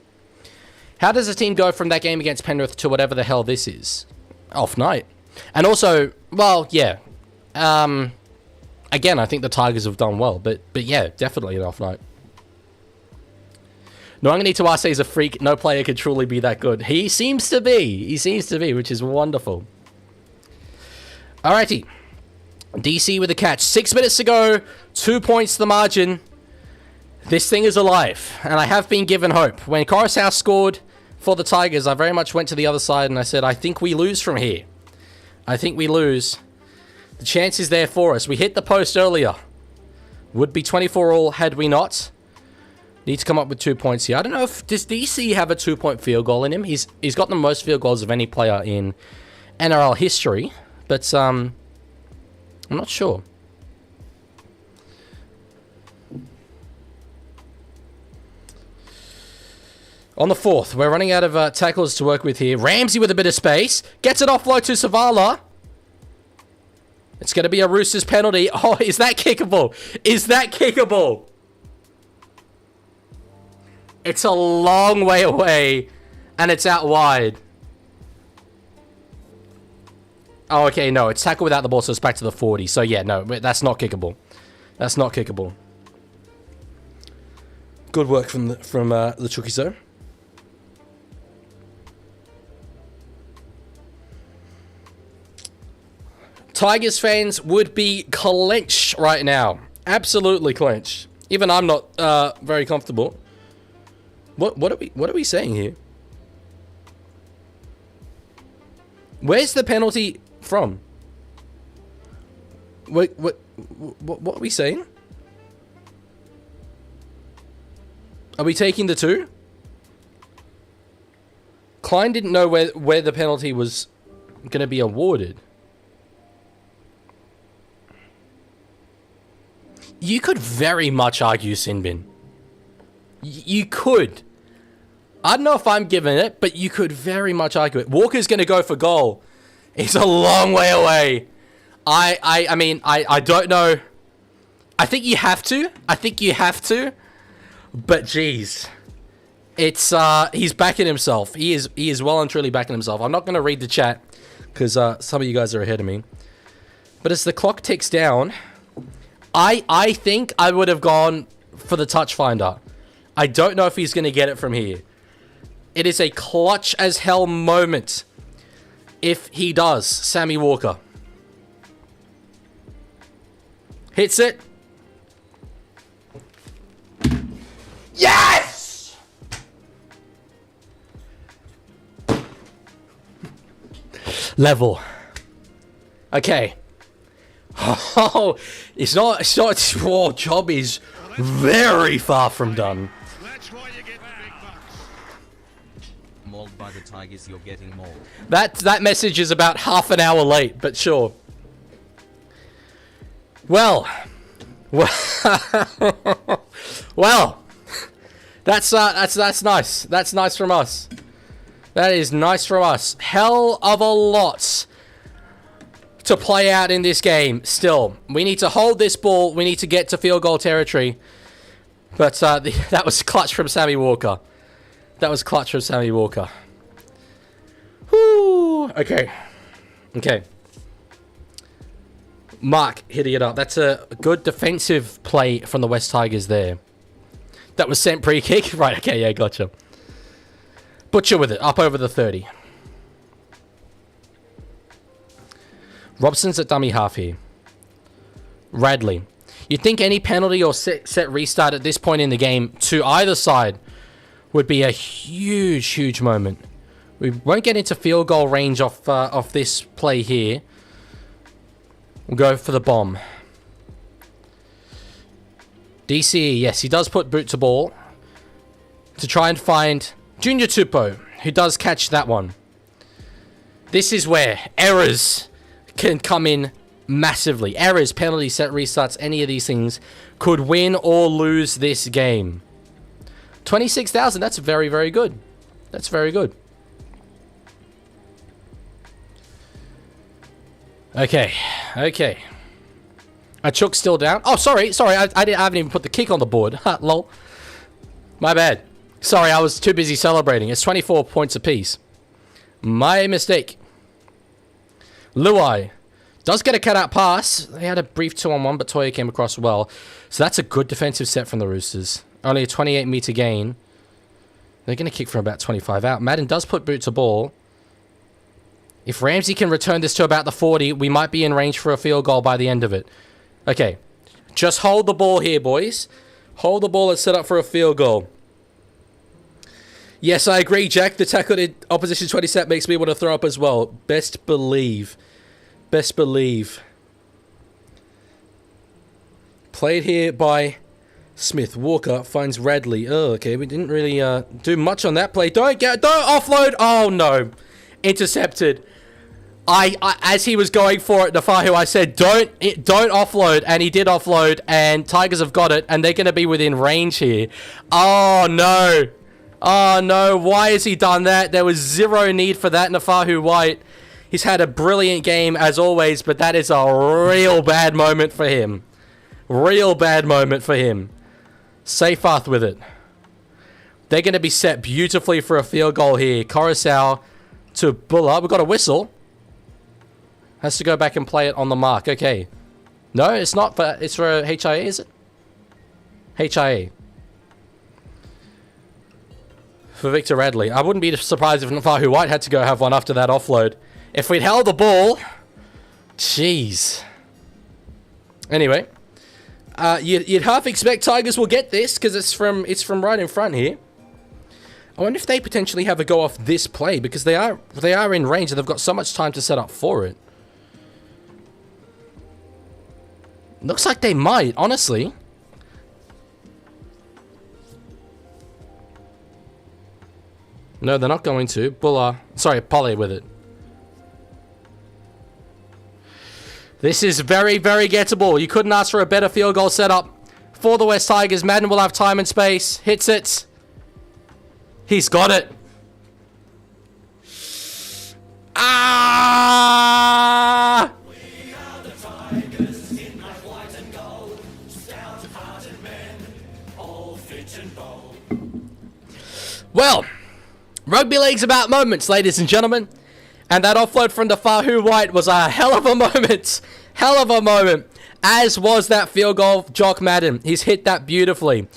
How does a team go from that game against Penrith to whatever the hell this is? Off night. And also, well, yeah. Again, I think the Tigers have done well. But yeah, definitely an off night. Nwanganitawase is a freak. No player could truly be that good. He seems to be. He seems to be, which is wonderful. Alrighty. DC with the catch. 6 minutes to go. 2 points to the margin. This thing is alive. And I have been given hope. When Coruscant scored for the Tigers, I very much went to the other side and I said, I think we lose from here. I think we lose. The chance is there for us. We hit the post earlier. Would be 24 all had we not. Need to come up with 2 points here. I don't know if... Does DC have a 2-point field goal in him? He's got the most field goals of any player in NRL history. But, I'm not sure. On the 4th, we're running out of tackles to work with here. Ramsey with a bit of space. Gets it offload to Savala. It's going to be a Roosters penalty. Oh, is that kickable? Is that kickable? It's a long way away, and it's out wide. Oh, okay, no, it's tackle without the ball, so it's back to the 40. So, yeah, no, that's not kickable. That's not kickable. Good work from the Chookies, Tigers fans would be clenched right now. Absolutely clenched. Even I'm not very comfortable. What are we saying here? Where's the penalty from? What are we saying? Are we taking the 2? Klein didn't know where the penalty was going to be awarded. You could very much argue sin bin. You could. I don't know if I'm giving it, but you could very much argue it. Walker's going to go for goal. It's a long way away. I mean, I don't know. I think you have to. But jeez. It's he's backing himself. He is well and truly backing himself. I'm not going to read the chat because some of you guys are ahead of me. But as the clock ticks down, I think I would have gone for the touch finder. I don't know if he's going to get it from here. It is a clutch as hell moment if he does. Sammy Walker hits it. Yes! Level. Okay. Oh, it's not, oh, job is very far from done. That's why you get the big bucks. Mauled by the Tigers, you're getting mauled. That message is about half an hour late, but sure. Well, that's nice. That's nice from us. That is nice from us. Hell of a lot to play out in this game. Still, we need to hold this ball. We need to get to field goal territory. But that was clutch from Sammy Walker. Whoo. Okay. Mark hitting it up. That's a good defensive play from the West Tigers there. That was sent pre-kick. Right, okay, yeah, gotcha. Butcher with it, up over the 30. Robson's at dummy half here. Radley. You'd think any penalty or set restart at this point in the game to either side would be a huge moment. We won't get into field goal range off this play here. We'll go for the bomb. DCE, yes, he does put boot to ball to try and find Junior Tupou, who does catch that one. This is where errors can come in massively. Errors, penalty, set restarts, any of these things could win or lose this game. 26,000, that's very, very good. That's very good. Okay. Achuk's still down. Oh, sorry. I haven't even put the kick on the board. Lol. My bad. Sorry, I was too busy celebrating. It's 24 points apiece. My mistake. Luai does get a cut-out pass. They had a brief 2-on-1, but Toya came across well. So that's a good defensive set from the Roosters. Only a 28-meter gain. They're going to kick from about 25 out. Madden does put boot to ball. If Ramsey can return this to about the 40, we might be in range for a field goal by the end of it. Okay. Just hold the ball here, boys. Hold the ball and set up for a field goal. Yes, I agree, Jack. The tackle to opposition 20 set makes me want to throw up as well. Best believe. Played here by Smith. Walker finds Radley. Oh, okay. We didn't really do much on that play. Don't offload. Oh, no. Intercepted. As he was going for it, Nafahu, I said, don't offload, and he did offload, and Tigers have got it, and they're going to be within range here. Oh, no. Why has he done that? There was zero need for that, Nafahu White. He's had a brilliant game, as always, but that is a real bad moment for him. Seifarth with it. They're going to be set beautifully for a field goal here. Coruscant to Buller. We've got a whistle. Has to go back and play it on the mark. Okay. No, it's not. But it's for HIA, is it? HIA. For Victor Radley. I wouldn't be surprised if Nafahu White had to go have one after that offload. If we'd held the ball... Jeez. Anyway. You'd half expect Tigers will get this because it's from right in front here. I wonder if they potentially have a go off this play because they are in range and they've got so much time to set up for it. Looks like they might, honestly. No, they're not going to. Buller, sorry, Polly with it. This is very, very gettable. You couldn't ask for a better field goal setup for the West Tigers. Madden will have time and space. Hits it. He's got it. Ah! We are the Tigers in my white and gold, stout-hearted men, all fit and bold. Well, rugby league's about moments, ladies and gentlemen. And that offload from Nafahu White was a hell of a moment. Hell of a moment. As was that field goal of Jock Madden. He's hit that beautifully.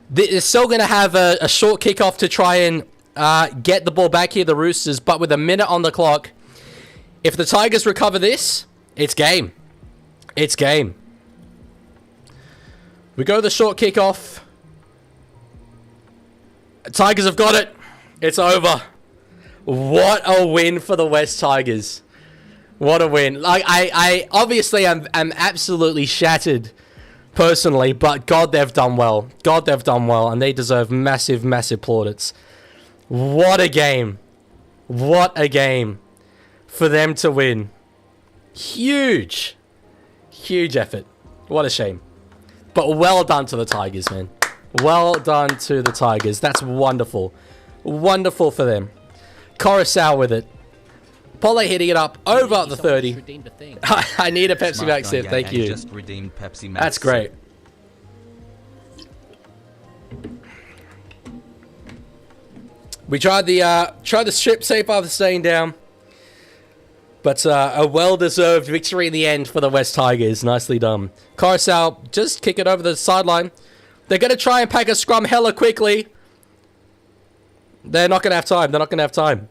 They're still going to have a short kickoff to try and get the ball back here, the Roosters. But with a minute on the clock, if the Tigers recover this, it's game. It's game. We go the short kickoff. Tigers have got it. It's over. What a win for the West Tigers. What a win. Like, I obviously am absolutely shattered personally, but God, they've done well. God, they've done well, and they deserve massive, massive plaudits. What a game. What a game for them to win. Huge. Huge effort. What a shame. But well done to the Tigers, man. Well done to the Tigers. That's wonderful. Wonderful for them. Coruscant with it. Pole hitting it up over the 30. Redeemed a thing. I need a Pepsi Max sip. Thank you. Just redeemed Pepsi Max. That's great. We tried the strip safe after staying down. But a well-deserved victory in the end for the West Tigers. Nicely done. Coruscant just kick it over the sideline. They're going to try and pack a scrum hella quickly. They're not going to have time. They're not going to have time.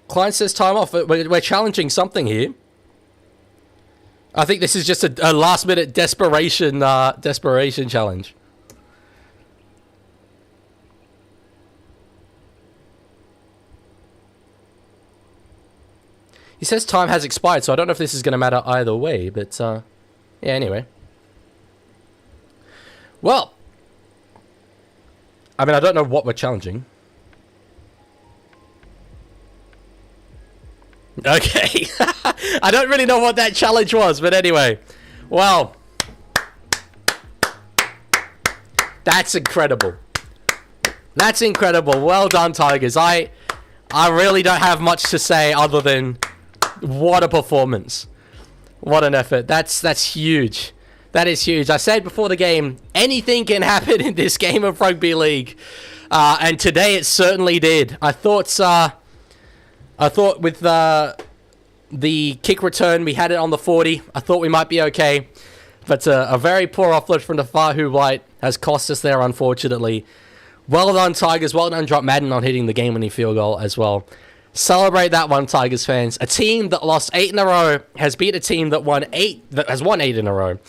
Klein says time off. We're challenging something here. I think this is just a last-minute desperation challenge. He says time has expired, so I don't know if this is going to matter either way. But, yeah, anyway. Well. I mean, I don't know what we're challenging. Okay. I don't really know what that challenge was, but anyway. Well. That's incredible. That's incredible. Well done, Tigers. I really don't have much to say other than what a performance. What an effort. That's huge. That is huge. I said before the game, anything can happen in this game of rugby league. And today it certainly did. I thought with the kick return, we had it on the 40. I thought we might be okay. But a very poor offload from Nafahu White has cost us there, unfortunately. Well done, Tigers. Well done, Drop Madden on hitting the game-winning field goal as well. Celebrate that one, Tigers fans. A team that lost 8 in a row has beat a team that has won 8 in a row.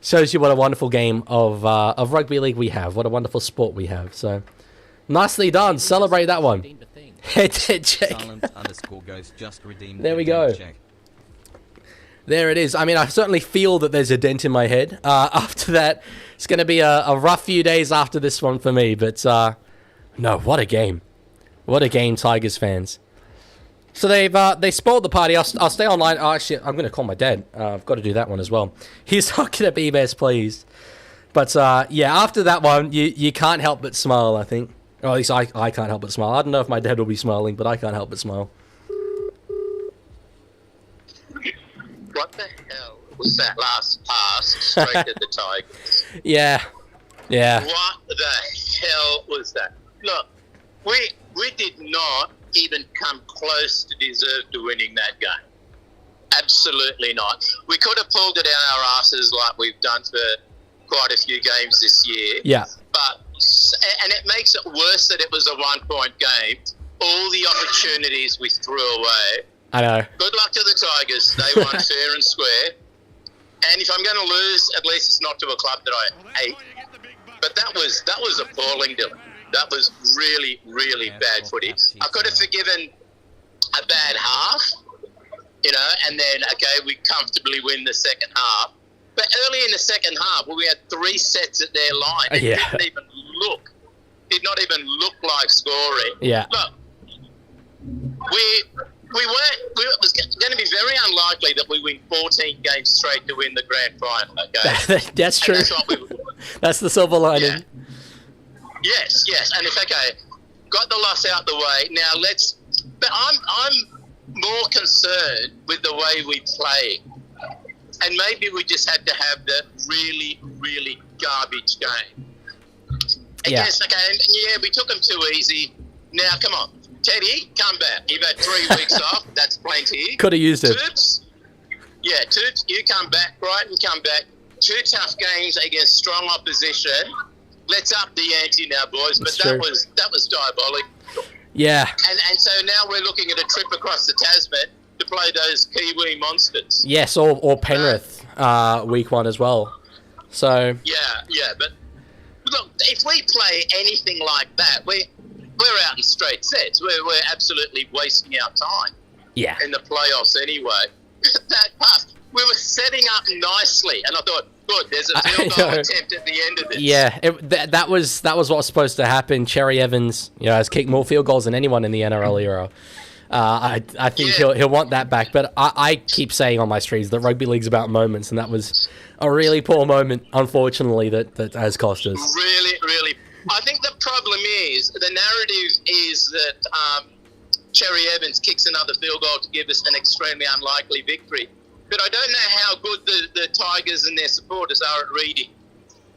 Shows you what a wonderful game of rugby league we have. What a wonderful sport we have. So, nicely done. Celebrate that one. Redeemed a thing. Head-to-head check. _ghost just redeemed. There we go. Check. There it is. I mean, I certainly feel that there's a dent in my head. After that, it's going to be a rough few days after this one for me. But, no, what a game. What a game, Tigers fans. So they spoiled the party. I'll stay online. Oh, actually, I'm going to call my dad. I've got to do that one as well. He's not going to be best pleased. But, yeah, after that one, you can't help but smile, I think. Or at least I can't help but smile. I don't know if my dad will be smiling, but I can't help but smile. What the hell was that last pass straight at the Tigers? Yeah. Yeah. What the hell was that? Look, we did not even come close to deserve to winning that game. Absolutely not. We could have pulled it out our asses like we've done for quite a few games this year. Yeah. And it makes it worse that it was a 1-point game. All the opportunities we threw away. I know. Good luck to the Tigers. They won fair and square. And if I'm going to lose, at least it's not to a club that I hate. But that was appalling, Dylan. That was really, really bad footy. I could have forgiven a bad half, and then, okay, we comfortably win the second half. But early in the second half, we had 3 sets at their line. It did not even look like scoring. Yeah. Look, it was going to be very unlikely that we win 14 games straight to win the grand final, okay? That's true. And that's what we would. That's the silver lining. Yeah. Yes. And if, okay, got the loss out the way, now but I'm more concerned with the way we play. And maybe we just had to have the really, really garbage game. Yeah. Yes, okay, and we took them too easy. Now, come on. Teddy, come back. You've had 3 weeks off. That's plenty. Could have used it. Toots, you come back. Brighton, come back. 2 tough games against strong opposition. Let's up the ante now, boys. That's but true. that was diabolic. Yeah. And so now we're looking at a trip across the Tasman to play those Kiwi monsters. Yes, or Penrith week 1 as well. So. Yeah. But look, if we play anything like that, we're out in straight sets. We're absolutely wasting our time. Yeah. In the playoffs anyway. That pass, we were setting up nicely, and I thought, good, there's a field goal attempt at the end of this. Yeah, that was what was supposed to happen. Cherry Evans, has kicked more field goals than anyone in the NRL era. I think he'll want that back. But I keep saying on my streams that rugby league's about moments, and that was a really poor moment, unfortunately, that has cost us. Really, really. I think the problem is, the narrative is that Cherry Evans kicks another field goal to give us an extremely unlikely victory. But I don't know how good the Tigers and their supporters are at reading.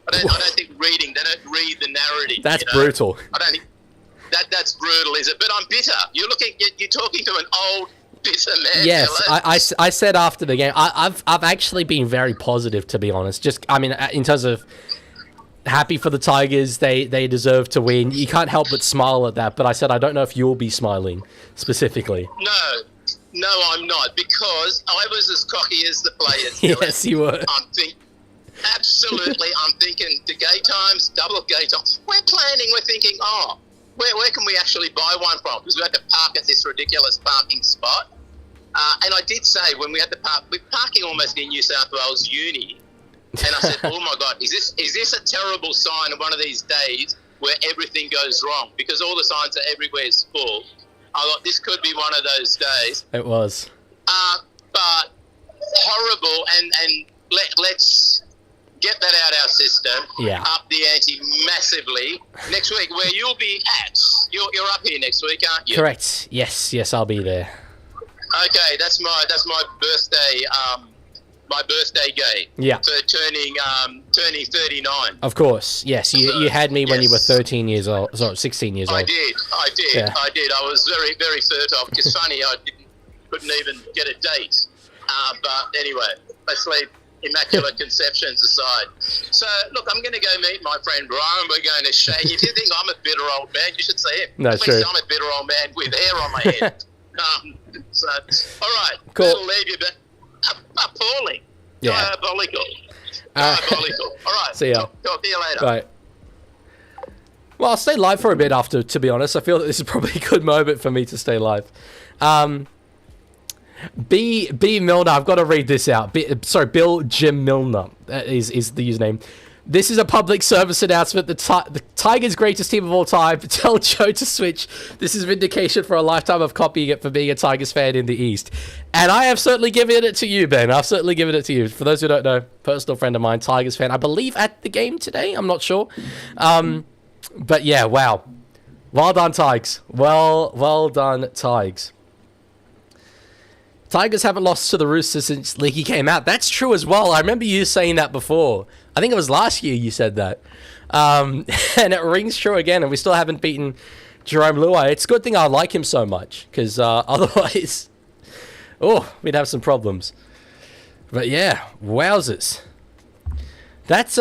I don't think reading. They don't read the narrative. That's brutal. I don't think that's brutal, is it? But I'm bitter. You're talking to an old bitter man. Yes, I said after the game, I've actually been very positive, to be honest. In terms of happy for the Tigers, they deserve to win. You can't help but smile at that. But I said I don't know if you'll be smiling specifically. No, I'm not, because I was as cocky as the players. Yes, you were. Absolutely. I'm thinking the gate times, double gate times. We're thinking, where can we actually buy one from? Because we had to park at this ridiculous parking spot. And I did say, when we had to park, we're parking almost in New South Wales Uni. And I said, oh my God, is this a terrible sign of one of these days where everything goes wrong? Because all the signs are everywhere is full. I thought this could be one of those days. It was. But horrible, and let's get that out our system. Yeah. Up the ante massively. Next week, where you'll be at. You're up here next week, aren't you? Correct. Yes, I'll be there. Okay, that's my birthday. My birthday gay. Yeah. For turning 39. Of course. Yes, you had me when you were 13 years old. Sorry, 16 years old. I did. Yeah. I was very, very fertile. It's funny, I couldn't even get a date. But anyway, let's leave immaculate conceptions aside. So, look, I'm going to go meet my friend Brian. We're going to shake. If you think I'm a bitter old man, you should see him. No, At least true. I'm a bitter old man with hair on my head. So, all right. Cool. That'll leave you, but appalling. Yeah. Diabolical. All right. See ya. Talk to you later. Right. Well, I'll stay live for a bit after, to be honest. I feel that this is probably a good moment for me to stay live. B Milner, I've got to read this out. Bill Jim Milner is the username. This is a public service announcement. The Tigers' greatest team of all time. Tell Joe to switch. This is vindication for a lifetime of copying it for being a Tigers fan in the East. And I have certainly given it to you, Ben. I've certainly given it to you. For those who don't know, personal friend of mine, Tigers fan. I believe at the game today. I'm not sure. But yeah, wow. Well done, Tigers. Well done, Tigers. Tigers haven't lost to the Roosters since Leaguie came out. That's true as well. I remember you saying that before. I think it was last year you said that. And it rings true again, and we still haven't beaten Jerome Luai. It's a good thing I like him so much, because otherwise, we'd have some problems. But yeah, wowzers. That's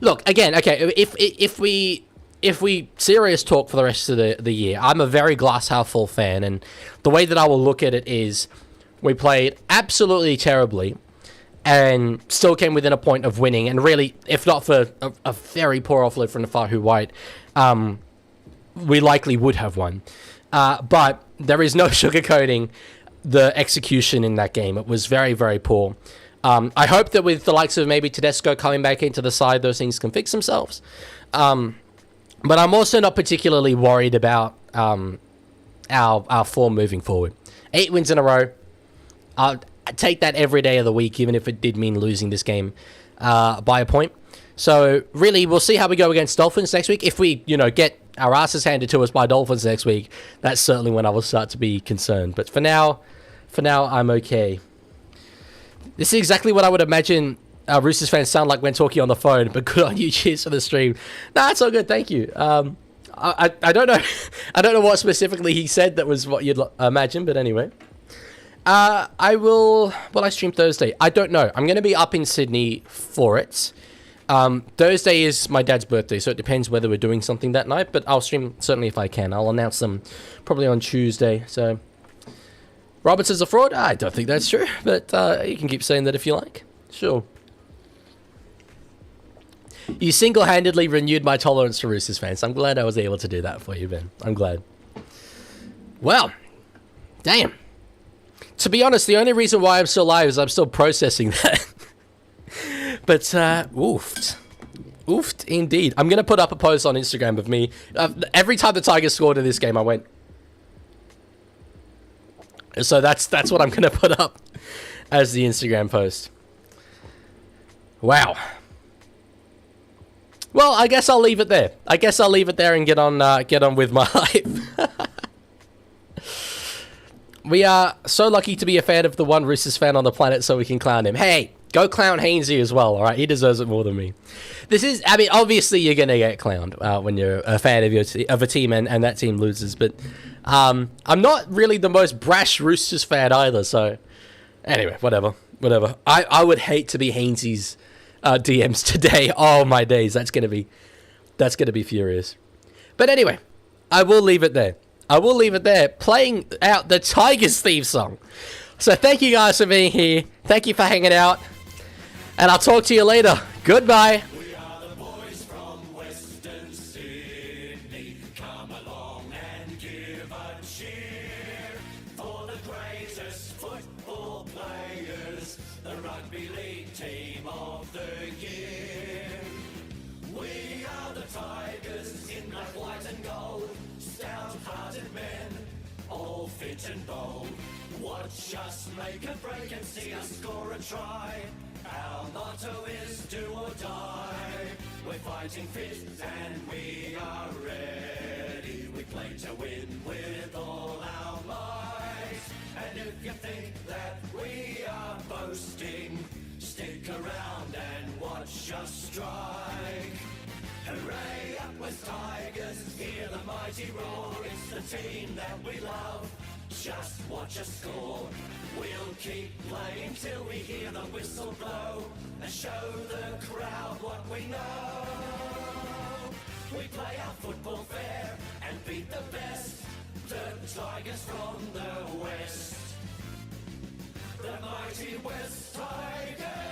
look again. Okay, if we serious talk for the rest of the year, I'm a very glass half full fan, and the way that I will look at it is, we played absolutely terribly, and still came within a point of winning. And really, if not for a very poor offload from Fahu White, we likely would have won. But there is no sugarcoating the execution in that game. It was very, very poor. I hope that with the likes of maybe Tedesco coming back into the side, those things can fix themselves. But I'm also not particularly worried about our form moving forward. 8 wins in a row. I'd take that every day of the week, even if it did mean losing this game by a point. So really, we'll see how we go against Dolphins next week. If we, get our asses handed to us by Dolphins next week, that's certainly when I will start to be concerned. But for now, I'm okay. This is exactly what I would imagine Roosters fans sound like when talking on the phone, but good on you. Cheers for the stream. Nah, it's all good. Thank you. I don't know. I don't know what specifically he said that was what you'd imagine, but anyway. Will I stream Thursday? I don't know. I'm going to be up in Sydney for it. Thursday is my dad's birthday, so it depends whether we're doing something that night, but I'll stream certainly if I can. I'll announce them probably on Tuesday. So Robertson's a fraud? I don't think that's true, but you can keep saying that if you like. Sure. You single-handedly renewed my tolerance for Roosters fans. I'm glad I was able to do that for you, Ben. I'm glad. Well, damn. To be honest, the only reason why I'm still alive is I'm still processing that. But, oofed. Oofed indeed. I'm going to put up a post on Instagram of me. Every time the Tigers scored in this game, I went. So that's what I'm going to put up as the Instagram post. Wow. Well, I guess I'll leave it there. And get on with my life. We are so lucky to be a fan of the one Roosters fan on the planet, so we can clown him. Hey, go clown Hainsey as well, all right? He deserves it more than me. Obviously you're going to get clowned when you're a fan of a team and that team loses, but I'm not really the most brash Roosters fan either, so anyway, whatever. I would hate to be Hainsey's DMs today. Oh, my days. That's going to be furious. But anyway, I will leave it there. Playing out the Tigers theme song. So thank you guys for being here. Thank you for hanging out. And I'll talk to you later. Goodbye. We are the boys from Western Sydney. Come along and give a cheer for the greatest football players, the Rugby League team of the year. We are the Tigers in black, white and gold, stout-hearted men, all fit and bold. Watch us make a break and see us score a try. Our motto is do or die. We're fighting fit and we are ready. We play to win with all our might. And if you think that we are boasting, stick around and watch us strike. Hooray, up with Tigers, hear the mighty roar. It's the team that we love, just watch us score. We'll keep playing till we hear the whistle blow and show the crowd what we know. We play our football fair and beat the best, the Tigers from the West. The mighty West Tigers.